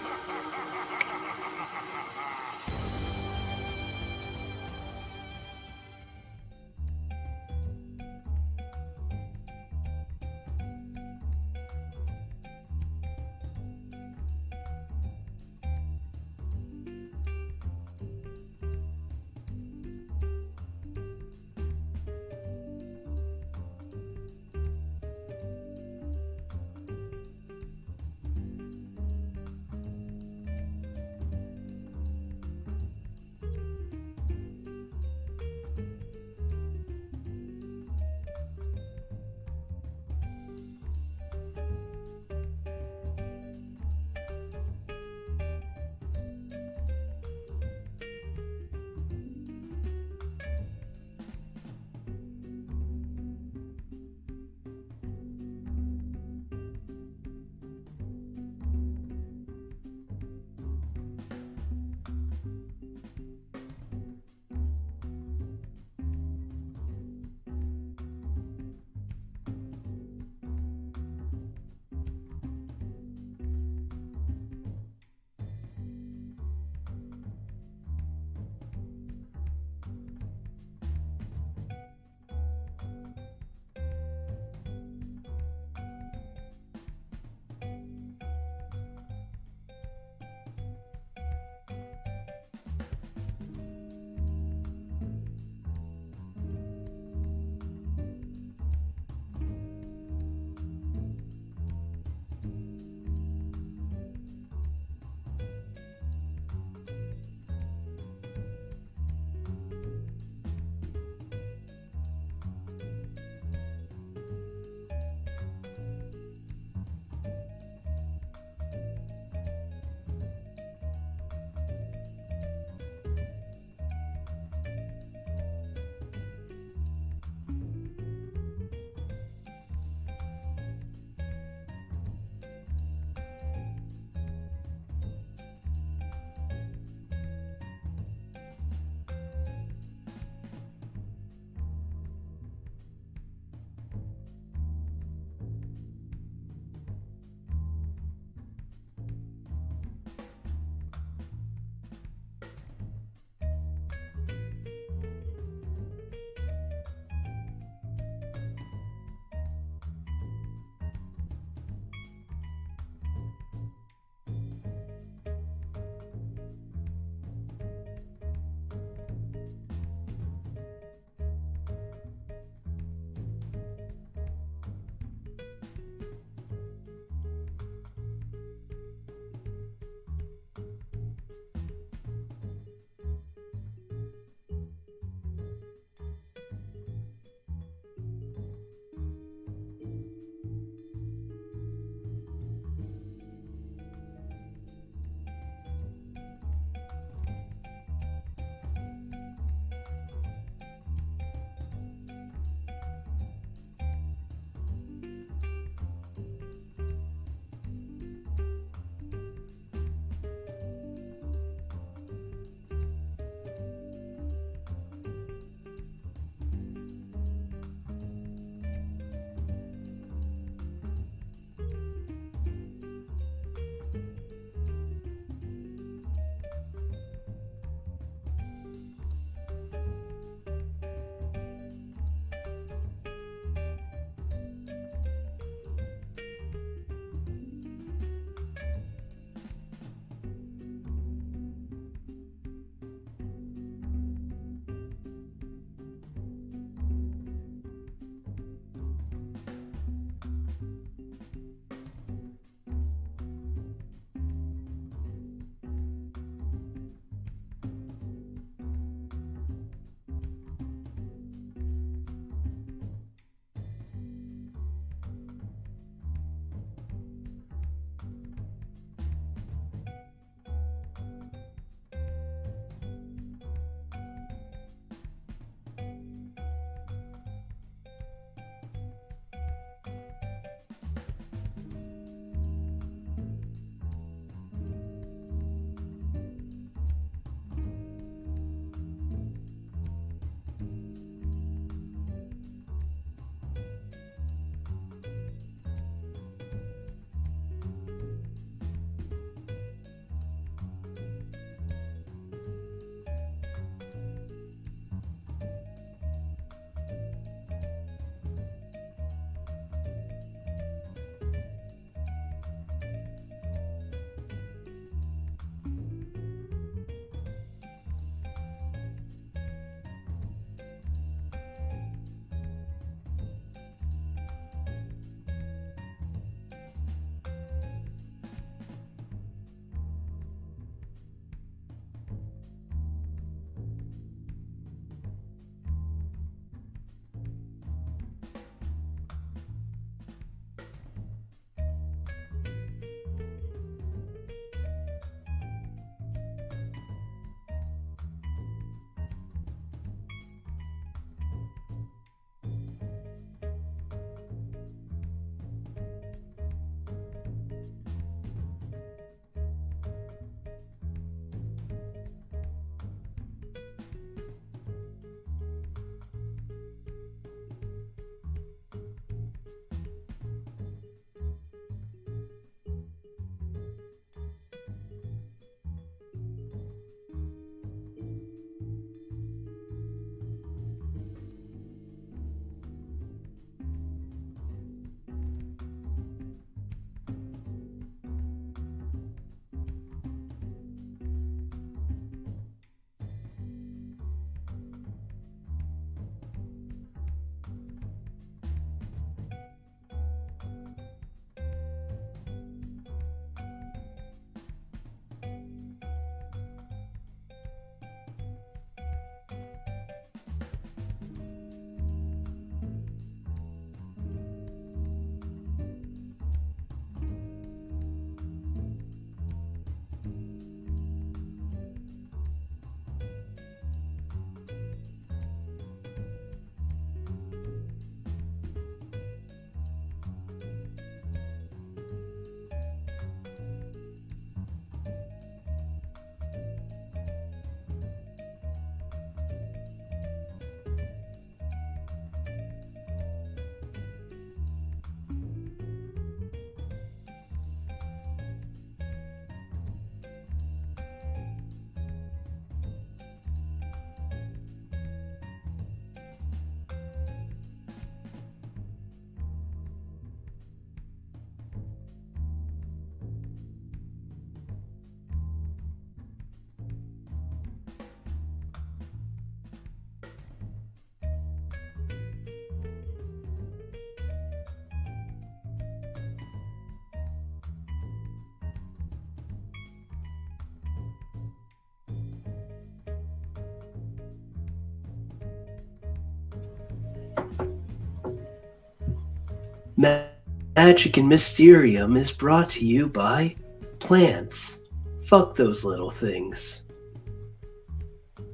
Magic and Mysterium is brought to you by plants. Fuck those little things.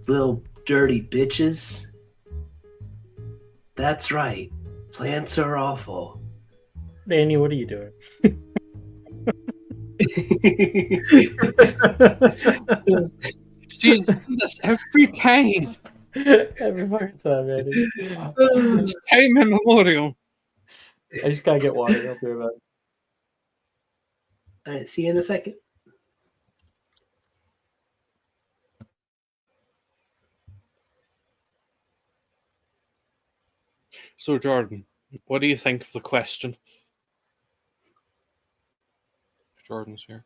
Little dirty bitches. That's right. Plants are awful. Danny, what are you doing? She's done this every time. Every fucking time, Andy. It's time immemorial. I just gotta get water. I'll be right back. All right, see you in a second. So, Jordan, what do you think of the question? Jordan's here.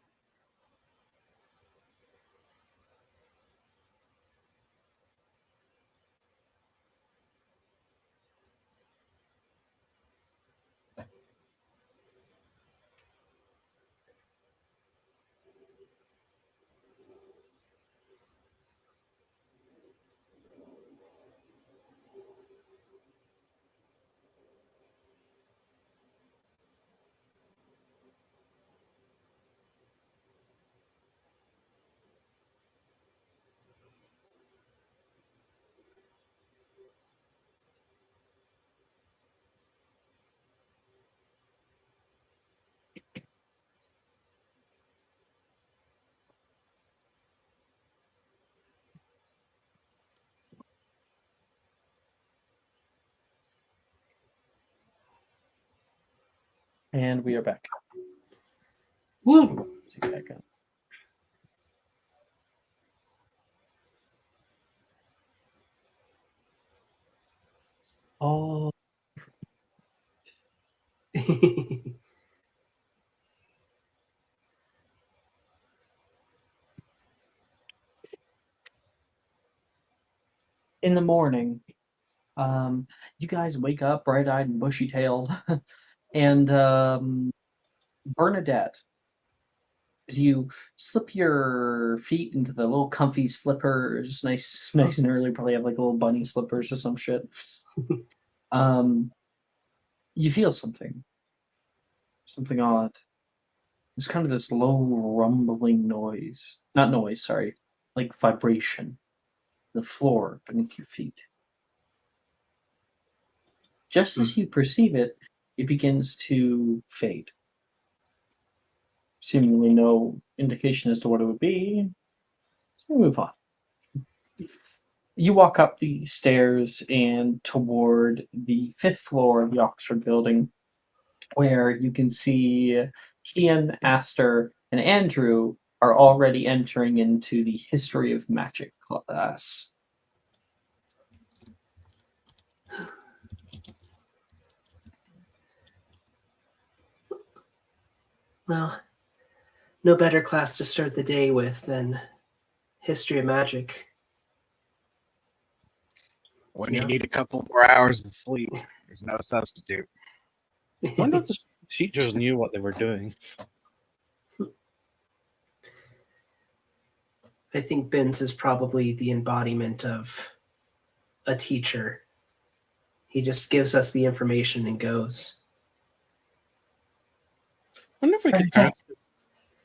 And we are back. Woo! See you back on. Oh, in the morning, you guys wake up bright-eyed and bushy-tailed, and Bernadette, as you slip your feet into the little comfy slippers, nice and early, probably have like little bunny slippers or some shit. You feel something odd. It's kind of this low rumbling noise. Not noise, sorry. Like vibration. The floor beneath your feet. Just as you perceive it, it begins to fade. Seemingly no indication as to what it would be. So we move on. You walk up the stairs and toward the 5th floor of the Oxford building, where you can see Ian, Aster, and Andrew are already entering into the History of Magic class. Well, no better class to start the day with than History of Magic. When you need a couple more hours of sleep, there's no substitute. I wonder if the teachers knew what they were doing. I think Binns is probably the embodiment of a teacher. He just gives us the information and goes. I wonder if we could ask.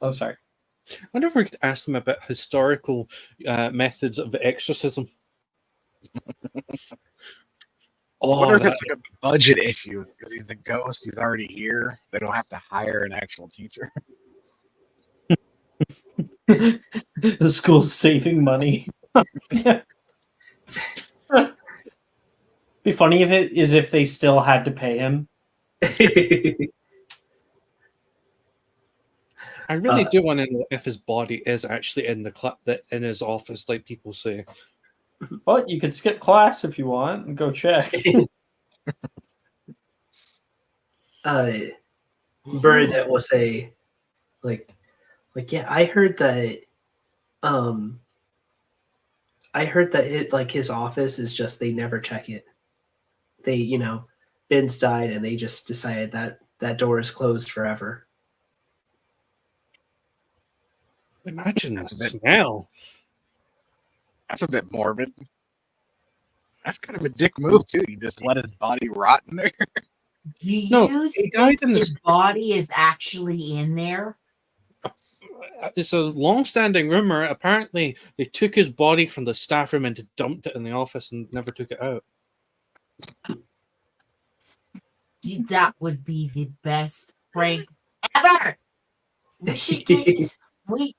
Oh, sorry. I wonder if we could ask them about historical methods of exorcism. I wonder if it's like a budget issue because he's a ghost. He's already here. They don't have to hire an actual teacher. The school's saving money. Be funny if they still had to pay him. I really do want to know if his body is actually in in his office, like people say. But you could skip class if you want and go check. Bernadette will say, like, yeah, I heard that his office is just they never check it. They, Binns died and they just decided that door is closed forever. Imagine the smell. That's a bit morbid. That's kind of a dick move too. You just let his body rot in there. Do you No, he died think in the his body is actually in there? It's a long-standing rumor. Apparently, they took his body from the staff room and dumped it in the office and never took it out. That would be the best prank ever. We should get his. We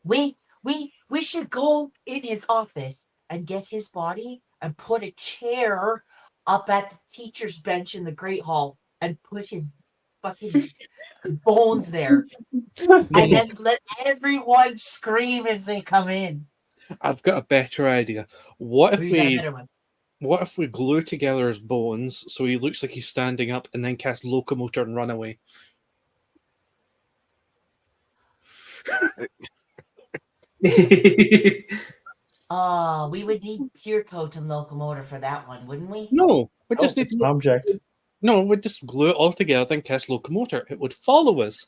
should go in his office and get his body and put a chair up at the teacher's bench in the Great Hall and put his fucking bones there, and then let everyone scream as they come in. I've got a better idea. What Or if you got a we better one? what if we glue together his bones so he looks like he's standing up and then cast locomotor and run away? We would need pure totem locomotor for that one, wouldn't we? No, we just need It's an object. no, we'd just glue it all together and cast locomotor. It would follow us.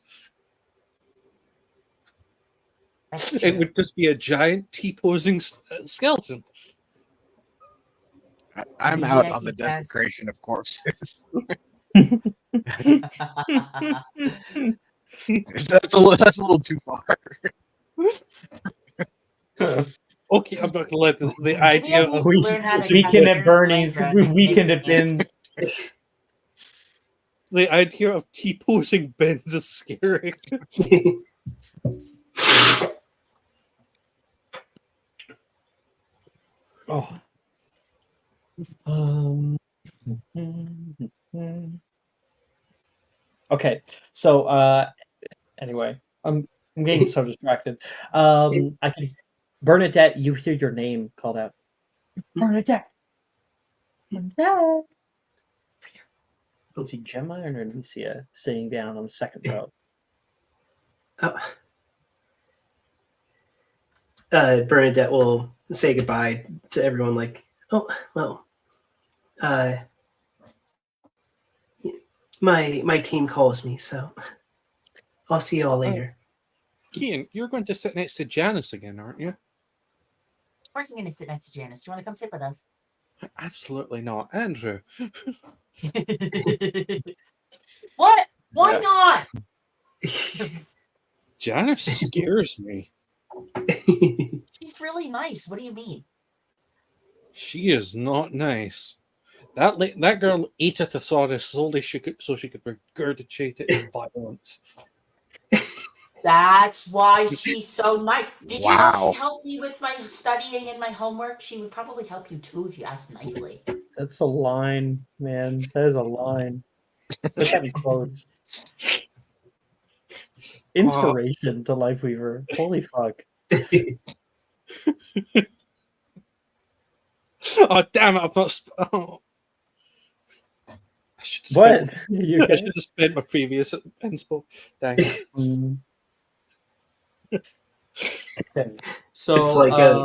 That's It true. would just be a giant T-posing skeleton. I'm Maybe out I on the could cast- desecration of corpses. That's a little too far. Okay, I'm not gonna let the Maybe idea I need of to learn how to Weekend cast at Bernie's, Spyro and weekend make at Ben's. the idea of T-posing bins is scary. Oh. Okay, so anyway, I'm getting so distracted. I can Bernadette, you hear your name called out. Bernadette. Bernadette. Is he Gemma or Alicia sitting down on the second row? Bernadette will say goodbye to everyone, like, oh, well, my team calls me, so I'll see you all later. Kian, you're going to sit next to Janice again, aren't you? Of course, I'm going to sit next to Janice. Do you want to come sit with us? Absolutely not, Andrew. What? Why not? Janice scares me. She's really nice. What do you mean? She is not nice. That girl ate a thesaurus solely so she could regurgitate it in violence. That's why she's so nice. Did you know Wow. she helped me with my studying and my homework? She would probably help you too if you asked nicely. That's a line, man. That is a line. Put that in quotes. Inspiration to Lifeweaver. Holy fuck. Oh damn it! I've not. Oh. I should have What? spent, You I okay? should have spent my previous inspo. Dang. Mm. Okay. So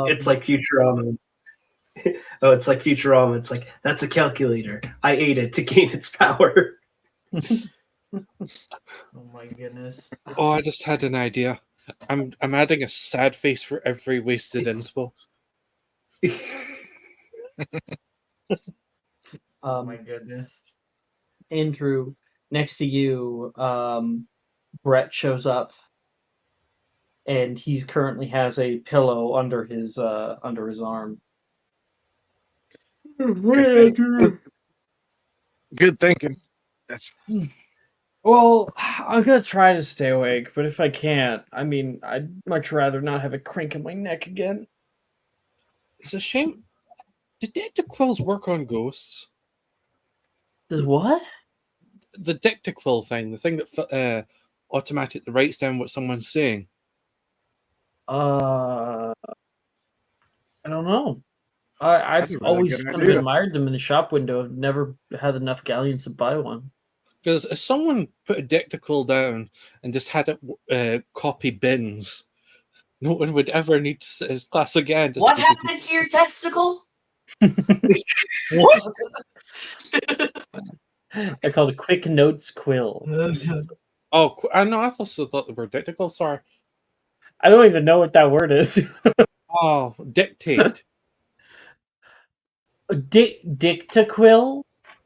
It's like Futurama. Oh, it's like Futurama. It's like, that's a calculator. I ate it to gain its power. Oh my goodness. Oh, I just had an idea. I'm adding a sad face for every wasted inspo. Oh my goodness. Andrew, next to you, Brett shows up, and he currently has a pillow under his arm. Good thinking. That's Well, I'm gonna try to stay awake, but if I can't, I mean, I'd much rather not have a crink in my neck again. It's a shame. Did Dictaquills work on ghosts? Does what? The Dictaquill thing, the thing that automatically writes down what someone's saying. I don't know. I've That's a really always good kind of idea. admired them in the shop window. I've never had enough galleons to buy one. Because if someone put a Dictaquill down and just had it copy bins, no one would ever need to sit his class again. What happened to your testicle? What? They're called Quick Notes Quill. Oh, I know. I also thought they were Dictaquill. Sorry. I don't even know what that word is. Oh, dictate. Dictaquill?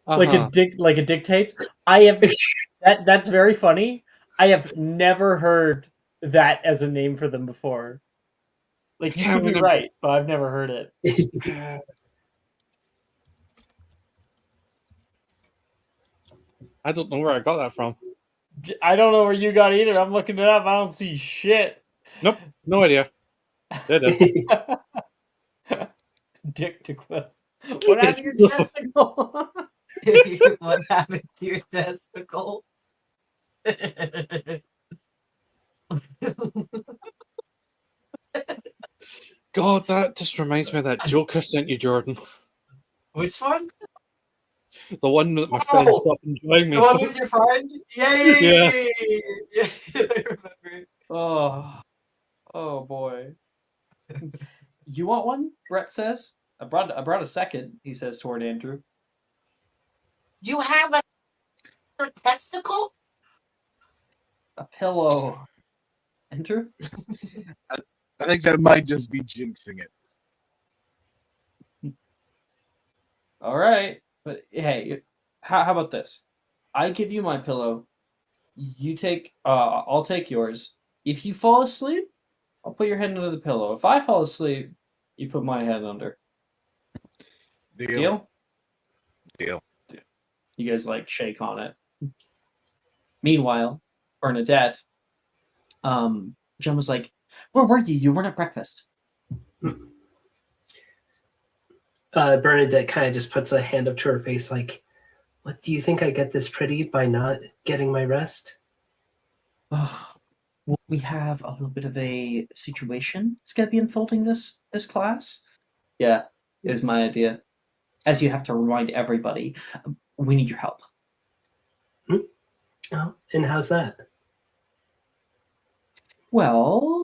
like Uh-huh. like it dictates. I have that's very funny. I have never heard that as a name for them before. Like you Yeah, could be when right, but I've never heard it. Yeah. I don't know where I got that from. I don't know where you got either. I'm looking it up. I don't see shit. Nope, no idea. Did it? Dick to quill. What happened to your testicle? What happened to your testicle? God, that just reminds me of that joke I sent you, Jordan. Which one? The one that my friend Oh, stopped enjoying me the one for. with your friend? Yeah, Yeah. yeah. I remember. Oh boy. You want one? Brett says. I brought a second, he says toward Andrew. You have a testicle? A pillow. Andrew? I think that might just be jinxing it. All right. But hey, how about this? I give you my pillow. You take I'll take yours. If you fall asleep, I'll put your head under the pillow. If I fall asleep, you put my head under. Deal. Deal? You guys like shake on it. Meanwhile, Bernadette, Jen was like, "Where were you? You weren't at breakfast." Bernadette kind of just puts a hand up to her face, like, "What do you think I get this pretty by not getting my rest?" Well, we have a little bit of a situation. It's gonna be unfolding this class. Yeah, it was my idea. As you have to remind everybody, we need your help. Oh, and how's that? Well,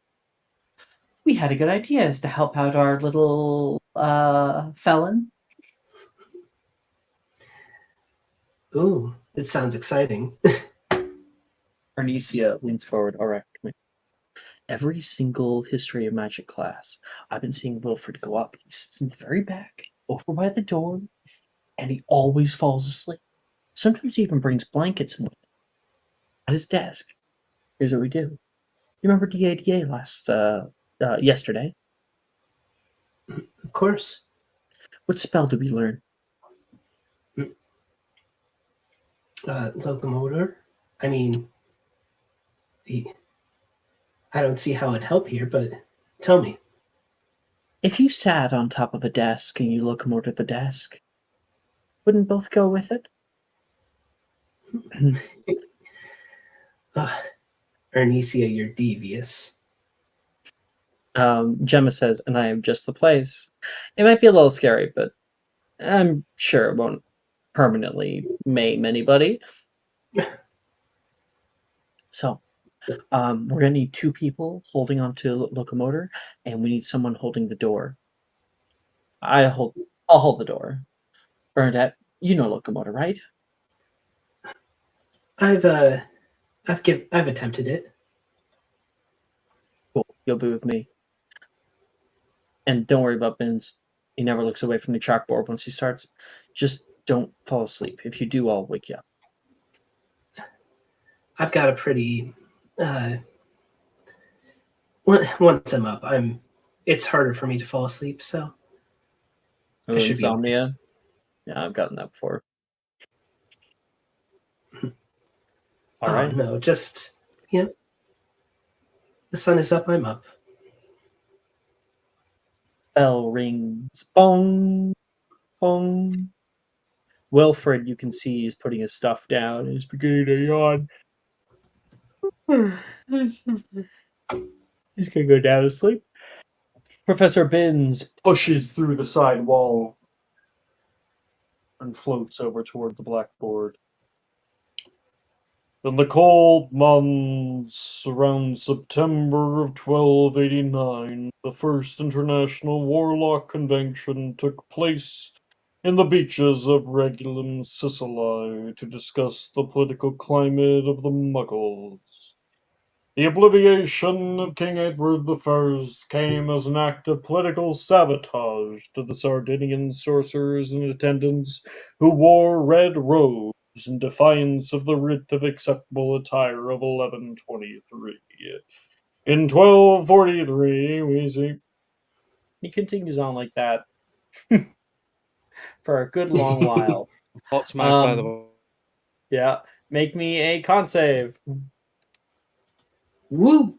we had a good idea as to help out our little felon. Ooh, it sounds exciting. Arnesia leans forward. All right, come here. Every single history of magic class, I've been seeing Wilfred go up. He sits in the very back, over by the door, and he always falls asleep. Sometimes he even brings blankets and at his desk. Here's what we do. You remember DADA last yesterday? Of course. What spell did we learn? Locomotor? I mean, I don't see how it'd help here, but tell me. If you sat on top of a desk and you locomoted the desk, wouldn't both go with it? Arnesia, you're devious. Gemma says, and I am just the place. It might be a little scary, but I'm sure it won't permanently maim anybody. So, we're gonna need 2 people holding onto locomotor, and we need someone holding the door. I'll hold the door. Bernadette, you know locomotor, right? I've attempted it. Cool. You'll be with me. And don't worry about Bins. He never looks away from the chalkboard once he starts. Just don't fall asleep. If you do, I'll wake you up. I've got a pretty once I'm up, it's harder for me to fall asleep, so I should be insomnia. Yeah, I've gotten that before. All right. No, just the sun is up, I'm up. Bell rings. Bong. Bong. Wilfred, you can see, is putting his stuff down. He's beginning to yawn. He's gonna go down to sleep. Professor Binns pushes through the side wall and floats over toward the blackboard. In the cold months around September of 1289, the first International Warlock Convention took place in the beaches of Regulum, Sicily, to discuss the political climate of the Muggles. The obliviation of King Edward I came as an act of political sabotage to the Sardinian sorcerers and attendants who wore red robes in defiance of the writ of acceptable attire of 1123. In 1243, we see. He continues on like that for a good long while. Hot smash, by the way. Yeah, make me a con save. Woo!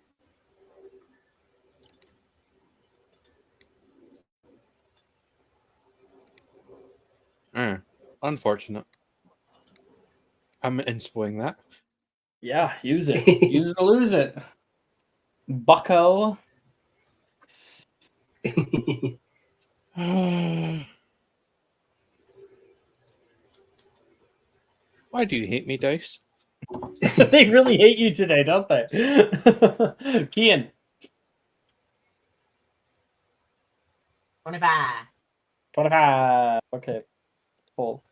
Unfortunate. I'm inspoing that. Yeah, use it. Use it or lose it. Bucko. Why do you hate me, Dice? They really hate you today, don't they? Kian. 25. 25. Okay. Cool.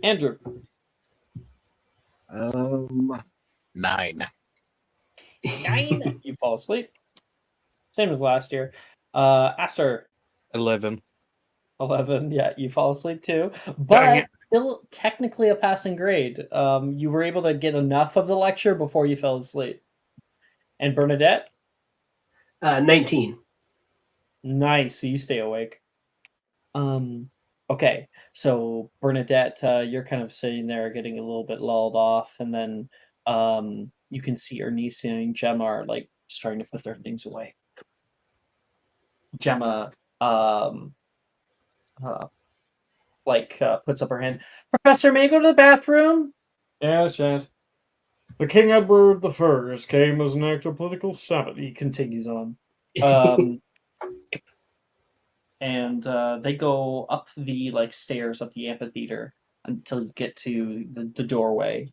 Andrew. 9. 9. You fall asleep. Same as last year. Aster. 11. 11. Yeah, you fall asleep too. Dang But it. still technically a passing grade. You were able to get enough of the lecture before you fell asleep. And Bernadette? 19. Nice. So you stay awake. Okay. So Bernadette, you're kind of sitting there getting a little bit lulled off, and then you can see Ernisa and Gemma are like starting to put their things away. Gemma puts up her hand. Professor, may I go to the bathroom? Yes, yes. The King Edward I came as an act of political sabotage. He continues on. And they go up the stairs up the amphitheater until you get to the doorway.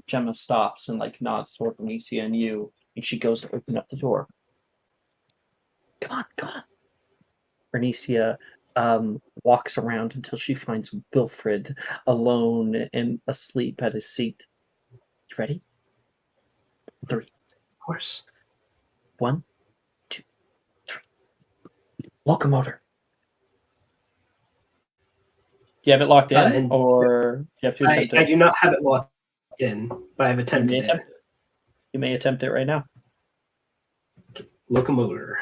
Gemma stops and nods toward Onicia and you, and she goes to open up the door. Come on. Onicia walks around until she finds Wilfred alone and asleep at his seat. You ready? 3. Of course. 1, 2, 3. Locomotor. Do you have it locked in, or do you have to attempt it? I do not have it locked in, but I've attempted it. You may attempt it right now. Locomotor.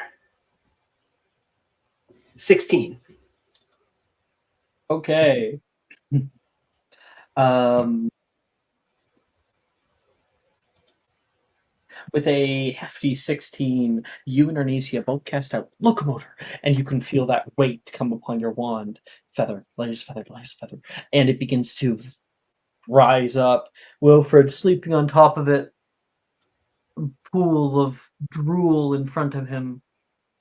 16. Okay. With a hefty 16, you and Ernisia both cast out Locomotor, and you can feel that weight come upon your wand. Feather, layers feather, layers feather. And it begins to rise up. Wilfred sleeping on top of it. A pool of drool in front of him.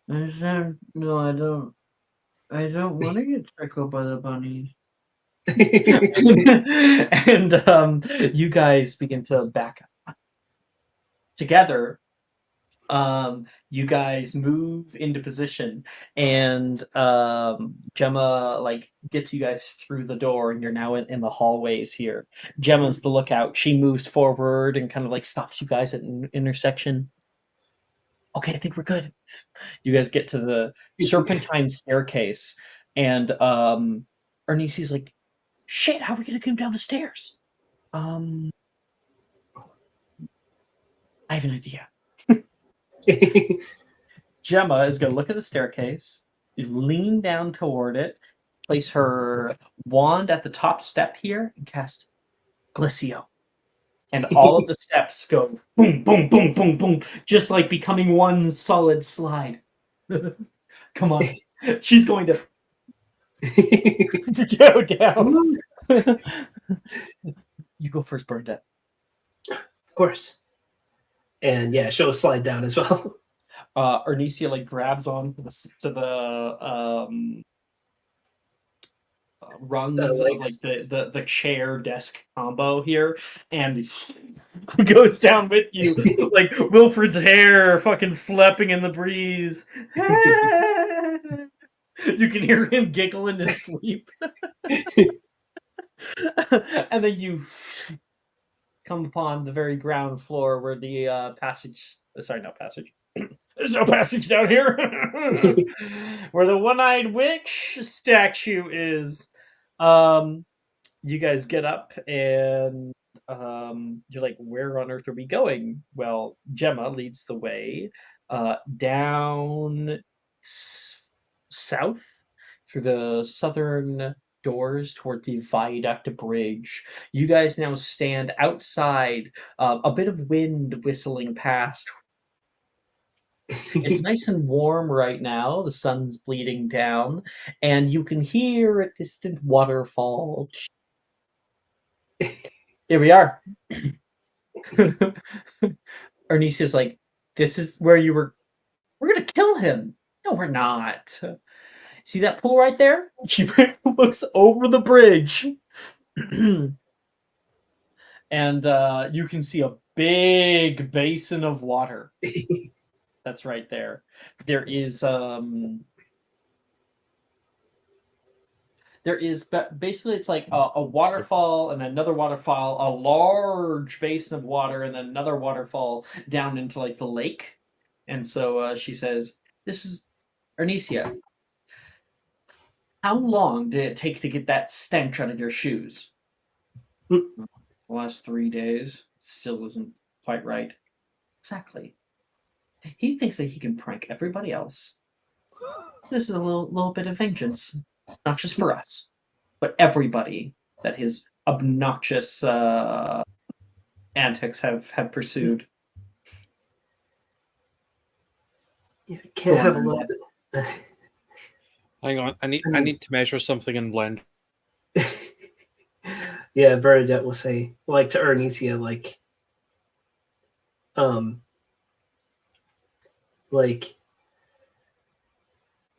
No, I don't want to get trickled by the bunnies. And you guys begin to back up. Together, you guys move into position, and Gemma gets you guys through the door, and you're now in the hallways here. Gemma's the lookout. She moves forward and kind of stops you guys at an intersection. Okay, I think we're good. You guys get to the serpentine staircase, and Ernisi's like, shit, how are we gonna come down the stairs? I have an idea. Gemma is going to look at the staircase, lean down toward it, place her wand at the top step here, and cast Glissio. And all of the steps go boom, boom, boom, boom, boom, just becoming one solid slide. Come on. She's going to go down. You go first, Bernadette. Of course. And yeah, she'll slide down as well. Ernisia grabs on to the rungs of the chair desk combo here, and goes down with you, Wilfred's hair fucking flapping in the breeze. You can hear him giggle in his sleep. And then you come upon the very ground floor where the passage. Sorry, no passage. There's no passage down here. Where the one-eyed witch statue is. You guys get up and you're like, where on earth are we going? Well, Gemma leads the way down south through the southern doors toward the viaduct bridge. You guys now stand outside, a bit of wind whistling past. It's nice and warm right now. The sun's bleeding down, and you can hear a distant waterfall. Here we are. Arnesia's like, this is where you were. We're gonna kill him. No, we're not. See that pool right there? She looks over the bridge. And you can see a big basin of water. That's right there. There is basically it's like a waterfall and another waterfall, a large basin of water, and then another waterfall down into like the lake. And so she says, "This is Arnesia. How long did it take to get that stench out of your shoes?" The last 3 days. Still isn't quite right. Exactly. He thinks that he can prank everybody else. This is a little bit of vengeance. Not just for us, but everybody that his obnoxious antics have pursued. Yeah, can't have a little bit. Hang on, I need to measure something in blend. Yeah, Bernadette will say, like to Arnesia, like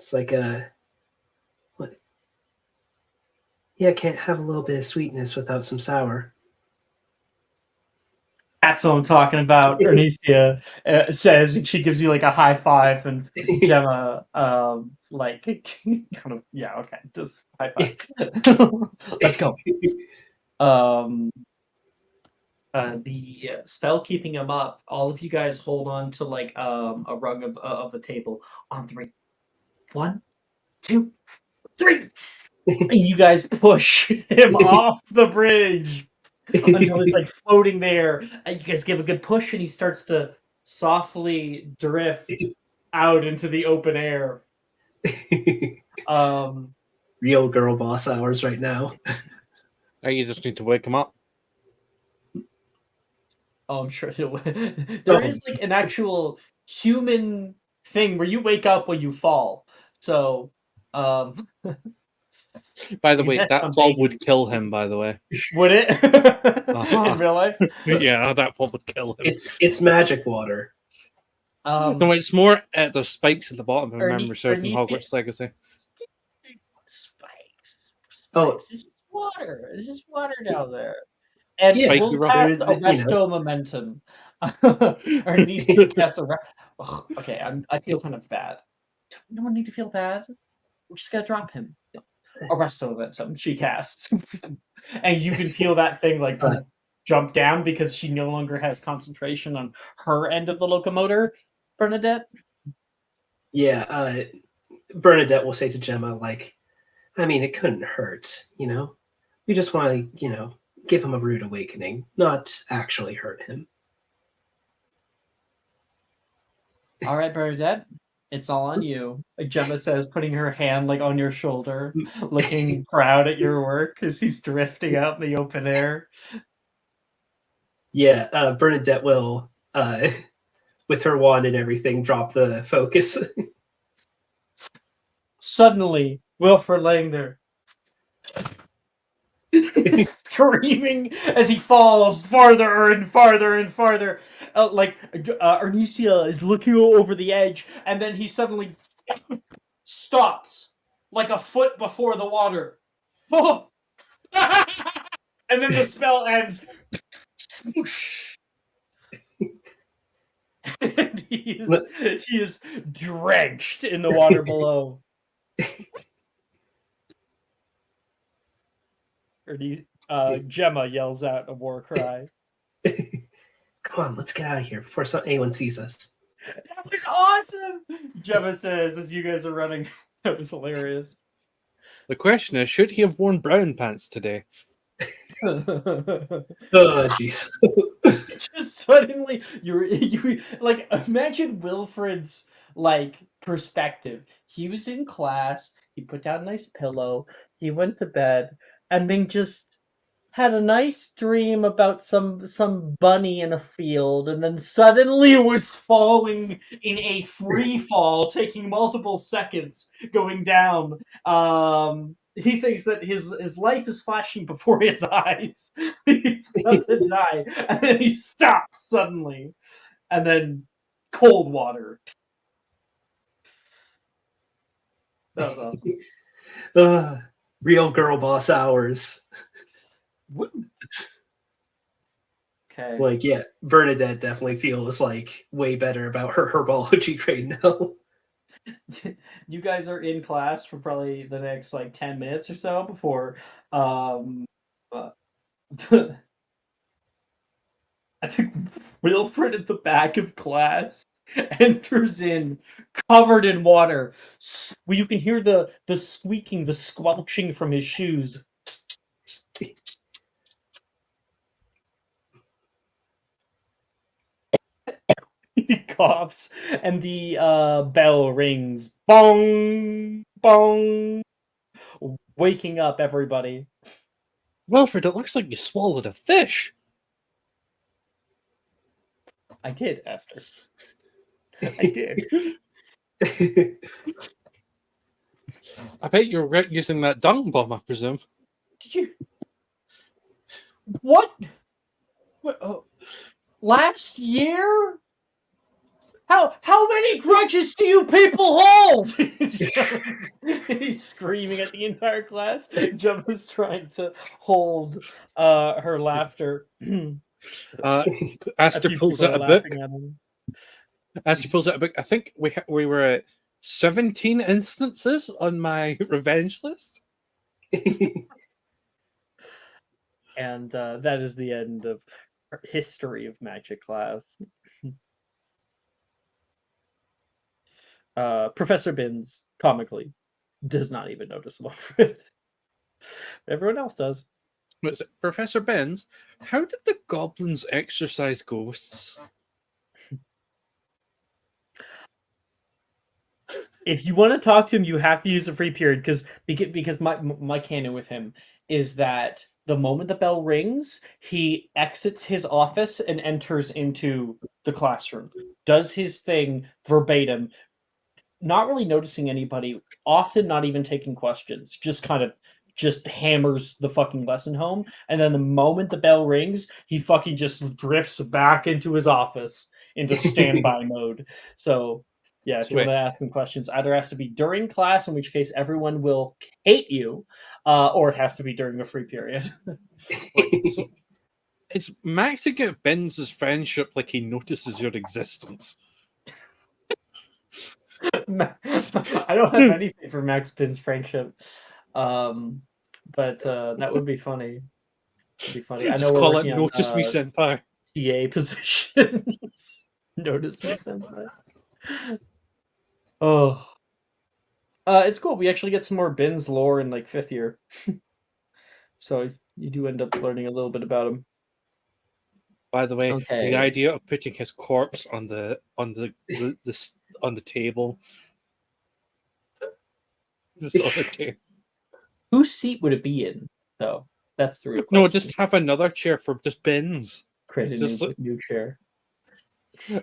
it's like what? Yeah, can't have a little bit of sweetness without some sour. That's what I'm talking about. Arnesia says, and she gives you like a high five, and Gemma like kind of okay, just high five. Let's go. The spell keeping him up. All of you guys hold on to like a rung of the table on 3. 1, 2, 3. And you guys push him off the bridge until he's like floating there. And you guys give a good push, and he starts to softly drift out into the open air. Real girl boss hours right now. Now you just need to wake him up. Oh, I'm sure he'll. There is like an actual human thing where you wake up when you fall. So, by the way, that fall would kill him. By the way, would it? In real life? Yeah, that fall would kill him. It's magic water. No, it's more the spikes at the bottom. If I remember serves from Hogwarts Legacy. Spikes. Oh, this is water. This is water down there. And we'll cast Arresto Momentum. Or needs to cast okay, I feel kind of bad. No one need to feel bad. We're just gonna drop him. Arresto Momentum. She casts, and you can feel that thing like jump down because she no longer has concentration on her end of the locomotor. Bernadette. Yeah, Bernadette will say to Gemma, like, I mean, it couldn't hurt, you know. We just want to, give him a rude awakening, not actually hurt him. All right, Bernadette, it's all on you. Like Gemma says, putting her hand like on your shoulder, looking proud at your work as he's drifting out in the open air. Yeah, Bernadette will, with her wand and everything, drop the focus. Suddenly, Wilfred laying there, screaming as he falls farther and farther and farther. Arnesia is looking over the edge, and then he suddenly stops like a foot before the water. And then the spell ends. And he is drenched in the water below. Gemma yells out a war cry. Come on, let's get out of here before anyone sees us. That was awesome! Gemma says as you guys are running. That was hilarious. The question is, should he have worn brown pants today? Oh, jeez. Just suddenly, you like imagine Wilfred's like perspective. He was in class. He put down a nice pillow. He went to bed, and then just had a nice dream about some bunny in a field, and then suddenly was falling in a free fall, taking multiple seconds going down. He thinks that his life is flashing before his eyes. He's about to die, and then he stops suddenly, and then cold water. That was awesome. Real girl boss hours. Okay. Like, yeah, Bernadette definitely feels like way better about her herbology grade now. You guys are in class for probably the next like 10 minutes or so before I think Wilfred at the back of class enters in covered in water. You can hear the squeaking, the squelching from his shoes. He coughs, and the bell rings. Bong! Bong! Waking up everybody. Wilfred, it looks like you swallowed a fish. I did, Esther. I did. I bet you're using that dung bomb, I presume. Did you? What? Last year? How many grudges do you people hold? He's screaming at the entire class. Gemma's trying to hold her laughter. Aster pulls out a book. Aster pulls out a book. I think we were at 17 instances on my revenge list. And that is the end of history of magic class. Professor Binns, comically, does not even notice Wilfred. Everyone else does. What's it? Professor Binns, how did the goblins exorcise ghosts? If you want to talk to him, you have to use a free period because my canon with him is that the moment the bell rings, he exits his office and enters into the classroom, does his thing verbatim, not really noticing anybody, often not even taking questions, just kind of hammers the fucking lesson home, and then the moment the bell rings, he fucking just drifts back into his office into standby mode. So yeah, if you want to ask him questions, either has to be during class, in which case everyone will hate you, or it has to be during a free period. So it's maxing out Binns' friendship like he notices your existence. I don't have anything for Max Binns' friendship, but that would be funny. It'd be funny. I know Just we're call it working on, Notice Me Senpai. TA positions. Notice Me Senpai. Oh, it's cool. We actually get some more Binns lore in like 5th year, so you do end up learning a little bit about him. By the way, Okay. the idea of putting his corpse on the table, just on the table. Whose seat would it be in, though? That's the real question. No, just have another chair for just Binns. Create a new chair.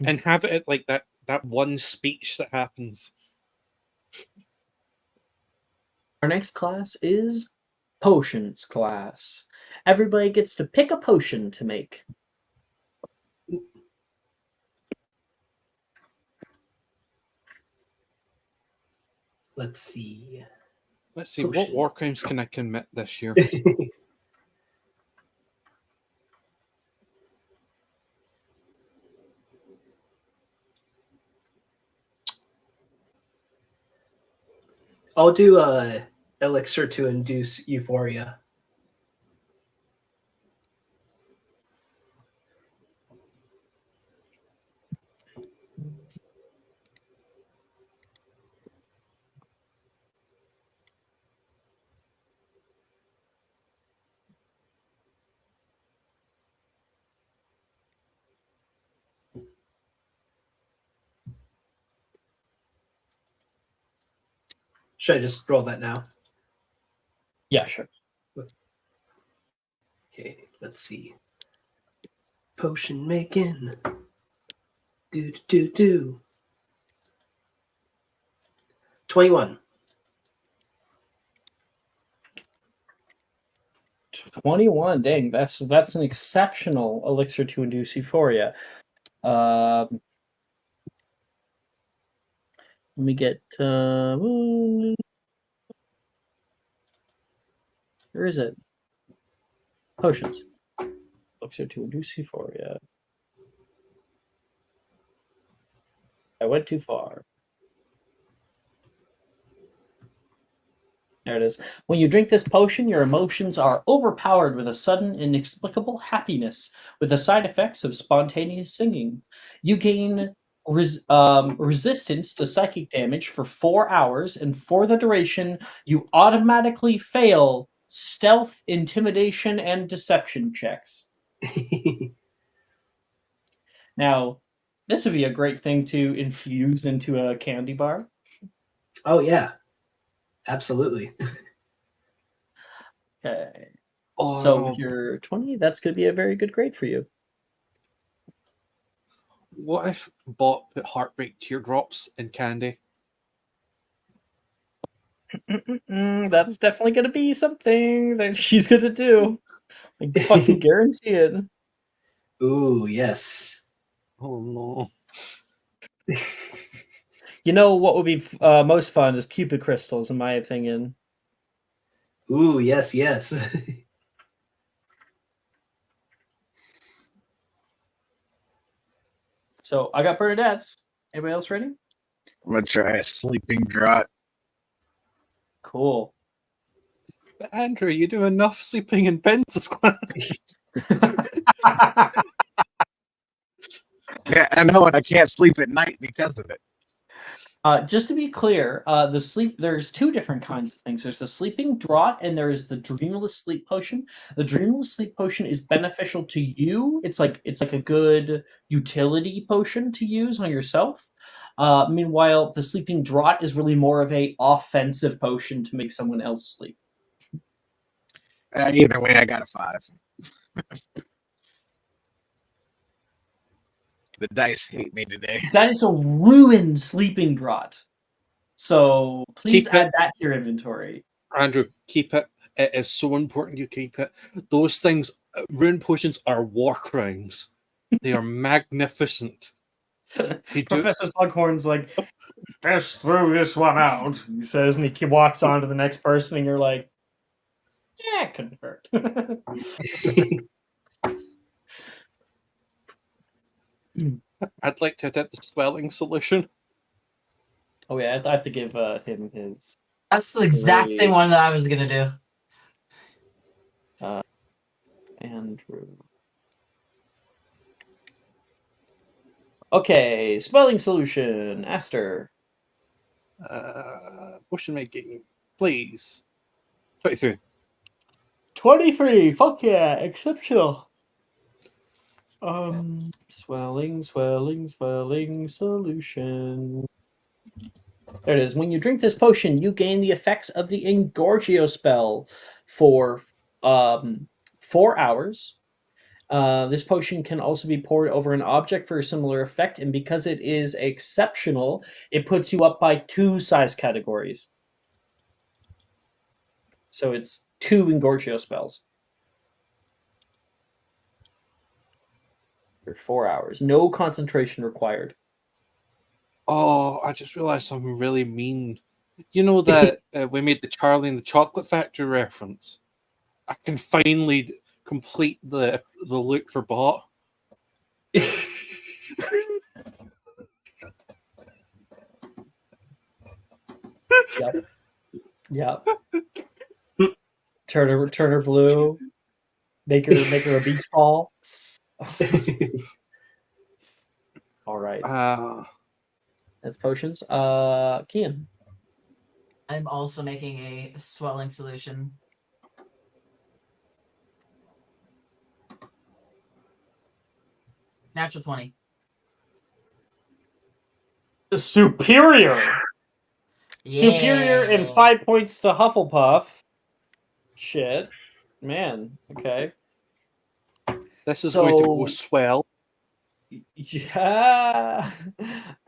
And have it like that one speech that happens. Our next class is potions class. Everybody gets to pick a potion to make. Let's see. What war crimes can I commit this year? I'll do elixir to induce euphoria. Should I just roll that now? Yeah, sure. Okay, let's see. Potion making. Do. 21. 21. Dang, that's an exceptional elixir to induce euphoria. Let me get. Where is it? Potions. Elixir to induce euphoria. I went too far. There it is. When you drink this potion, your emotions are overpowered with a sudden, inexplicable happiness, with the side effects of spontaneous singing. You gain resistance to psychic damage for 4 hours, and for the duration, you automatically fail stealth, intimidation, and deception checks. Now, this would be a great thing to infuse into a candy bar. Oh, yeah. Absolutely. Okay. Or, So with your 20, that's going to be a very good grade for you. what if Bot put heartbreak teardrops in candy? That's definitely going to be something that she's going to do. I fucking guarantee it. Ooh, yes. Oh no. You know what would be most fun is Cupid crystals, in my opinion. Ooh, yes. So I got Bernadettes. Anybody else ready? I'm gonna try a sleeping draught. Cool. But Andrew, you do enough sleeping in Ben's squad. Yeah, I know, and I can't sleep at night because of it. Just to be clear, there's two different kinds of things. There's the sleeping draught and there's the dreamless sleep potion. The dreamless sleep potion is beneficial to you. It's like a good utility potion to use on yourself. Meanwhile, the sleeping draught is really more of a offensive potion to make someone else sleep. Either way, I got a 5. The dice hate me today. That is a ruined sleeping draught. So please Keep add it. that to your inventory. Andrew, keep it. It is so important you keep it. Those things, rune potions are war crimes. They are magnificent. Professor Slughorn's like, best throw this one out, he says, and he walks on to the next person, and you're like, yeah, it couldn't hurt. I'd like to attempt the swelling solution. Oh yeah, I have to give him his. That's the exact same one that I was gonna do. Andrew. Okay, spelling solution, Aster. Potion making, please. 23. 23. Fuck yeah, exceptional. Swelling solution. There it is. When you drink this potion, you gain the effects of the Engorgio spell for 4 hours. This potion can also be poured over an object for a similar effect, and because it is exceptional, it puts you up by 2 size categories. So it's 2 Engorgio spells. For 4 hours. No concentration required. Oh, I just realized something really mean. You know that we made the Charlie and the Chocolate Factory reference? I can finally complete the look for Bot. Yep. Turn her blue. Make her a beach ball. All right. That's potions. Kian. I'm also making a swelling solution. Natural 20. Superior. Superior and Yeah. 5 points to Hufflepuff. Shit. Man, okay. This is going to go So- swell. Yeah.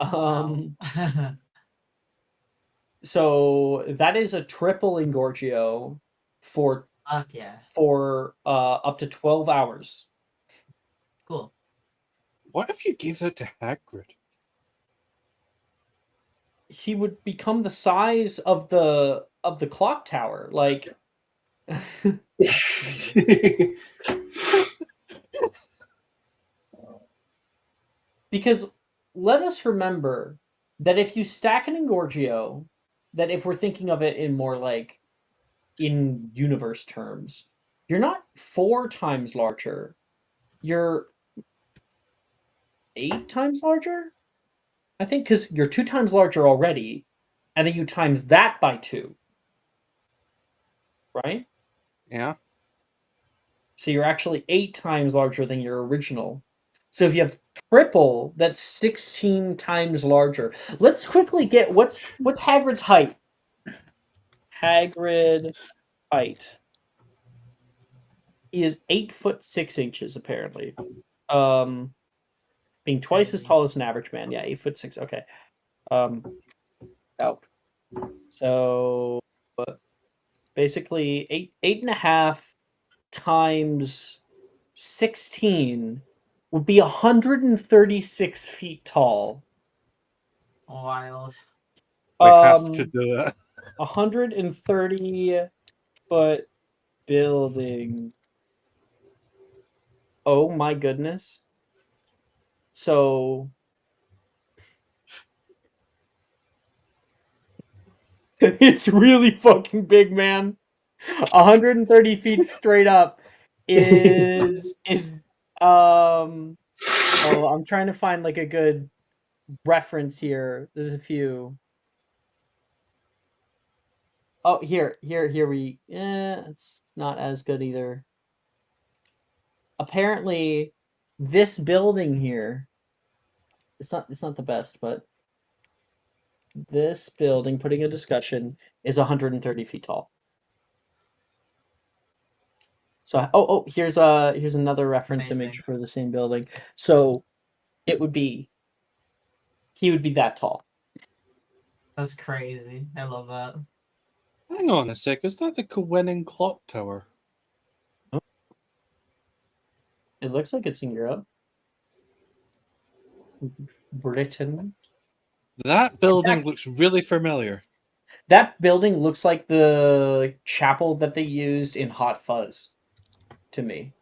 Wow. So that is a triple Engorgio for Fuck yeah. up to 12 hours. Cool. What if you gave that to Hagrid? He would become the size of the clock tower. Like because let us remember that if you stack an Engorgio, that if we're thinking of it in more like in universe terms, you're not 4 times larger. You're 8 times larger? I think because you're 2 times larger already, and then you times that by 2. Right? Yeah. So you're actually 8 times larger than your original. So if you have triple, that's 16 times larger. Let's quickly get what's Hagrid's height? Hagrid height. He is 8'6" apparently. Being twice as tall as an average man. Yeah, 8'6". Okay. Out. So basically 8.5 times 16 would be 136 feet tall. Wild. We have to do it. 130-foot building. Oh my goodness. So it's really fucking big, man. 130 feet straight up is oh, I'm trying to find like a good reference here. There's a few. Oh, here we. It's not as good either. Apparently, this building here. It's not the best, but this building, putting a discussion, is 130 feet tall. So here's another reference Amazing. image for the same building. So he would be that tall. That's crazy. I love that. Hang on a sec. Is that the Cowenning Clock Tower? It looks like it's in Europe. Britain. That building looks really familiar. That building looks like the chapel that they used in Hot Fuzz to me.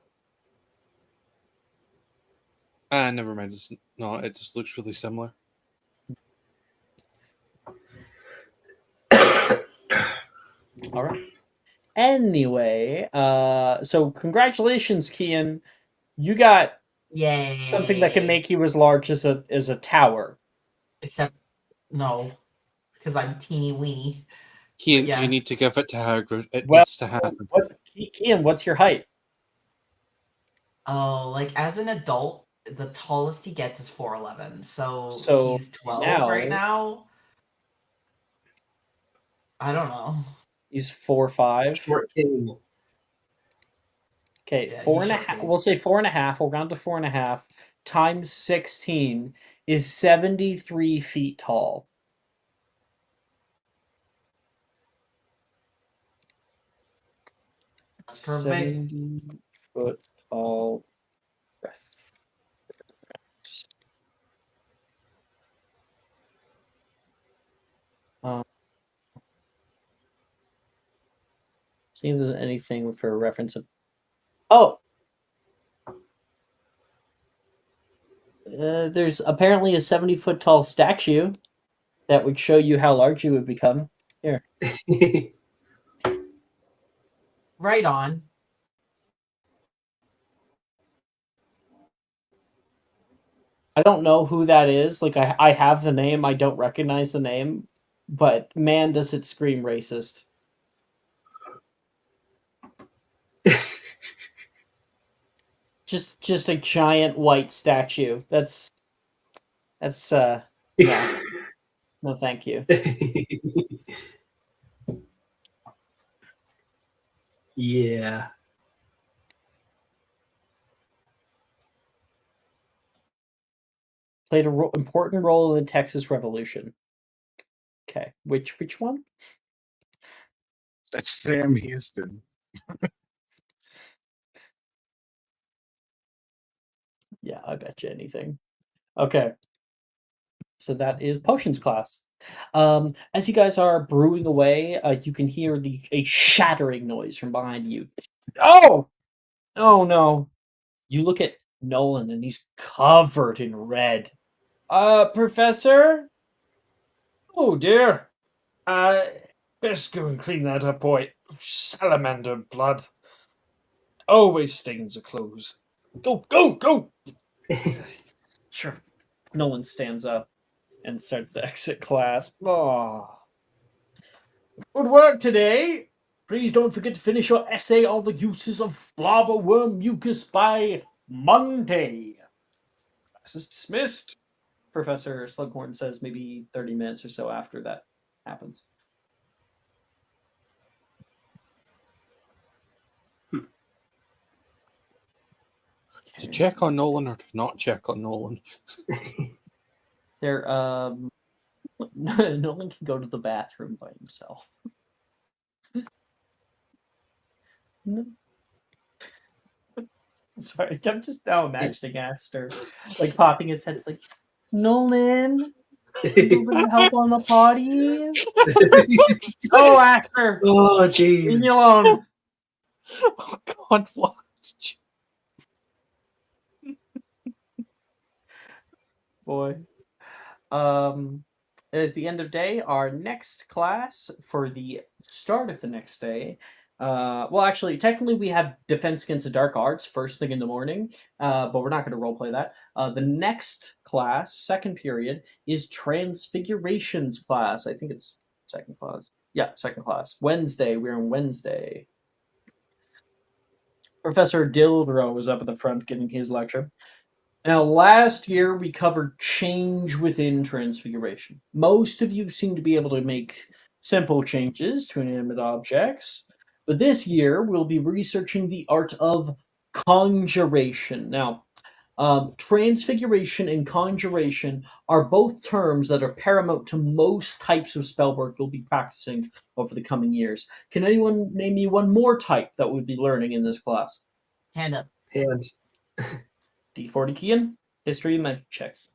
Never mind. It just looks really similar. All right. Anyway, so congratulations, Kian. You got Yay. something that can make you as large as a tower. Except, no. Because I'm teeny weeny. Kian, yeah. you need to give it to Hagrid. It Well, needs to happen. Kian, what's your height? Oh, like as an adult, the tallest he gets is 4'11". So he's 12 right now. I don't know. He's 4'5". Short king. Okay, Yeah, 4.5. We'll say 4.5. We'll round to 4.5 times 16 is 73 feet tall. That's perfect. 70-foot tall. See if there's anything for a reference of. Oh, there's apparently a 70-foot tall statue that would show you how large you would become. Here. Right on. I don't know who that is. Like I have the name, I don't recognize the name, but man, does it scream racist. Just a giant white statue. That's yeah. No, thank you. Yeah. Played an important role in the Texas Revolution. Okay, which one? That's Sam Houston. Yeah, I bet you anything. Okay. So that is potions class. As you guys are brewing away, you can hear a shattering noise from behind you. Oh! Oh no. You look at Nolan and he's covered in red. Professor? Oh dear. Best go and clean that up, boy. Salamander blood. Always stains the clothes. Go! Sure. Nolan stands up and starts to exit class. Oh. Good work today. Please don't forget to finish your essay on the uses of flobberworm mucus by Monday. Class is dismissed. Professor Slughorn says maybe 30 minutes or so after that happens. To check on Nolan or to not check on Nolan? There, Nolan can go to the bathroom by himself. No. Sorry, I'm just now imagining Aster like popping his head like, Nolan, a little bit of help on the potty. Oh, Aster, Oh, leave jeez. me alone. Oh God, what? Boy. It is the end of day. Our next class for the start of the next day. Well, actually, technically, we have Defense Against the Dark Arts first thing in the morning, but we're not going to roleplay that. The next class, second period, is Transfigurations class. I think it's second class. Yeah, second class. Wednesday. We're on Wednesday. Professor Dildro was up at the front giving his lecture. Now, last year we covered change within Transfiguration. Most of you seem to be able to make simple changes to inanimate objects, but this year we'll be researching the art of conjuration. Now, transfiguration and conjuration are both terms that are paramount to most types of spell work you'll be practicing over the coming years. Can anyone name me one more type that we'll be learning in this class? Hand up. And D40 Kian, history and magic checks.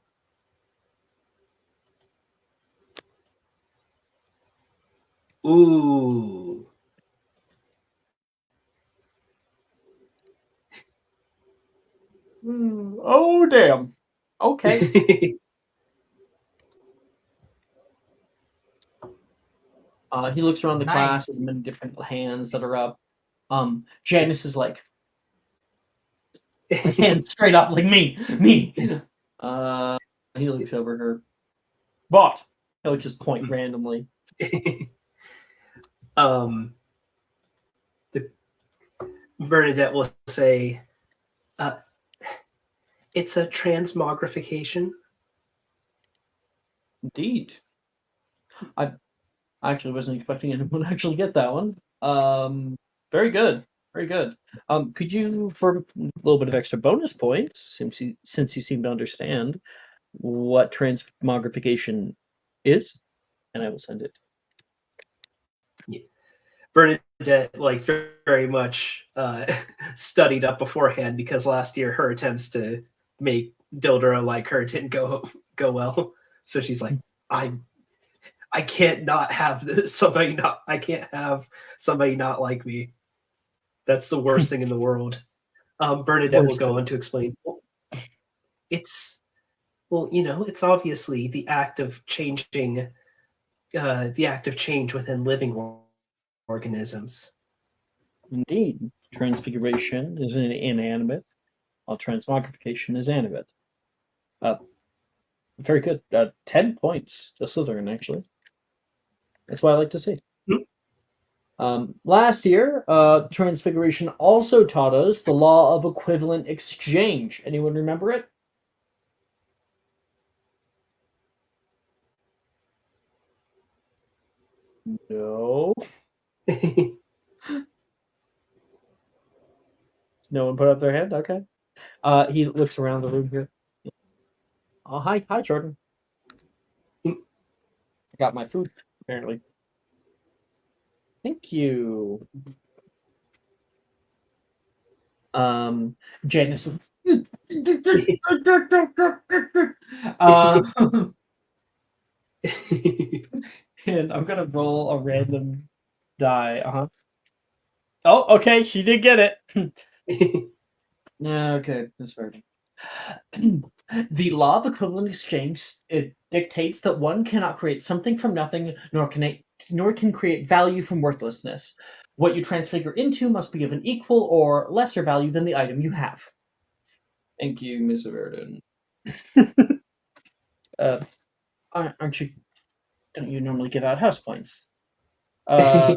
ooh. Oh, damn. Okay. He looks around the class Nice. with many different hands that are up. Janice is like hand straight up, like me. He looks over her. What? He'll just point randomly. The Bernadette will say, it's a transmogrification. Indeed. I actually wasn't expecting anyone to actually get that one. Very good. Very good. Could you, for a little bit of extra bonus points, since you seem to understand what transmogrification is, and I will send it. Yeah. Bernadette, like, very much studied up beforehand because last year her attempts to make Dildra like her didn't go well. So she's like, I can't not have somebody not. I can't have somebody not like me. That's the worst thing in the world. Bernadette will go on to explain. It's it's obviously the act of changing, the act of change within living organisms. Indeed, transfiguration is inanimate, while transmogrification is animate. Very good. 10 points to Slytherin, actually. That's what I like to see. Last year, Transfiguration also taught us the law of equivalent exchange. Anyone remember it? No. No one put up their hand? Okay. He looks around the room here. Oh, hi, Jordan. I got my food, apparently. Thank you. Janice. And I'm gonna roll a random die. Oh, okay, she did get it. Okay, that's fair. The law of equivalent exchange it dictates that one cannot create something from nothing, nor can create value from worthlessness. What you transfigure into must be of an equal or lesser value than the item you have. Thank you, Miss Verdon. Aren't you? Don't you normally give out house points? Yeah,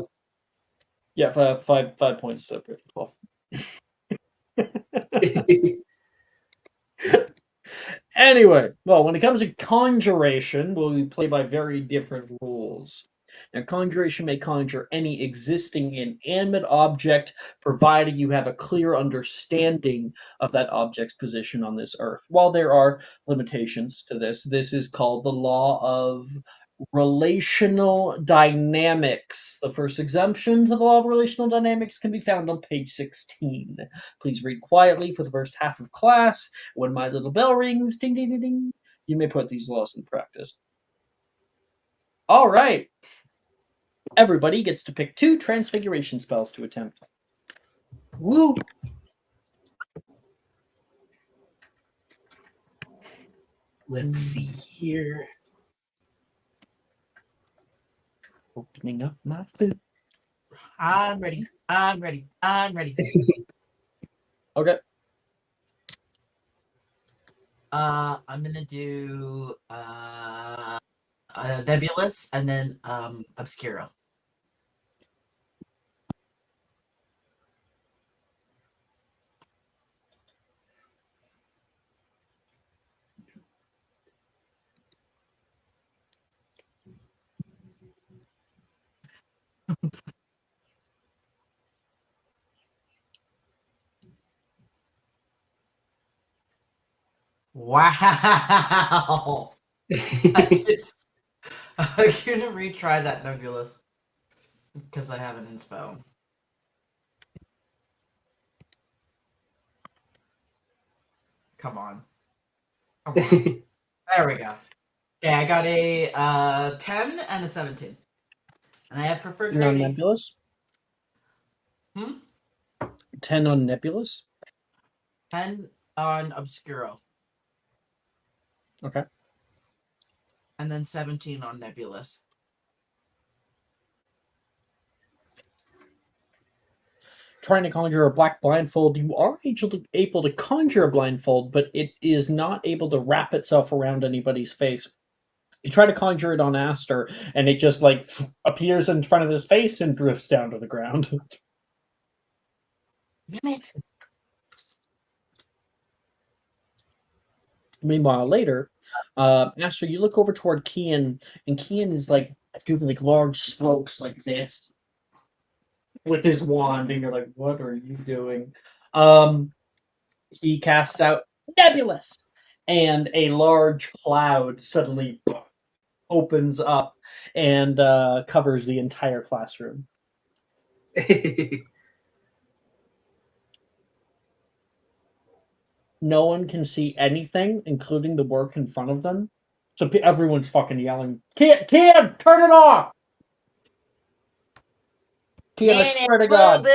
five points to Paul. Anyway, well, when it comes to conjuration, we play by very different rules. Now, conjuration may conjure any existing inanimate object, provided you have a clear understanding of that object's position on this earth. While there are limitations to this is called the law of relational dynamics. The first exemption to the law of relational dynamics can be found on page 16. Please read quietly for the first half of class. When my little bell rings, ding, ding, ding, ding, you may put these laws in practice. All right. Everybody gets to pick 2 transfiguration spells to attempt. Woo! Let's see here. Opening up my food. I'm ready. Okay. I'm gonna do Nebulous and then Obscuro. Wow. I'm gonna retry that Nebulous because I have an inspo. Come on. There we go. Okay, I got a 10 and a 17. And I have preferred On grading. Nebulous? 10 on Nebulous? 10 on Obscuro. Okay. And then 17 on Nebulous. Trying to conjure a black blindfold, you are able to conjure a blindfold, but it is not able to wrap itself around anybody's face. You try to conjure it on Aster, and it just appears in front of his face and drifts down to the ground. Damn it. Meanwhile, later, Aster, you look over toward Kian, and Kian is doing large strokes like this with his wand, and you're like, "What are you doing?" He casts out Nebulous, and a large cloud suddenly opens up and covers the entire classroom. No one can see anything, including the work in front of them. So everyone's fucking yelling, Kian, turn it off! Kian, I swear to God.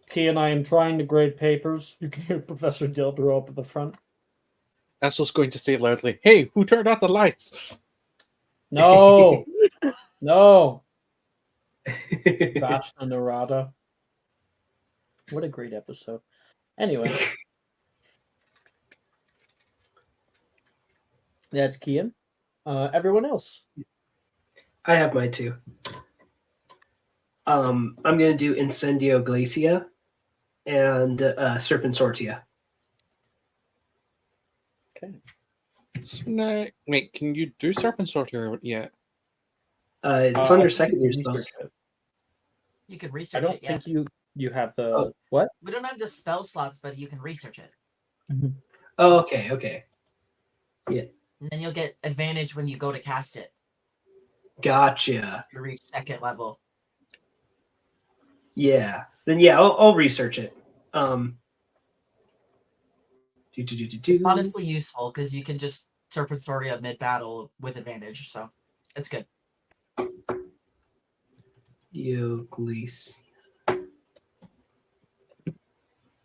Kian, I am trying to grade papers. You can hear Professor Dildro up at the front. Essel's going to say loudly, "Hey, who turned out the lights?" No! No! Vashna Narada. What a great episode. Anyway. That's Kian. Everyone else. I have mine too. I'm going to do Incendio Glacia and Serpensortia. Okay. Wait, can you do Serpent Sorter yet? It's I under think you second can year spells. research it. You can I research don't it, yeah. think you have the Oh. what? We don't have the spell slots, but you can research it. Oh, okay. And then you'll get advantage when you go to cast it. Gotcha. You reach second level. Yeah. Then yeah, I'll research it. It's honestly useful because you can just Serpent Sortia mid-battle with advantage, so it's good. Glacier.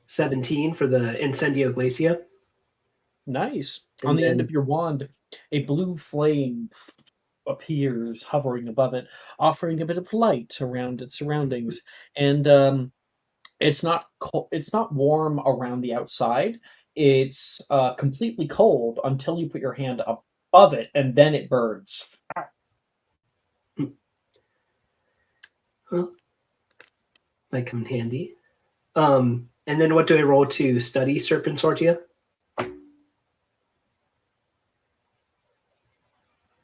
17 for the Incendio Glacia. Nice. And On the end then- of your wand, a blue flame appears hovering above it, offering a bit of light around its surroundings. And it's not it's not warm around the outside. It's completely cold until you put your hand above it, and then it burns. Well, might come in handy. And then what do I roll to study Serpent Sortia?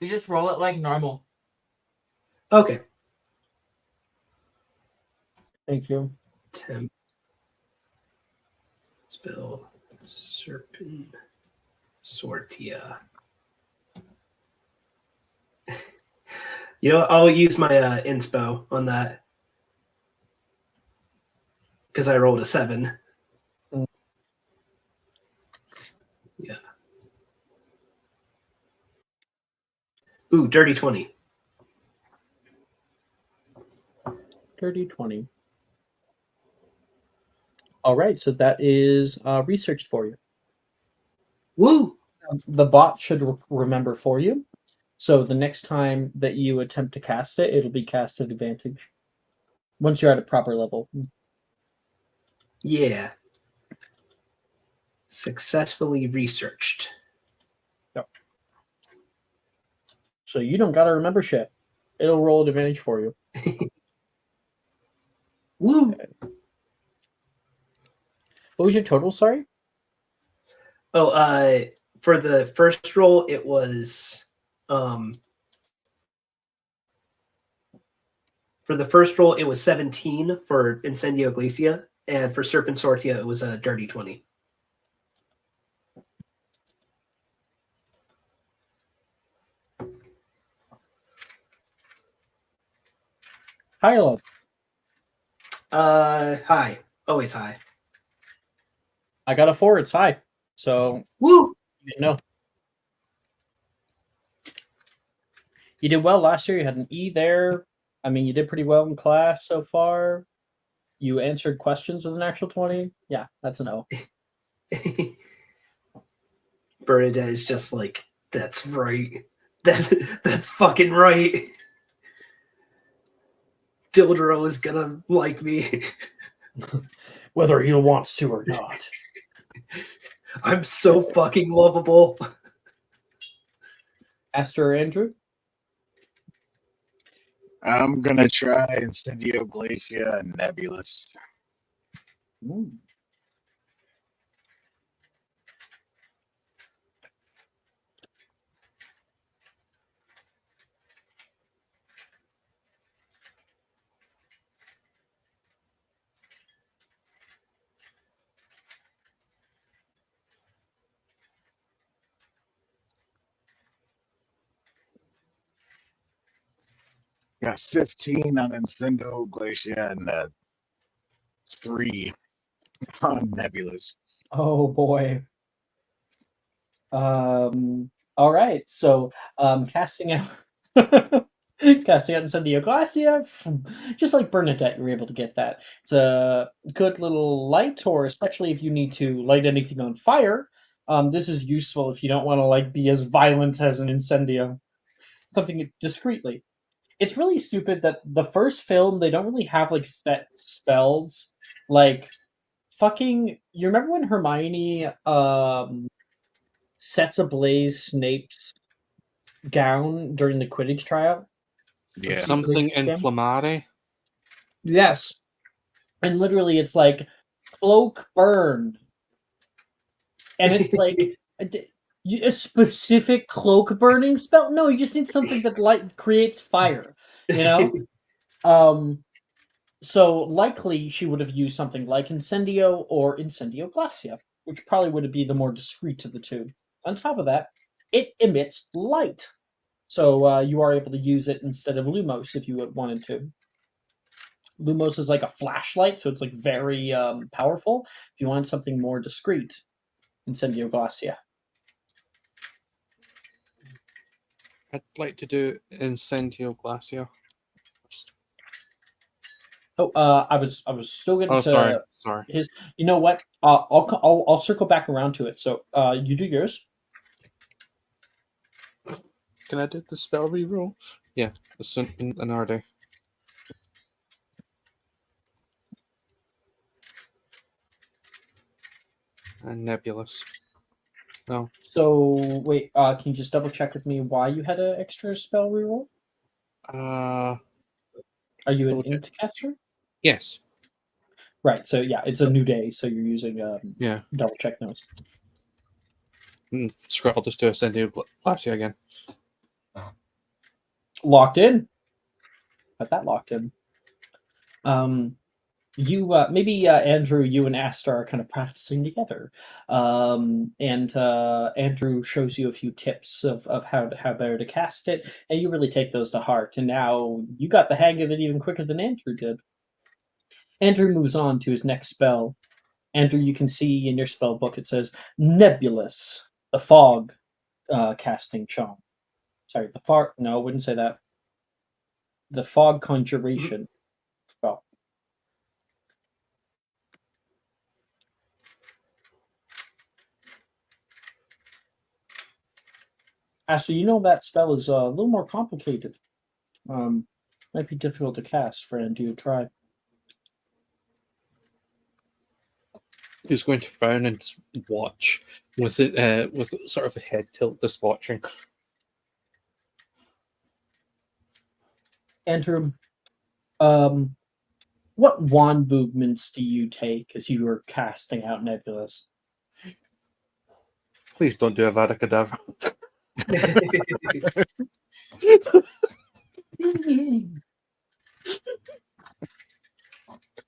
You just roll it like normal. Okay. Thank you. Temp. Spell Serpent Sortia. I'll use my inspo on that because I rolled a 7. Mm. Yeah. Ooh, dirty 20. Dirty 20. All right, so that is researched for you. Woo! The bot should remember for you. So the next time that you attempt to cast it, it'll be cast at advantage. Once you're at a proper level. Yeah. Successfully researched. So you don't gotta remember shit. It'll roll at advantage for you. Woo! Okay. What was your total, sorry? Oh, for the first roll, it was for the first roll, it was 17 for Incendio Glacia, and for Serpent Sortia, it was a dirty 20. High or low? High. Always high. I got a 4, it's high. So Woo! you didn't know. You did well last year. You had an E there. I mean, you did pretty well in class so far. You answered questions with an actual 20. Yeah, that's an O. Bernadette is just like, that's right. That's fucking right. Dildro is gonna like me. Whether he wants to or not. I'm so fucking lovable. Esther or Andrew? I'm gonna try Incendio Glacia and Nebulous. Ooh. Got 15 on Incendio Glacia and 3 on Nebulous. Oh boy. All right. So casting out casting out Incendio Glacia, just like Bernadette, you're able to get that. It's a good little light, or especially if you need to light anything on fire. This is useful if you don't want to like be as violent as an Incendio. Something discreetly. It's really stupid that the first film they don't really have like set spells. Like fucking you remember when Hermione sets ablaze Snape's gown during the Quidditch tryout? Yeah. Something inflammatory. Yes. And literally it's like cloak burn. And it's like A specific cloak burning spell? No, you just need something that creates fire. You know. So likely she would have used something like Incendio or Incendio Glacia, which probably would be the more discreet of the two. On top of that, it emits light, so you are able to use it instead of Lumos if you wanted to. Lumos is like a flashlight, so it's like very powerful. If you want something more discreet, Incendio Glacia. I'd like to do Incendio Glacia first. Oh, I was still getting Oh, to sorry. his. You know what? I'll circle back around to it. So you do yours. Can I do the spell reroll? Yeah, it's in an hour day. And Nebulous. No. So wait, can you just double check with me why you had an extra spell reroll? Are you an double check. int caster? Yes. Right. So yeah, it's a new day, so you're using Yeah. double check notes. Screw it, I'll just do Incendio Glacia again. Locked in. Got that locked in. You maybe Andrew, you and Asta are kind of practicing together, and Andrew shows you a few tips of how better to cast it, and you really take those to heart. And now you got the hang of it even quicker than Andrew did. Andrew moves on to his next spell. Andrew, you can see in your spell book it says Nebulous, the fog casting charm. Sorry, the fog. No, I wouldn't say that. The fog conjuration spell. So you know that spell is a little more complicated. Might be difficult to cast for Andrew to try. He's going to frown and watch with it with sort of a head tilt, just watching. Andrew, what wand movements do you take as you are casting out Nebulous? Please don't do Avada Kedavra.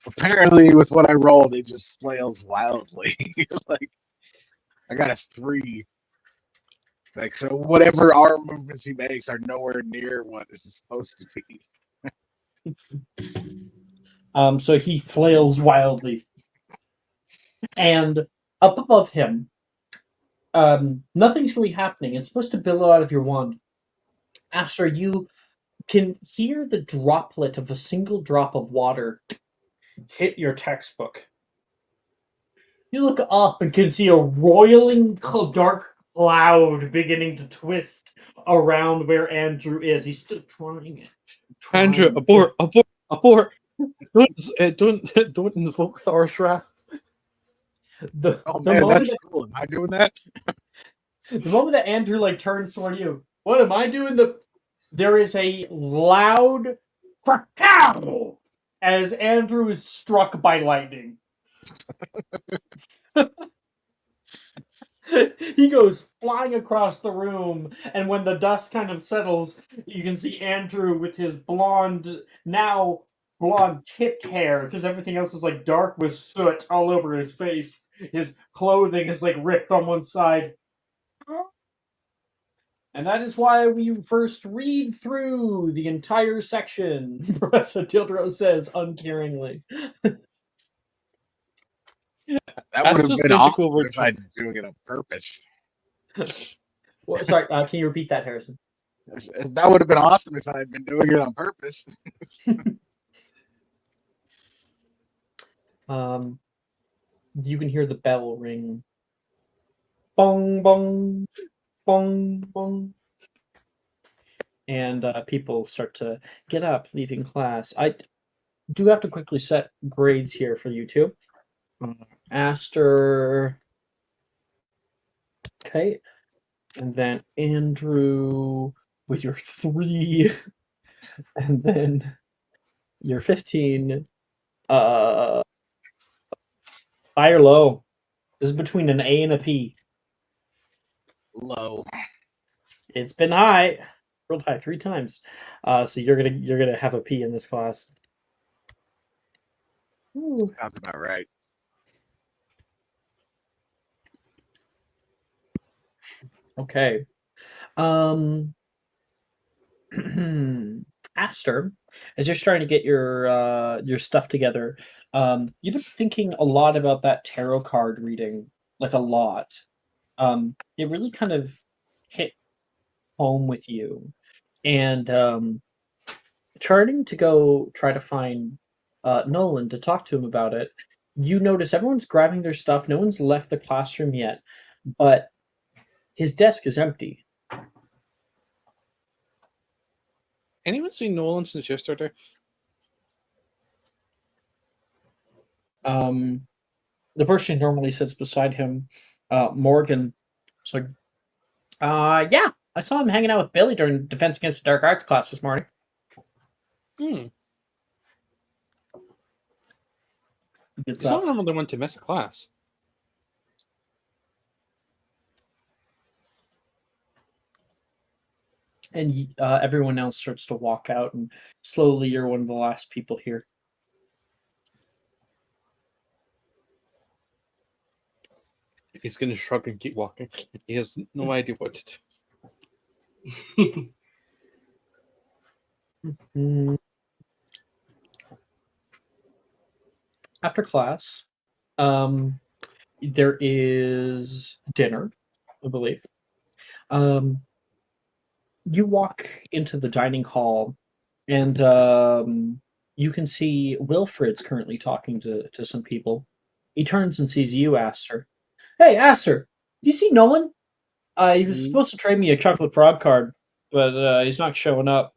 Apparently, with what I rolled, it just flails wildly. Like, I got a 3. Like, so whatever arm movements he makes are nowhere near what it's supposed to be. So he flails wildly. And up above him, nothing's really happening. It's supposed to billow out of your wand. After you can hear the droplet of a single drop of water hit your textbook. You look up and can see a roiling dark cloud beginning to twist around where Andrew is. He's still trying it. Andrew, abort! Don't invoke Thor's wrath. The Man, moment that's cool. Am I doing that? the moment that Andrew turns toward you, what am I doing? There is a loud crack as Andrew is struck by lightning. He goes flying across the room, and when the dust kind of settles, you can see Andrew with his blonde tipped hair, because everything else is dark with soot all over his face. His clothing is ripped on one side. And that is why we first read through the entire section, Professor Dildro says uncaringly. That would have just been going to awesome go over if I'd been doing it on purpose. Well, sorry, can you repeat that, Harrison? That would have been awesome if I had been doing it on purpose. You can hear the bell ring. Bong, bong, bong, bong. And people start to get up, leaving class. I do have to quickly set grades here for you two. Aster. Okay. And then Andrew with your 3. And then your 15. High or low? This is between an A and a P. Low. It's been high. Rolled high 3 times. So you're gonna have a P in this class. Ooh. Sounds about right. Okay. Aster, as you're starting to get your stuff together, you've been thinking a lot about that tarot card reading, like a lot. It really kind of hit home with you, and starting to go try to find Nolan to talk to him about it. You notice everyone's grabbing their stuff. No one's left the classroom yet, but his desk is empty. Anyone seen Nolan since yesterday? The person who normally sits beside him, Morgan, is like, yeah, I saw him hanging out with Billy during Defense Against the Dark Arts class this morning. He's Gets not up, normally one to miss a class. and everyone else starts to walk out, and slowly you're one of the last people here. He's going to shrug and keep walking. He has no idea what to do. After class, there is dinner, I believe. You walk into the dining hall, and you can see Wilfred's currently talking to some people. He turns and sees you, Aster. Hey, Aster, you see Nolan? He was supposed to trade me a chocolate frog card, but he's not showing up.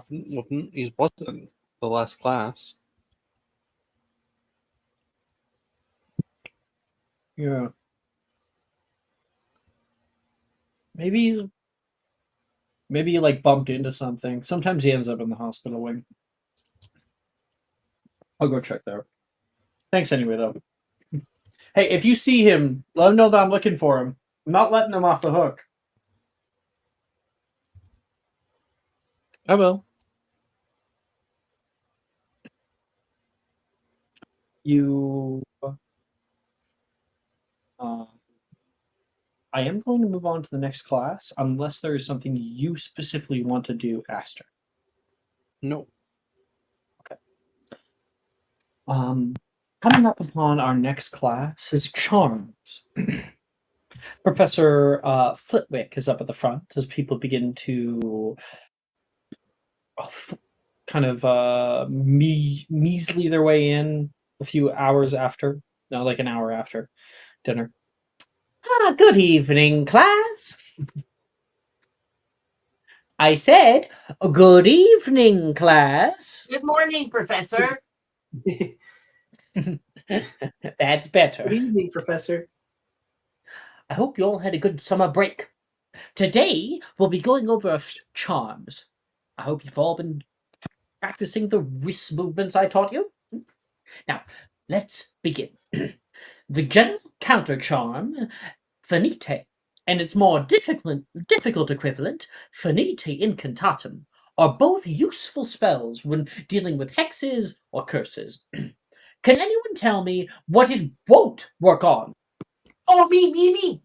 He wasn't in the last class. Yeah. Maybe he like bumped into something. Sometimes he ends up in the hospital wing. I'll go check there. Thanks anyway, though. Hey, if you see him, let him know that I'm looking for him. I'm not letting him off the hook. I will. You I am going to move on to the next class unless there is something you specifically want to do, Aster. No. Okay. Coming up upon our next class is Charms. Professor Flitwick is up at the front as people begin to kind of measly their way in a few hours after, no, like an hour after dinner. Good evening, class. I said, good evening, class. Good morning, Professor. That's better. Good evening, Professor. I hope you all had a good summer break. Today, we'll be going over a few charms. I hope you've all been practicing the wrist movements I taught you. Now, let's begin. The general counter charm, Finite, and its more difficult equivalent, Finite Incantatum, are both useful spells when dealing with hexes or curses. Can anyone tell me what it won't work on? Oh, me.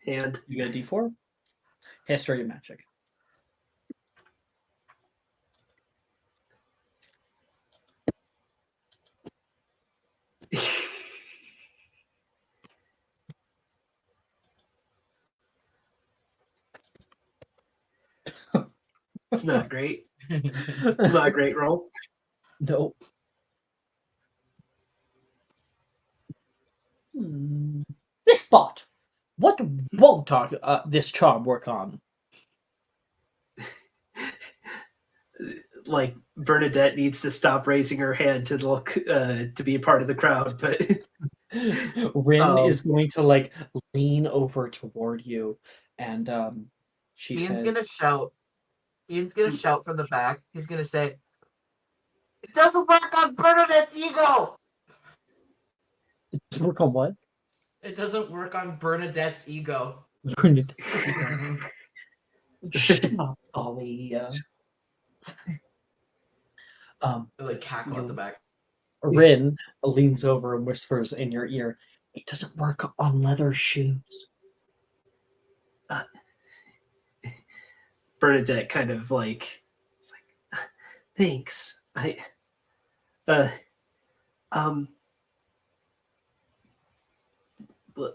And You get a D4? History of magic. it's not great. Not a great roll. No. This bot. What won't this charm work on? Like Bernadette needs to stop raising her hand to look to be a part of the crowd, but Rin is going to like lean over toward you, and she Ian's says, gonna shout. Ian's gonna shout from the back. He's gonna say, "It doesn't work on Bernadette's ego." "Does it work on what?" It doesn't work on Bernadette's ego. Shut up, Ollie. They, like cackle at the back. Rin leans over and whispers in your ear, "It doesn't work on leather shoes." Bernadette kind of like, it's like, thanks.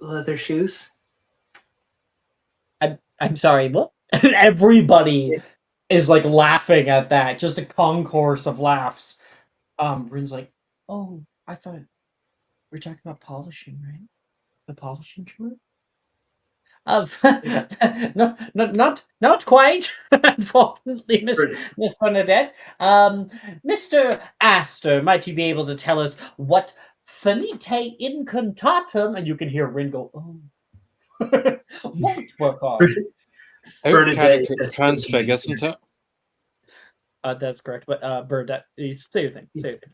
Leather shoes. I'm sorry, what? And everybody is like laughing at that. Just a concourse of laughs. Rin's like, "Oh, I thought we're talking about polishing, right? The polishing tour?" No, not quite. Unfortunately, Miss Bernadette. Mr. Astor, might you be able to tell us what finite incantatum? And you can hear Rin go, "Oh, won't work on." Out of Bernadette character is just transfig, thinking- isn't it? That's correct. But Bernadette, say your thing. Say your thing.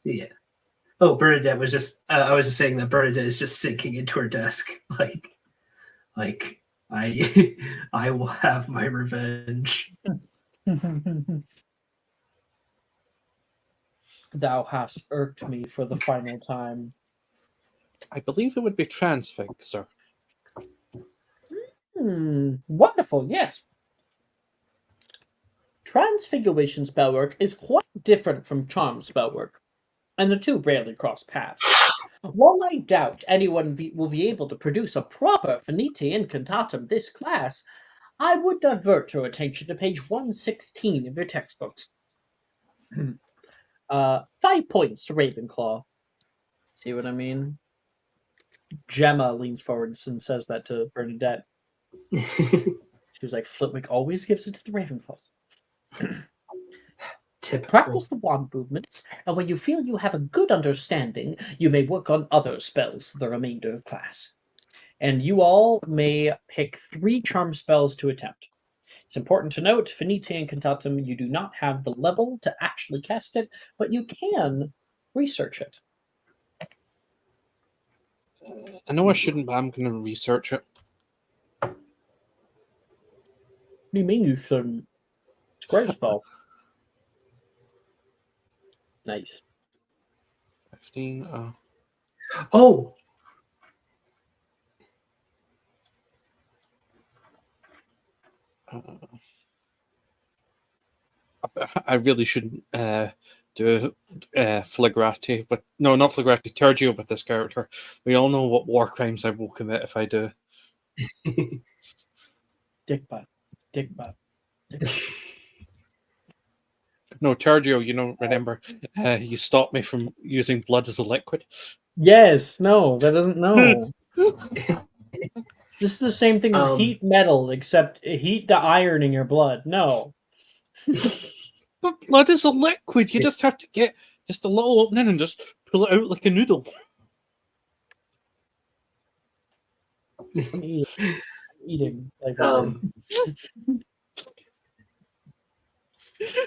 Yeah. Oh, Bernadette was just. I was just saying that Bernadette is just sinking into her desk, like I will have my revenge. Thou hast irked me for the final time. I believe it would be transfig, sir. Wonderful, yes. Transfiguration spellwork is quite different from charm spellwork, and the two rarely cross paths. While I doubt anyone will be able to produce a proper finite incantatum this class, I would divert your attention to page 116 of your textbooks. 5 points to Ravenclaw. See what I mean? Gemma leans forward and says that to Bernadette. She was like, Flitwick always gives it to the Ravenclaws. Typical. Practice the wand movements, and when you feel you have a good understanding, you may work on other spells for the remainder of class. And you all may pick 3 charm spells to attempt. It's important to note, Finite Incantatum, you do not have the level to actually cast it, but you can research it. I know I shouldn't, but I'm going to research it. What do you mean you shouldn't? It's a great spell. Nice. 15. Oh, I really shouldn't do flagrati, but no, not flagrati, Tergio with this character. We all know what war crimes I will commit if I do. Dick butt. Dick butt. Dick butt. No, Tergio, you know, remember, you stopped me from using blood as a liquid. Yes, no, that doesn't know. This is the same thing as heat metal, except heat the iron in your blood. No. But blood is a liquid. You just have to get just a little opening and just pull it out like a noodle. I'm eating. Like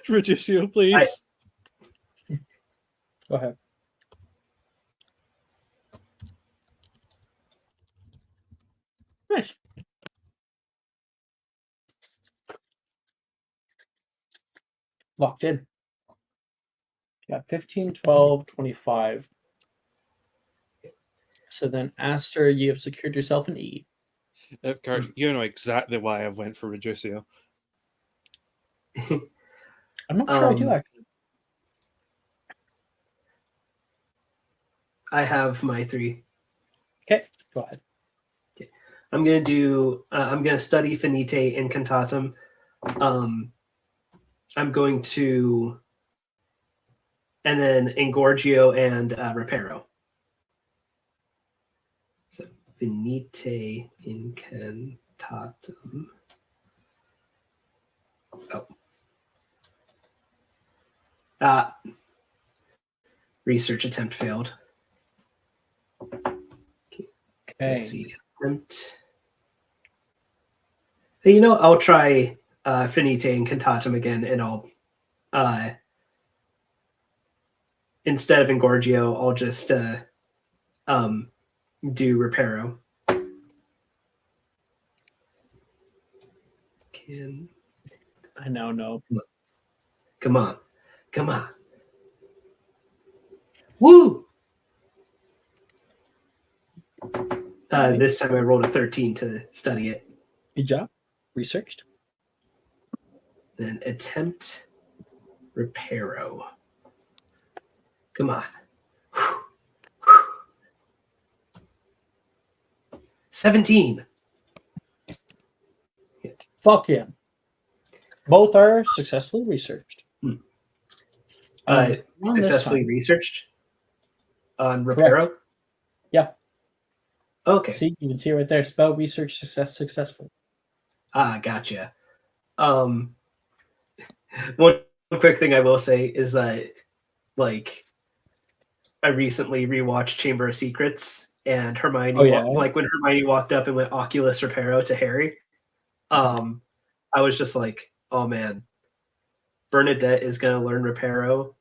Reducio, please. Go ahead. Nice. Locked in. Got 15, 12, 25. So then, Aster, you have secured yourself an E. You know exactly why I went for Reducio. I'm not sure I do, actually. I have my 3. Okay, go ahead. Okay. I'm gonna study Finite Incantatum. I'm going to, and then Engorgio and Reparo. So Finite Incantatum. Oh. Research attempt failed. Okay. Let's see. Attempt. You know, I'll try Finite Incantatum again, and I'll instead of Engorgio, I'll just do Reparo. I now know. Come on. Come on. Woo! This time I rolled a 13 to study it. Good job. Researched. Then attempt Reparo. Come on. 17. Fuck yeah. Both are successfully researched. Around this Successfully time- researched on Reparo? Correct. Yeah. Okay. See, you can see it right there. Spell research successful. Gotcha. One quick thing I will say is that, like, I recently rewatched Chamber of Secrets, and Hermione, Oh, yeah? like when Hermione walked up and went Oculus Reparo to Harry, I was just like, oh man, Bernadette is gonna learn Reparo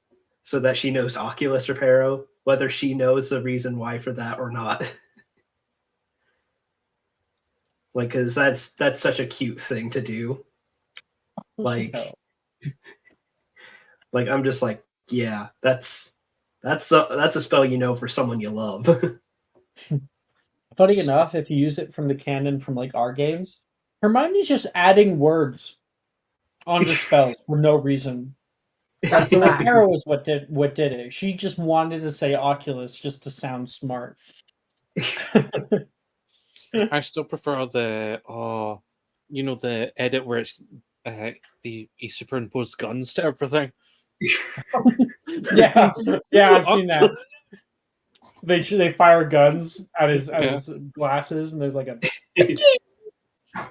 so that she knows Oculus Reparo, whether she knows the reason why for that or not. Like, because that's such a cute thing to do. Like, like I'm just like, yeah, that's a spell you know for someone you love. Funny enough, if you use it from the canon from like our games, Hermione's just adding words onto spells for no reason. That's The facts. Reparo is what did it. She just wanted to say Oculus just to sound smart. I still prefer the the edit where it's he superimposed guns to everything. Yeah, I've seen that. They fire guns at his glasses, and there's like a.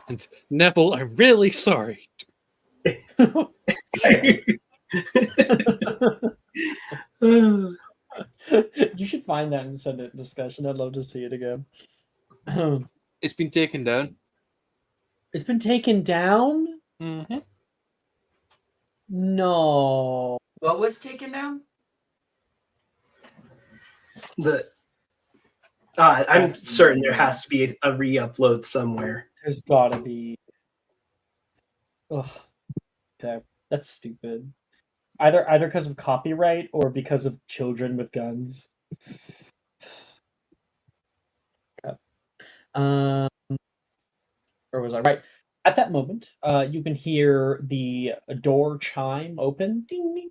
And Neville, I'm really sorry. You should find that and send it in discussion. I'd love to see it again. It's been taken down. It's been taken down? Mm-hmm. No. What was taken down? I'm certain there has to be a re-upload somewhere. There's gotta be. Ugh. Okay. That's stupid. Either because of copyright or because of children with guns. Okay. Where was I? Right. At that moment, you can hear the door chime open. Ding, ding, ding.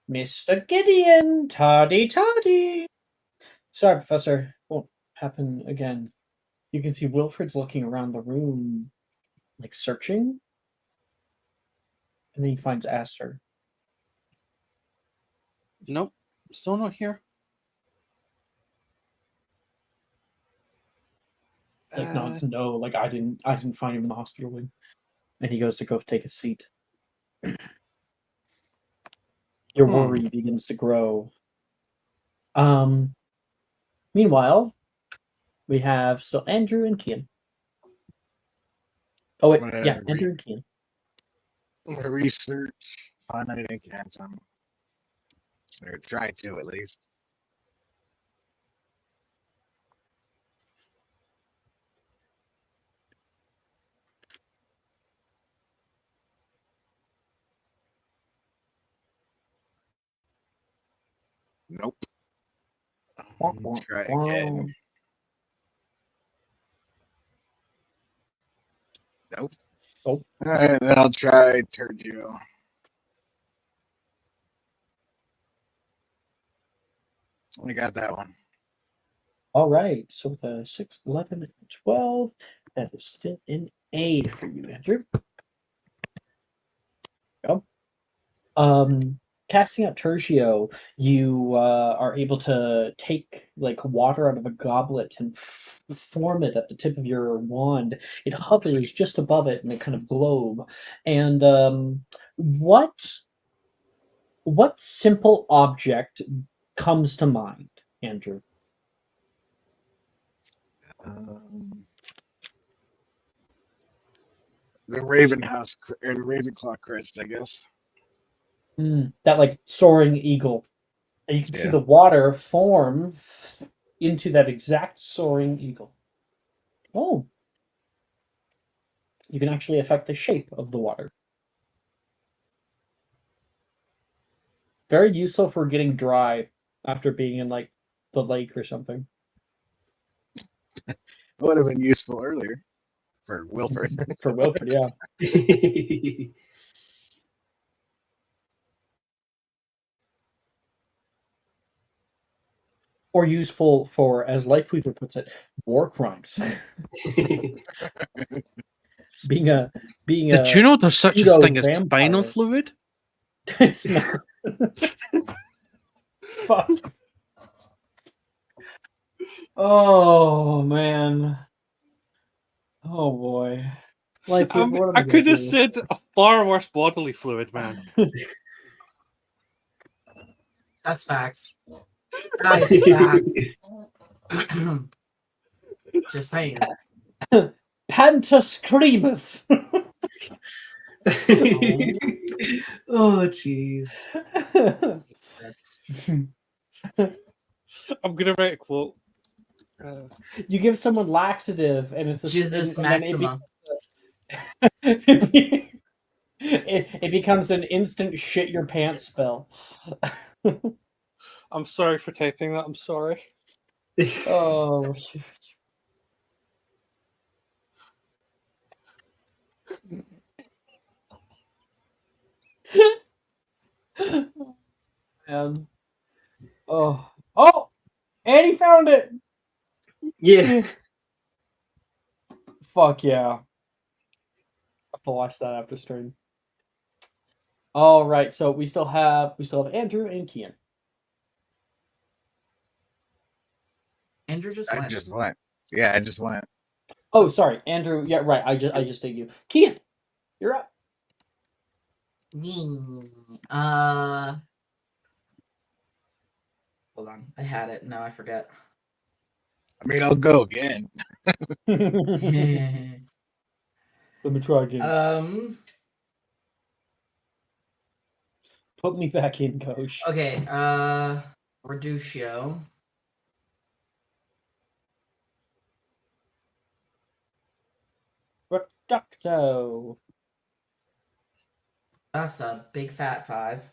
Mr. Gideon, toddy. Sorry, Professor. Won't happen again. You can see Wilfred's looking around the room, like searching. And then he finds Aster. Nope. Still not here. Like nods no, like I didn't find him in the hospital wing. And he goes to go take a seat. Your worry begins to grow. Meanwhile, we have still Andrew and Kian. Oh wait, yeah, Andrew and Kian. Research, find anything handsome. Or try to at least. Nope. Try again. Nope. Oh. Alright, then I'll try Turgio. Only got that one. All right, so with a 6, 11, and 12, that is still an A for you, Andrew. Go. Casting out Tertio, you are able to take like water out of a goblet and form it at the tip of your wand. It hovers just above it in a kind of globe. And what simple object comes to mind, Andrew? The Ravenclaw crest, I guess. That like soaring eagle. And you can see the water form into that exact soaring eagle. Oh. You can actually affect the shape of the water. Very useful for getting dry after being in like the lake or something. Would have been useful earlier for Wilfred. For Wilfred, yeah. Or useful for, as Lifeweaver puts it, war crimes. being a Did you know there's such a pseudo thing as vampire. spinal fluid? It's not. Fuck. Oh man. Oh boy. Like I could have said a far worse bodily fluid, man. That's facts. That is facts. Just saying. Pantascreamus. Oh, jeez. I'm gonna write a quote. You give someone laxative, and it's a Jesus and then Maxima. it becomes an instant shit your pants spell. I'm sorry for typing that. I'm sorry. Oh. Oh, Annie found it. Yeah. Fuck yeah. I have to watch that after stream. All right, so we still have Andrew and Kian. Andrew just I went. just went. Yeah, I just went. Oh, sorry, Andrew. Yeah, right. I just did you. Kian, you're up. Hold on. I had it. Now I forget. I mean, I'll go again. Let me try again. Put me back in, coach. Okay, Reducio. Reducto. That's a big fat 5.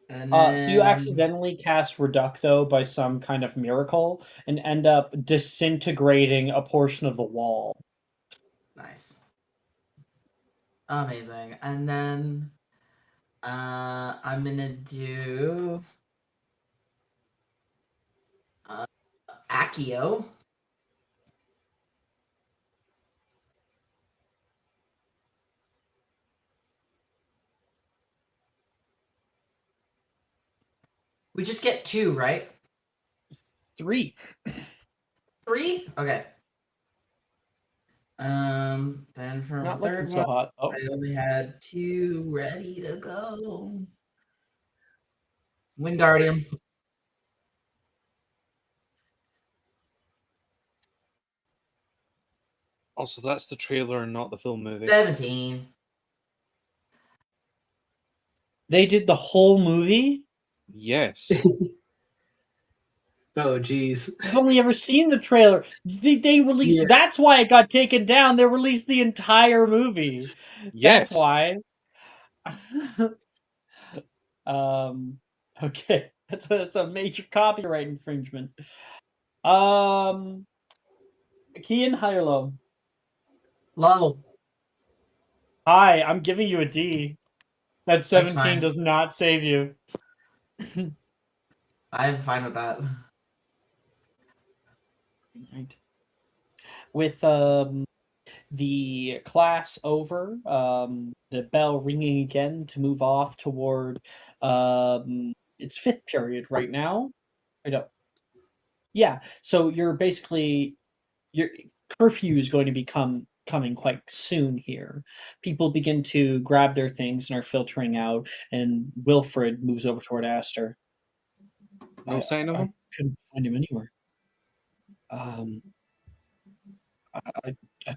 And So you accidentally cast Reducto by some kind of miracle and end up disintegrating a portion of the wall. Nice. Amazing. And then I'm gonna do Accio. We just get 2, right? 3. 3? Okay. Then for Not the looking third so one, hot. Oh. I only had 2 ready to go. Wingardium. Also, that's the trailer and not the full movie. 17. They did the whole movie? Yes. Oh, jeez. I've only ever seen the trailer. They released. Yeah. That's why it got taken down. They released the entire movie. Yes. That's why. Okay. That's a major copyright infringement. Kian, high or low? Low. Hi, I'm giving you a D. That 17 does not save you. I'm fine with that. Right. With the class over, the bell ringing again to move off toward its 5th period right now. I don't. Yeah, so you're basically your curfew is going to be coming quite soon here. People begin to grab their things and are filtering out, and Wilfred moves over toward Aster. No sign of him? I couldn't find him anywhere. I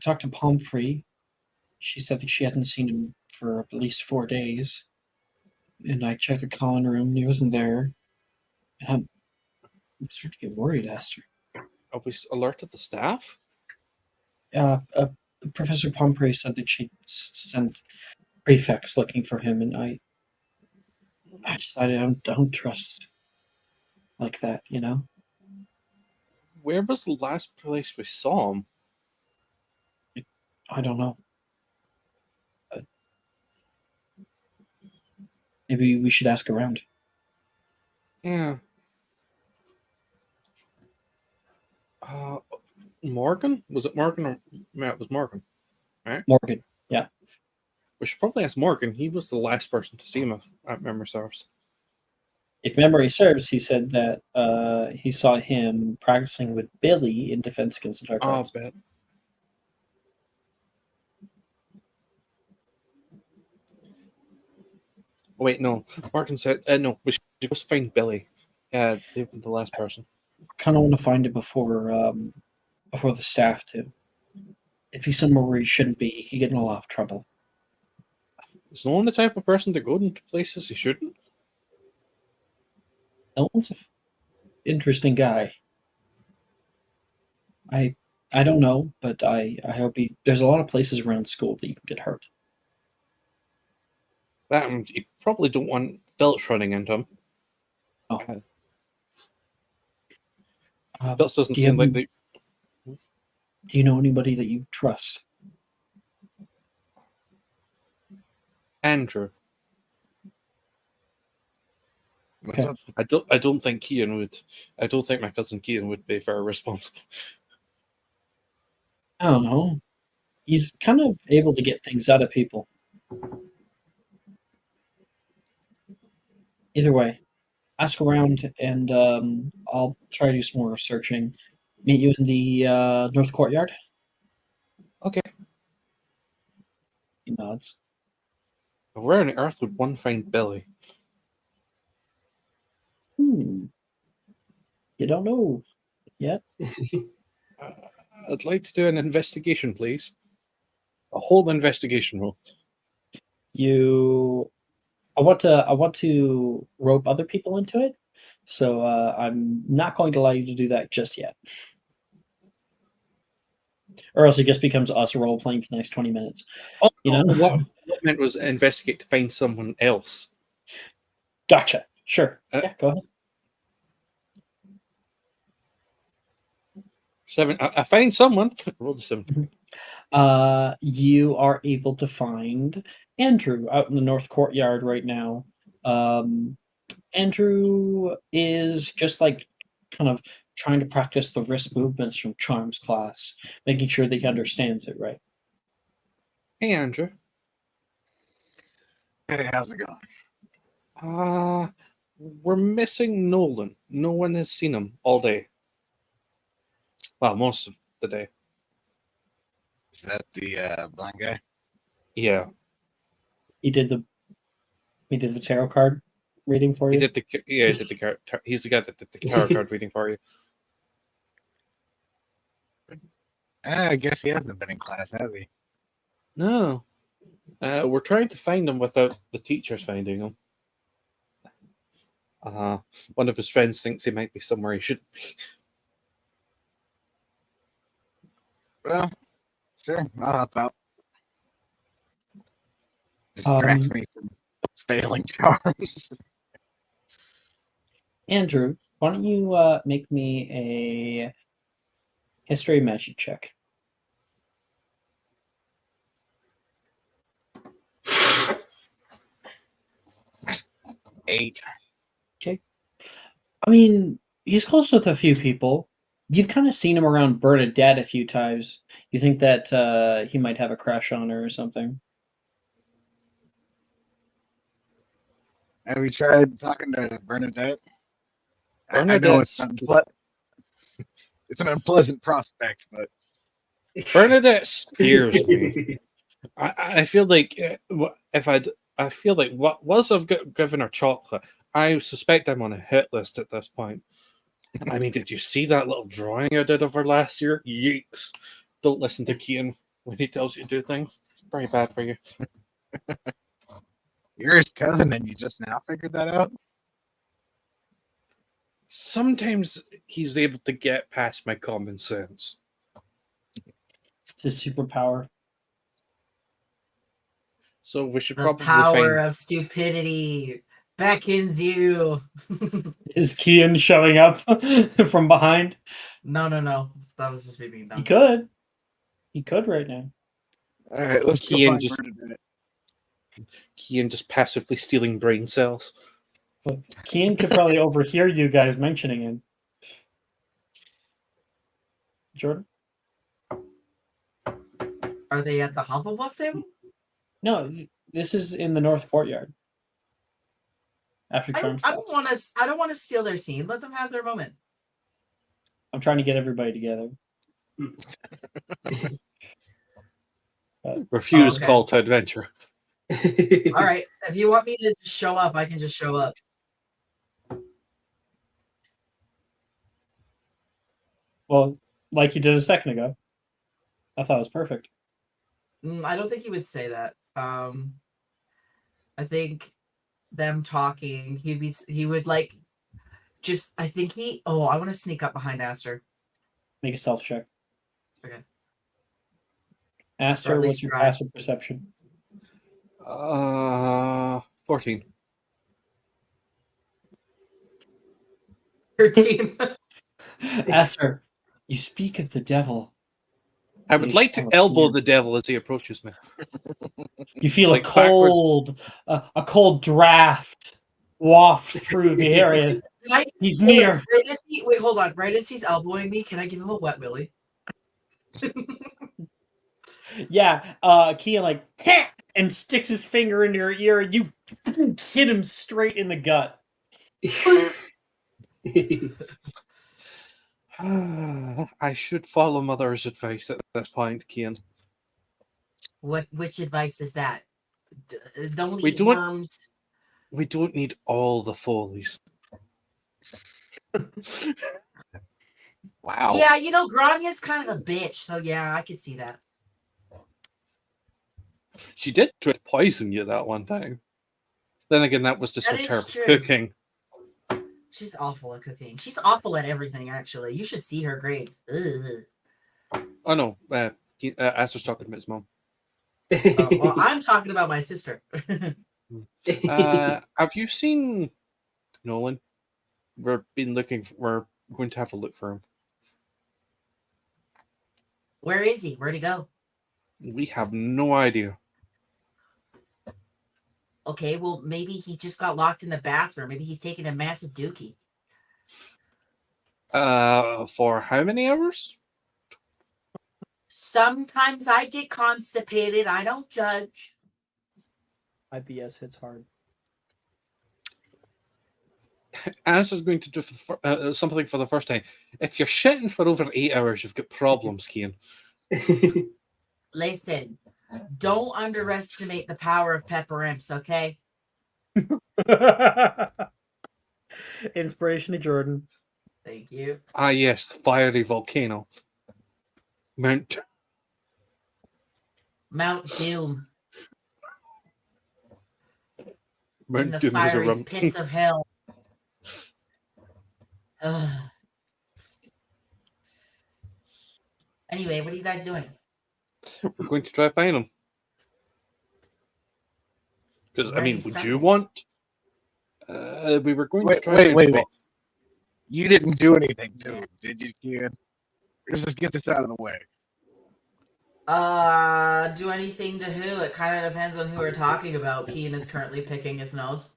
talked to Pomfrey. She said that she hadn't seen him for at least 4 days. And I checked the common room, and he wasn't there. And I'm starting to get worried, Esther. Have we alerted the staff? Professor Pomfrey said that she sent prefects looking for him, and I decided I don't trust like that, you know? Where was the last place we saw him? I don't know. Maybe we should ask around. Yeah. Morgan? Was it Morgan or yeah, it was Morgan, right? Morgan, yeah. We should probably ask Morgan. He was the last person to see him, if memory serves. If memory serves, he said that he saw him practicing with Billy in Defense Against the Dark Oh, Arts. bet. Wait, no. Morgan said, no, we should go find Billy. Yeah, the last person. Kind of want to find it before the staff do. If he's somewhere where he shouldn't be, he could get in a lot of trouble. Is no one the type of person to go into places he shouldn't? No one's an interesting guy. I don't know, but I hope he. There's a lot of places around school that you can get hurt. That you probably don't want Phillips running into him. Oh. Phillips doesn't do you seem like have- they. Do you know anybody that you trust? Andrew. What's Okay. up? I don't think Kean would. I don't think my cousin Kean would be very responsible. I don't know. He's kind of able to get things out of people. Either way, ask around, and I'll try to do some more searching. Meet you in the North Courtyard. Okay. He nods. Where on earth would one find Billy? You don't know yet. I'd like to do an investigation, please. A whole investigation roll. I want to rope other people into it, so I'm not going to allow you to do that just yet. Or else it just becomes us role playing for the next 20 minutes. Oh, You know? what I meant was investigate to find someone else. Gotcha. Sure. Yeah, go ahead. 7. I find someone. Roll the 7. You are able to find Andrew out in the North Courtyard right now. Andrew is just like kind of trying to practice the wrist movements from Charm's class, making sure that he understands it right. Hey, Andrew. Hey, how's it going? We're missing Nolan. No one has seen him all day. Well, most of the day. Is that the blind guy? Yeah. He did the tarot card reading for you. He did the he's the guy that did the tarot card reading for you. I guess he hasn't been in class, has he? No. We're trying to find him without the teachers finding him. One of his friends thinks he might be somewhere he shouldn't be. Well, sure, I'll help out. Distract me from failing charms. Andrew, why don't you make me a history magic check? Eight. Okay. I mean, he's close with a few people. You've kind of seen him around Bernadette a few times. You think that he might have a crush on her or something? Have we tried talking to Bernadette? I know Bernadette's it's an unpleasant prospect, but Bernadette scares me. I feel like I feel like once I've given her chocolate, I suspect I'm on a hit list at this point. I mean, did you see that little drawing I did of her last year? Yeeks! Don't listen to Kean when he tells you to do things. Very bad for you. you're his cousin and you just now figured that out? Sometimes he's able to get past my common sense. It's his superpower. So we should The probably power find. of stupidity beckons you. Is Kian showing up from behind? No. That was just me being dumb. He could. He could right now. All right, let's go Kian find just- Bernadette. Kian just passively stealing brain cells. But Kian could probably overhear you guys mentioning him. Jordan? Are they at the Hufflepuff table? No, this is in the North Courtyard. After I Charm don't want to. I don't want to steal their scene. Let them have their moment. I'm trying to get everybody together. Refuse okay. call to adventure. All right. If you want me to show up, I can just show up. Well, like you did a second ago. I thought it was perfect. I don't think he would say that. I think them talking, he would like just. I think he. Oh, I want to sneak up behind Aster. Make a stealth check. Okay. Or Aster, at what's least your try. passive perception? 14. 13. Aster, you speak of the devil. I would like to elbow the devil as he approaches me. You feel Like a cold draft waft through the area. He's near. Wait, hold on. Right as he's elbowing me, can I give him a wet willy? Yeah, Kian like and sticks his finger into your ear, and you hit him straight in the gut. I should follow Mother's advice at this point, Kian. Which advice is that? Don't We eat don't- worms. We don't need all the Foleys. Wow. Yeah, Granya's kind of a bitch, so yeah, I could see that. She did try to poison you that one time. Then again, that was just That her is terrible true. cooking. She's awful at cooking. She's awful at everything, actually. You should see her grades. Ugh. Oh no, Aster's talking about his mom. Oh, well, I'm talking about my sister. Have you seen Nolan? We're going to have a look for him. Where is he? Where'd he go? We have no idea. Okay, well, maybe he just got locked in the bathroom. Maybe he's taking a massive dookie. For how many hours? Sometimes I get constipated. I don't judge. IBS hits hard. Aster's going to do something for the first time. If you're shitting for over 8 hours, you've got problems, Kian. Listen, don't underestimate the power of pepper imps, okay? Inspiration to Jordan. Thank you. Ah, yes, the fiery volcano. Mount Doom. In the Doom is fiery erupting. pits of hell. Ugh. Anyway, what are you guys doing? We're going to try to find him. Because, Where are you would starting? you want? We were going to try to Wait. You didn't do anything to him, did you, Kian? Let's just get this out of the way. Do anything to who? It kind of depends on who we're talking about. Keen is currently picking his nose.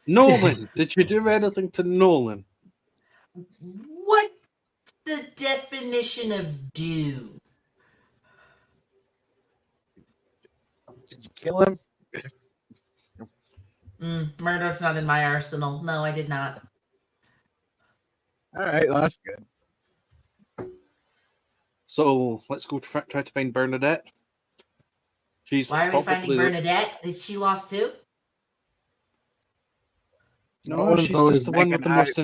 Nolan! Did you do anything to Nolan? What's the definition of do? Did you kill him? Murder's not in my arsenal. No, I did not. All right, well, that's good. So, let's go try to find Bernadette. She's Why are we finding probably- Bernadette? Is she lost too? No, she's just the one with the most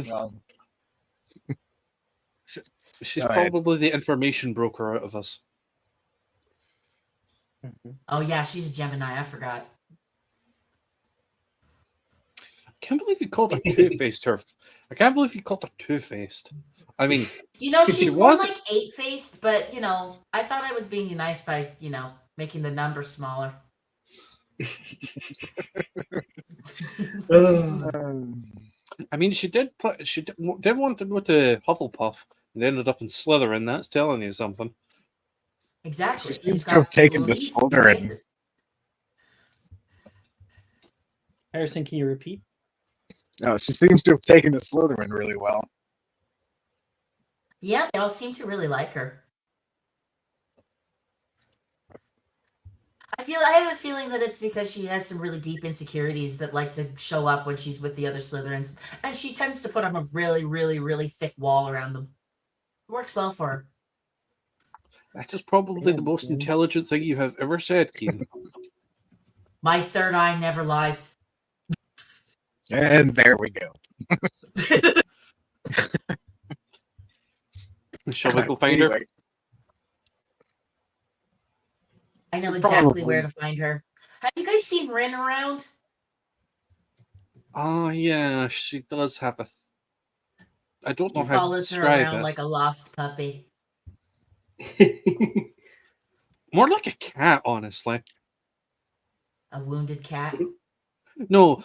She's All right. probably the information broker out of us. Oh yeah, she's a Gemini. I forgot. can't believe you called her two-faced. I can't believe you called her two-faced. I mean, she's she more was like 8-faced, but I thought I was being nice by making the number smaller. I mean, she did want to go to Hufflepuff and ended up in Slytherin. That's telling you something. Exactly. She seems She's to have got taken the least Slytherin. faces. Harrison, can you repeat? No, she seems to have taken the Slytherin really well. Yeah, they all seem to really like her. I have a feeling that it's because she has some really deep insecurities that like to show up when she's with the other Slytherins, and she tends to put on a really, really, really thick wall around them. It works well for her. That is probably the most intelligent thing you have ever said, Keen. My third eye never lies. And there we go. Shall we go find her? I know exactly where to find her. Have you guys seen Rin around? Oh, yeah, she does have a... I don't know He how to follows her describe around it. like a lost puppy. More like a cat, honestly. A wounded cat? No,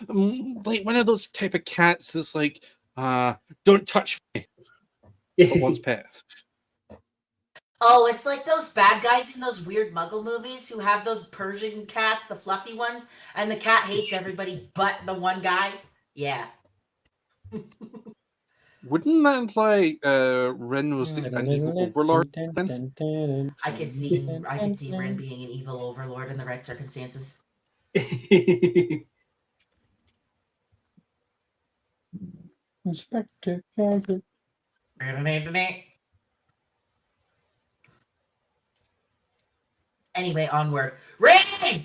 like one of those type of cats that's like, don't touch me. But one's pet. Oh, it's like those bad guys in those weird Muggle movies who have those Persian cats, the fluffy ones, and the cat hates everybody but the one guy. Yeah. Wouldn't that imply Rin was an evil overlord then? I could see Rin being an evil overlord in the right circumstances. Inspector Gadget. Anyway, onward. Rin!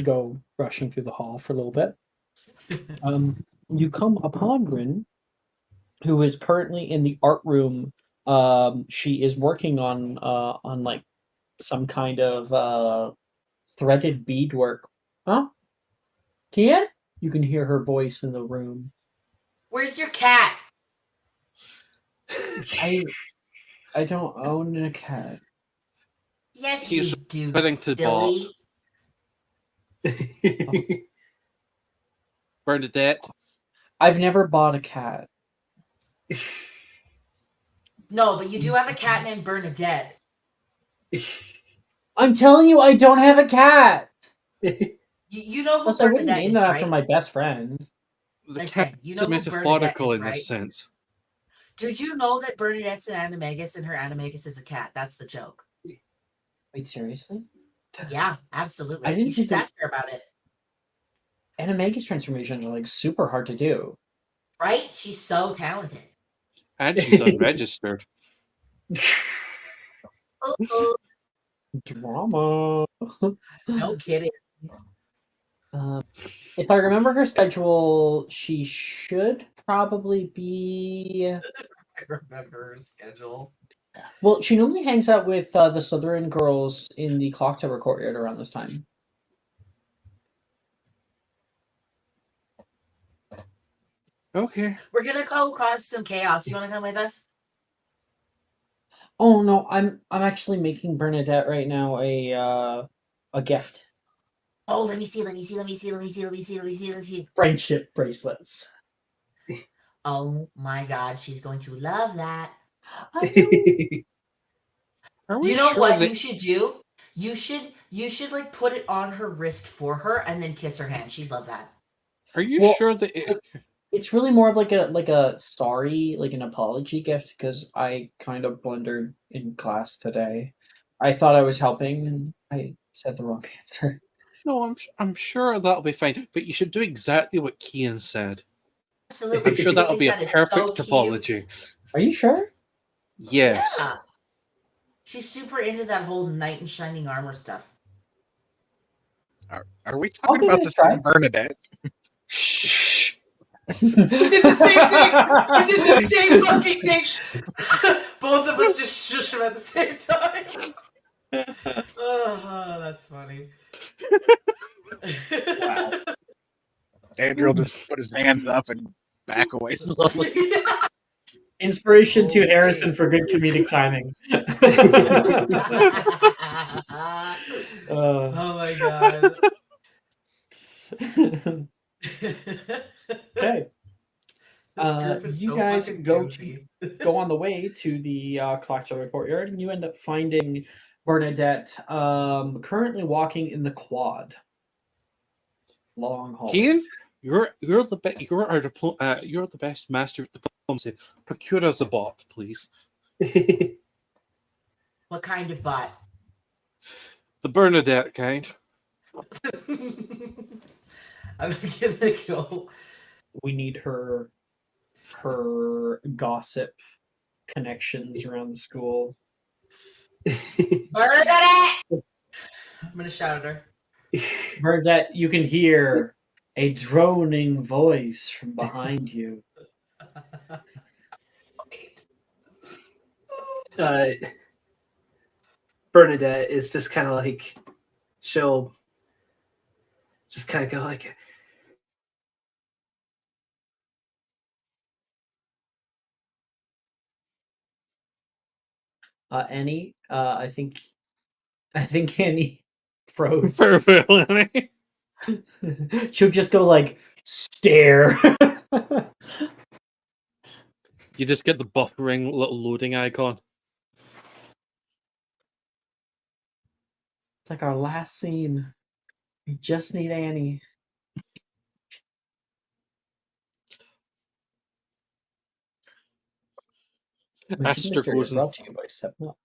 Go rushing through the hall for a little bit. You come upon Rin, who is currently in the art room. She is working on like some kind of threaded beadwork. Huh? Tian? You can hear her voice in the room. Where's your cat? I don't own a cat. Yes, He's you do, willing to silly. Bernadette. I've never bought a cat. No, but you do have a cat named Bernadette. I'm telling you, I don't have a cat. You know who Plus, I wouldn't Bernadette name is, that right? after my best friend. The Listen, cat you is know who metaphorical Bernadette is, in right? this sense. Did you know that Bernadette's an animagus and her animagus is a cat? That's the joke. Wait, seriously? Yeah, absolutely. I didn't You should think ask her about it. Animagus transformations are like super hard to do. Right? She's so talented. And she's unregistered. Uh-oh. Drama. No kidding. If I remember her schedule, she should probably be. I remember her schedule. Well, she normally hangs out with the Slytherin girls in the Clock Tower courtyard around this time. Okay. We're gonna go cause some chaos. You wanna come with us? Oh no, I'm actually making Bernadette right now a gift. Oh, let me see. Friendship bracelets. Oh my god, she's going to love that. Are we You know sure what that you should do? You should like put it on her wrist for her and then kiss her hand. She'd love that. Are you Well, sure that It's really more of like a sorry, like an apology gift because I kind of blundered in class today. I thought I was helping and I said the wrong answer. No, I'm sure that'll be fine. But you should do exactly what Kian said. Absolutely. I'm sure I that'll think be a that is perfect so cute. apology. Are you sure? Yes. Yeah. She's super into that whole knight in shining armor stuff. Are we I'll talking give about it a the try. same Bernadette? Shh. We did the same thing. We did the same fucking thing. Both of us just shush them at the same time. Oh, that's funny. Wow. Andrew will just put his hands up and back away slowly. Inspiration to Harrison for good comedic timing. Oh my god. Okay. This group is You so guys fucking go goofy. go on the way to the Clocktower courtyard, and you end up finding Bernadette currently walking in the quad. Long hallways. Kian, you're the best master of diplomacy. Procure us a bot, please. What kind of bot? The Bernadette kind. I'm gonna go. We need her gossip connections around the school. Bernadette! I'm gonna shout at her. Bernadette, you can hear a droning voice from behind you. Bernadette is just kind of like, she'll just kind of go like, Annie, I think Annie froze. Farewell, Annie. She'll just go like stare. You just get the buffering little loading icon. It's like our last scene. We just need Annie. Esther goes and brought to you by 7-Up.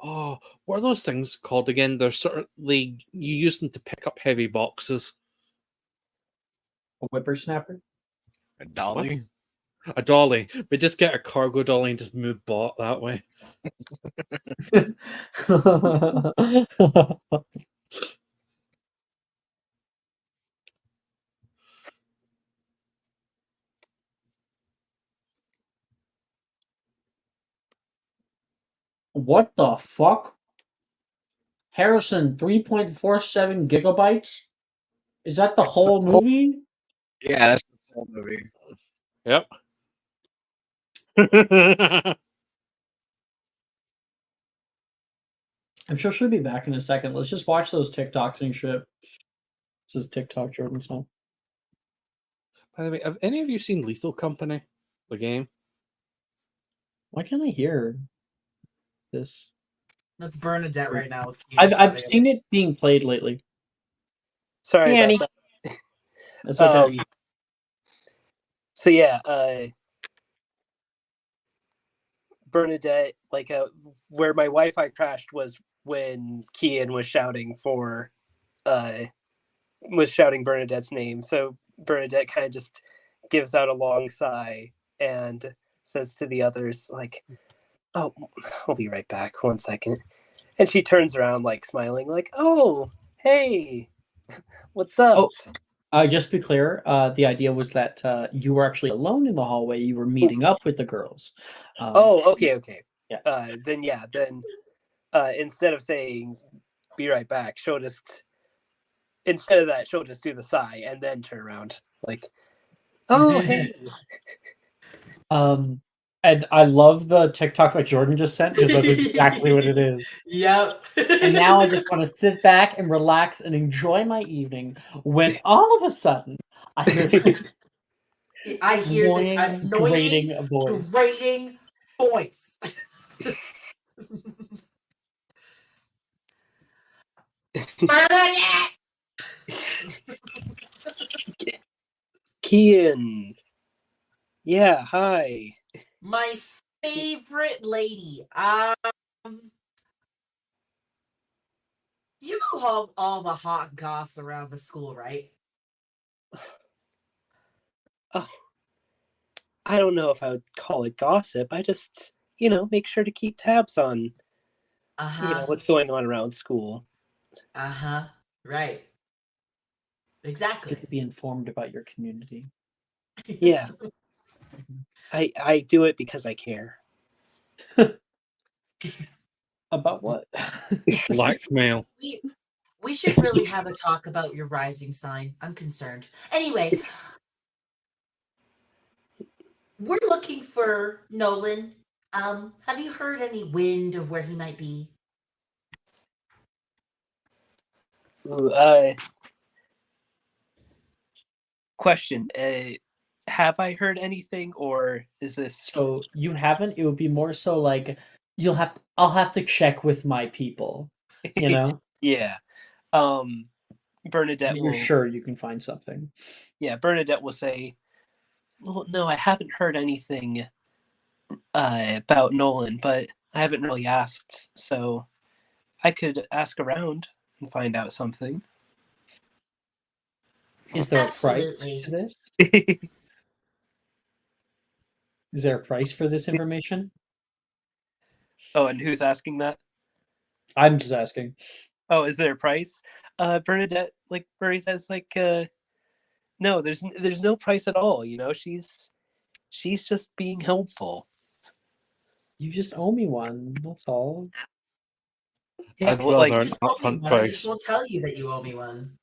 oh, what are those things called again? They're you use them to pick up heavy boxes. A whippersnapper? A dolly? A dolly. We just get a cargo dolly and just move bot that way. What the fuck? Harrison, 3.47 gigabytes? Is that the whole movie? Yeah, that's the whole movie. Yep. I'm sure she'll be back in a second. Let's just watch those TikToks and shit. This is TikTok Jordan's home. By the way, have any of you seen Lethal Company, the game? Why can't I hear this? That's Bernadette right now. With I've seen it being played lately. sorry Hey, Annie. about That's okay. that. So yeah, Bernadette, like where my Wi-Fi crashed was when Kian was shouting Bernadette's name. So Bernadette kind of just gives out a long sigh and says to the others, like, "Oh, I'll be right back. 1 second." And she turns around, like smiling, like, "Oh, hey, what's up?" Just to be clear, the idea was that you were actually alone in the hallway. You were meeting up with the girls. Okay. Yeah. Then instead of saying "be right back," she'll just do the sigh and then turn around, like, "Oh, hey." And I love the TikTok that Jordan just sent because that's exactly what it is. Yep. And now I just want to sit back and relax and enjoy my evening when all of a sudden I hear I hear this annoying, grating voice. Bernadette! Kian. Yeah, hi. My favorite lady. You know all the hot goss around the school, right? Oh, I don't know if I would call it gossip. I just, make sure to keep tabs on, what's going on around school. Right. Exactly. Good to be informed about your community. Yeah. I do it because I care. About what? Blackmail. We should really have a talk about your rising sign. I'm concerned. Anyway, we're looking for Nolan. Have you heard any wind of where he might be? Ooh, question. Have I heard anything, or is this... So you haven't. It would be more so like I'll have to check with my people. You know. Yeah. Bernadette You're will... sure you can find something. Yeah, Bernadette will say, well, no, I haven't heard anything about Nolan, but I haven't really asked, so I could ask around and find out something. Is there a price Absolutely. to this? Is there a price for this information? Oh, and who's asking that? I'm just asking. Oh, is there a price? Bernadette's like, no, there's no price at all. You know, she's just being helpful. You just owe me one. That's all. Yeah, I'd well, rather like, an Just owe me upfront one. I just price. won't tell you that you owe me one.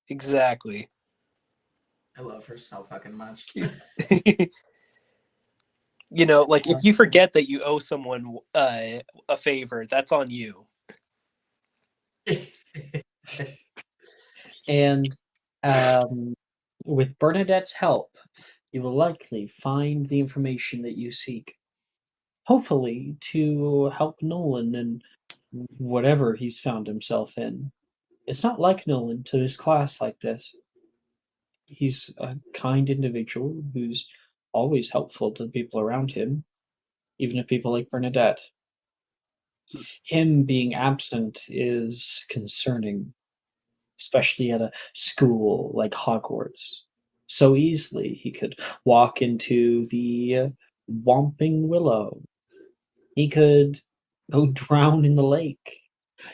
exactly. I love her so fucking much. You know, like if you forget that you owe someone a favor, that's on you. And with Bernadette's help, you will likely find the information that you seek. Hopefully, to help Nolan in whatever he's found himself in. It's not like Nolan to his class like this. He's a kind individual who's always helpful to the people around him, even to people like Bernadette. Him being absent is concerning, especially at a school like Hogwarts. So easily he could walk into the Whomping Willow. He could go drown in the lake.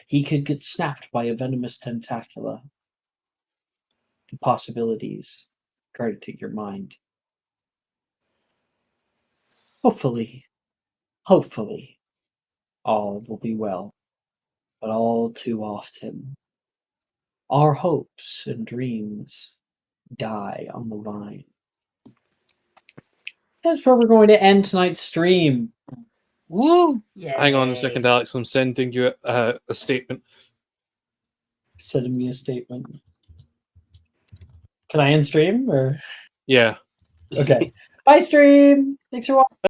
He could get snapped by a venomous tentacula. The possibilities guard to your mind. Hopefully, all will be well. But all too often, our hopes and dreams die on the vine. That's where we're going to end tonight's stream. Woo! Hang on a second, Yay. Alex. I'm sending you a statement. Sending me a statement. Can I end stream or? Yeah. Okay. Bye, stream. Thanks for watching.